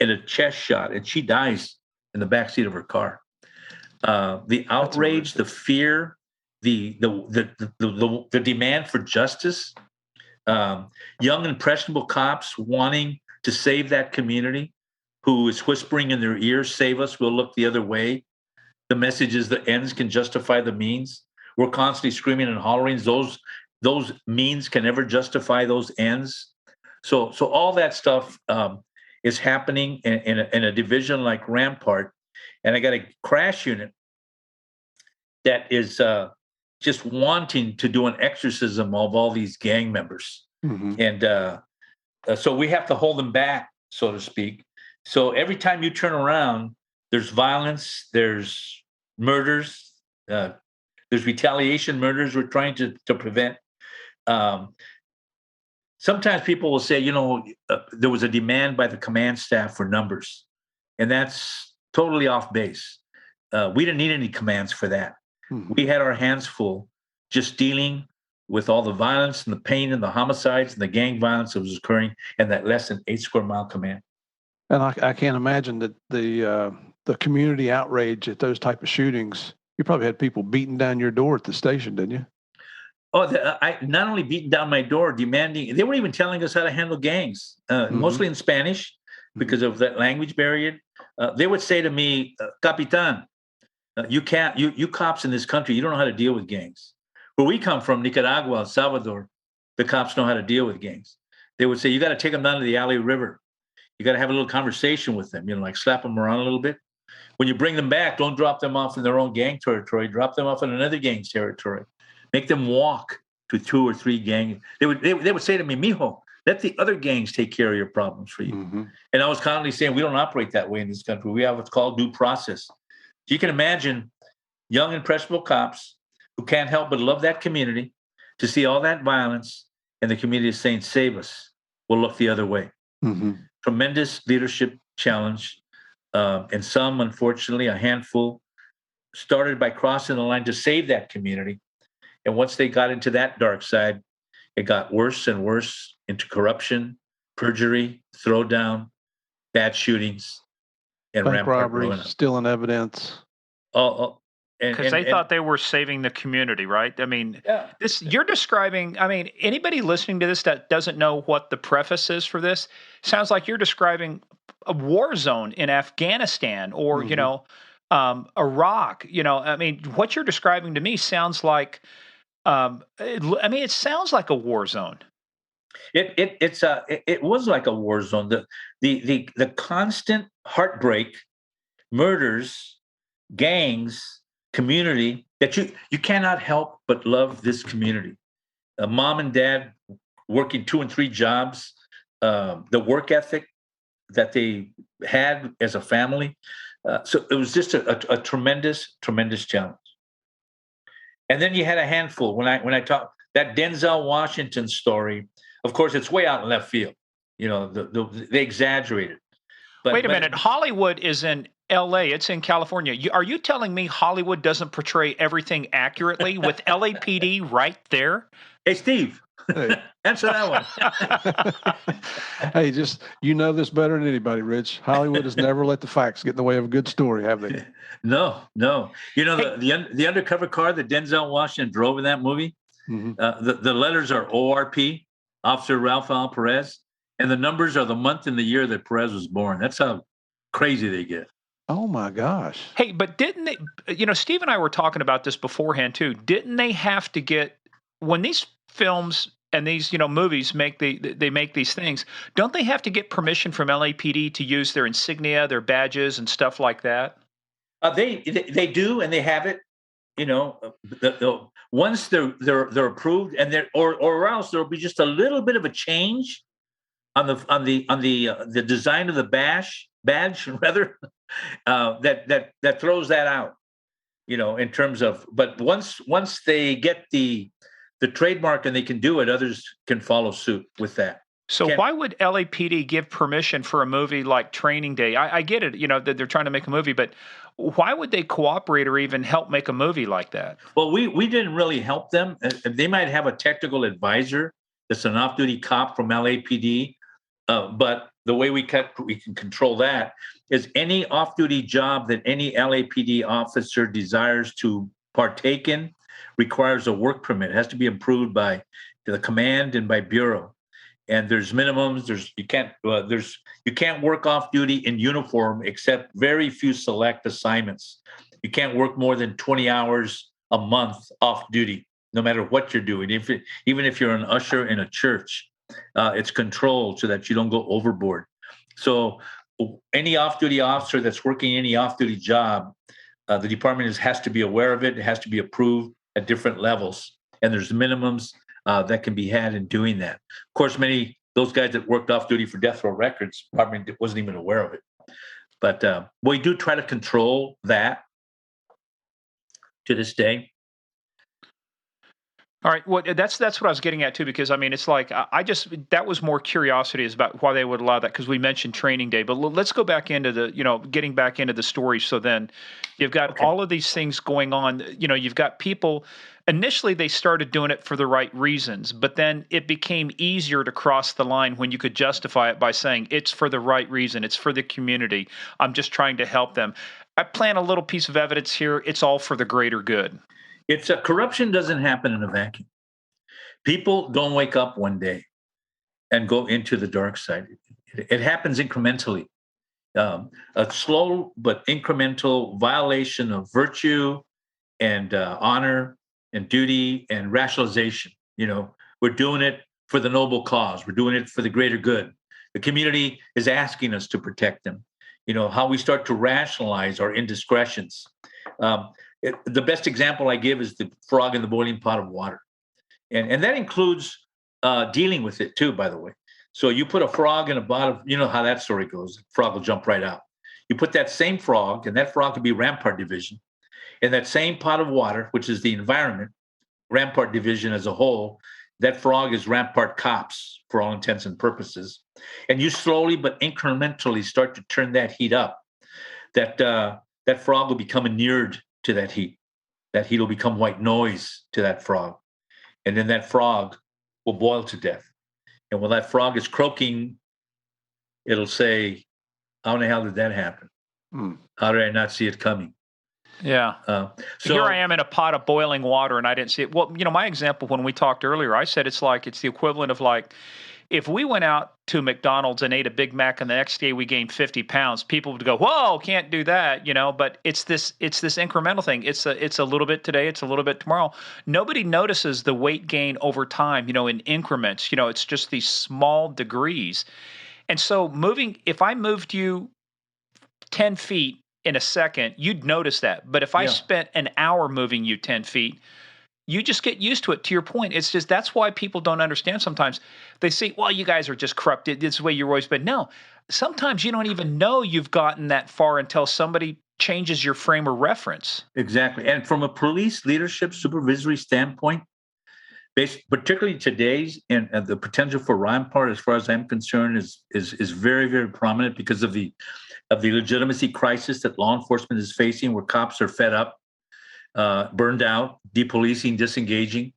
and a chest shot, and she dies in the backseat of her car. The outrage, the fear, the demand for justice, young impressionable cops wanting to save that community, who is whispering in their ears, "Save us, we'll look the other way." The message is the ends can justify the means. We're constantly screaming and hollering. Those means can never justify those ends. So all that stuff is happening in a division like Rampart, and I got a crash unit that is just wanting to do an exorcism of all these gang members, and so we have to hold them back, so to speak. So every time you turn around, there's violence, there's murders, there's retaliation murders we're trying to prevent. Sometimes people will say, there was a demand by the command staff for numbers, and that's totally off base. We didn't need any commands for that. We had our hands full just dealing with all the violence and the pain and the homicides and the gang violence that was occurring in that less than 8 square mile command. And I can't imagine that the community outrage at those type of shootings. You probably had people beating down your door at the station, didn't you? Oh, I not only beating down my door, demanding. They weren't even telling us how to handle gangs, mostly in Spanish because of that language barrier. They would say to me, "Capitan, you can't. You cops in this country, you don't know how to deal with gangs. Where we come from, Nicaragua, El Salvador, the cops know how to deal with gangs. They would say, you got to take them down to the Alley River. You got to have a little conversation with them, like slap them around a little bit. When you bring them back, don't drop them off in their own gang territory. Drop them off in another gang's territory. Make them walk to 2 or 3 gangs." They would say to me, "Mijo, let the other gangs take care of your problems for you." And I was constantly saying, we don't operate that way in this country. We have what's called due process. So you can imagine young, impressionable cops who can't help but love that community, to see all that violence, and the community is saying, "Save us, we'll look the other way." Tremendous leadership challenge. And some, unfortunately, a handful, started by crossing the line to save that community. And once they got into that dark side, it got worse and worse into corruption, perjury, throwdown, bad shootings, and bank Rampart robberies, stealing evidence. Because they thought they were saving the community, right? I mean, this you're describing. I mean, anybody listening to this that doesn't know what the preface is for this, sounds like you're describing a war zone in Afghanistan or, Iraq. I mean, what you're describing to me sounds like, it sounds like a war zone. It was like a war zone. The constant heartbreak, murders, gangs, community that you cannot help but love this community. Mom and dad working 2 and 3 jobs, the work ethic that they had as a family. So it was just a tremendous, tremendous challenge. And then you had a handful. When I talk that Denzel Washington story, of course, it's way out in left field. They exaggerated. But wait a minute, Hollywood is in L.A. It's in California. Are you telling me Hollywood doesn't portray everything accurately with LAPD right there? Hey, Steve, Hey. answer that one. Hey, you know this better than anybody, Rich. Hollywood has never let the facts get in the way of a good story, have they? No. The undercover car that Denzel Washington drove in that movie, the letters are ORP, Officer Ralph Al Perez, and the numbers are the month and the year that Perez was born. That's how crazy they get. Oh my gosh. Hey, but didn't they, Steve and I were talking about this beforehand too. Didn't they have to get, when these films and these, movies make these things, don't they have to get permission from LAPD to use their insignia, their badges and stuff like that? They do, and they have it. Once they're approved, and or else there'll be just a little bit of a change on the design of the badge rather, that throws that out. In terms of, but once they get the trademark and they can do it, others can follow suit with that. So why would LAPD give permission for a movie like Training Day? I get it, that they're trying to make a movie, but why would they cooperate or even help make a movie like that? Well, we didn't really help them. They might have a technical advisor that's an off-duty cop from LAPD, but the way we can control that is any off-duty job that any LAPD officer desires to partake in requires a work permit. It has to be approved by the command and by bureau. And there's minimums. You can't work off duty in uniform except very few select assignments. You can't work more than 20 hours a month off duty, no matter what you're doing. Even if you're an usher in a church, it's controlled so that you don't go overboard. So any off-duty officer that's working any off-duty job, the department has to be aware of it. It has to be approved at different levels, and there's minimums that can be had in doing that. Of course, those guys that worked off duty for Death Row Records probably wasn't even aware of it. But we do try to control that to this day. All right. Well, that's what I was getting at too, because it's like that was more curiosity is about why they would allow that, because we mentioned Training Day. But let's go back into getting back into the story. So then you've got all of these things going on. You've got people. Initially, they started doing it for the right reasons, but then it became easier to cross the line when you could justify it by saying it's for the right reason. It's for the community. I'm just trying to help them. I plant a little piece of evidence here. It's all for the greater good. Corruption doesn't happen in a vacuum. People don't wake up one day and go into the dark side. It happens incrementally. A slow but incremental violation of virtue and honor and duty and rationalization. We're doing it for the noble cause. We're doing it for the greater good. The community is asking us to protect them. How we start to rationalize our indiscretions. The best example I give is the frog in the boiling pot of water. And that includes dealing with it too, by the way. So you put a frog in a bottle, you know how that story goes. The frog will jump right out. You put that same frog, and that frog could be Rampart Division, in that same pot of water, which is the environment, Rampart Division as a whole, that frog is Rampart cops for all intents and purposes. And you slowly but incrementally start to turn that heat up. That frog will become inured to that heat. That heat will become white noise to that frog. And then that frog will boil to death. And when that frog is croaking, it'll say, how in the hell did that happen? How did I not see it coming? Yeah. So here I am in a pot of boiling water and I didn't see it. Well, my example when we talked earlier, I said it's the equivalent of if we went out to McDonald's and ate a Big Mac and the next day we gained 50 pounds, people would go, "Whoa, can't do that," but it's this incremental thing. It's a little bit today, it's a little bit tomorrow. Nobody notices the weight gain over time, in increments. It's just these small degrees. And so if I moved you 10 feet in a second, you'd notice that. But if I spent an hour moving you 10 feet, you just get used to it. To your point, it's just that's why people don't understand sometimes. They say, well, you guys are just corrupted. This is the way you've always been. No, sometimes you don't even know you've gotten that far until somebody changes your frame of reference. Exactly. And from a police leadership supervisory standpoint, particularly today's, and the potential for Rampart, as far as I'm concerned, is very, very prominent because of the legitimacy crisis that law enforcement is facing, where cops are fed up, burned out, depolicing, disengaging.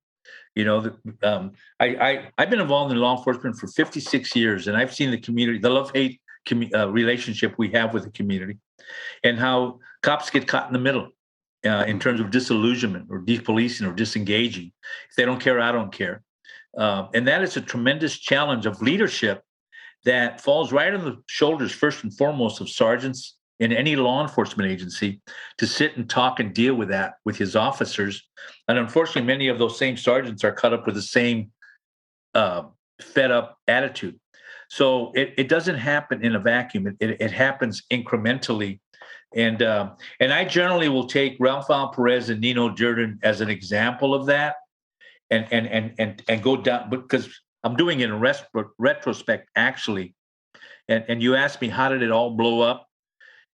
I've been involved in law enforcement for 56 years, and I've seen the community, the love-hate relationship we have with the community, and how cops get caught in the middle in terms of disillusionment or depolicing or disengaging. If they don't care, I don't care. And that is a tremendous challenge of leadership that falls right on the shoulders, first and foremost, of sergeants in any law enforcement agency, to sit and talk and deal with that with his officers. And unfortunately, many of those same sergeants are caught up with the same fed up attitude. So it doesn't happen in a vacuum. It happens incrementally. And I generally will take Ralph Perez and Nino Durden as an example of that, and go down, because I'm doing it in retrospect, actually. And you asked me, how did it all blow up?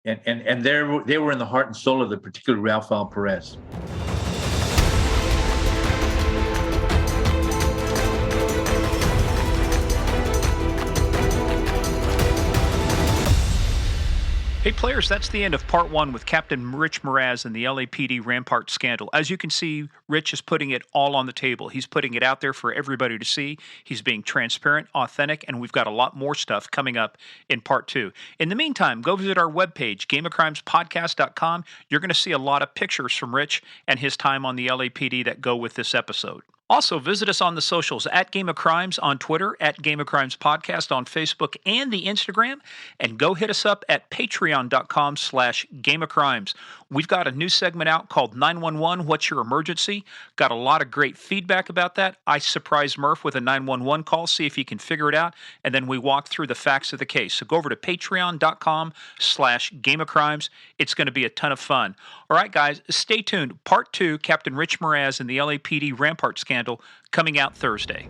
And they were in the heart and soul of the particular Ralph Perez. Hey, players, that's the end of part one with Captain Rich Meraz and the LAPD Rampart scandal. As you can see, Rich is putting it all on the table. He's putting it out there for everybody to see. He's being transparent, authentic, and we've got a lot more stuff coming up in part two. In the meantime, go visit our webpage, gameofcrimespodcast.com. You're going to see a lot of pictures from Rich and his time on the LAPD that go with this episode. Also, visit us on the socials, at Game of Crimes on Twitter, at Game of Crimes Podcast on Facebook and the Instagram, and go hit us up at patreon.com/Game of Crimes. We've got a new segment out called 911, What's Your Emergency? Got a lot of great feedback about that. I surprised Murph with a 911 call, see if he can figure it out, and then we walk through the facts of the case. So go over to patreon.com/Game of Crimes. It's going to be a ton of fun. All right, guys, stay tuned. Part two, Captain Rich Meraz and the LAPD Rampart scandal, coming out Thursday.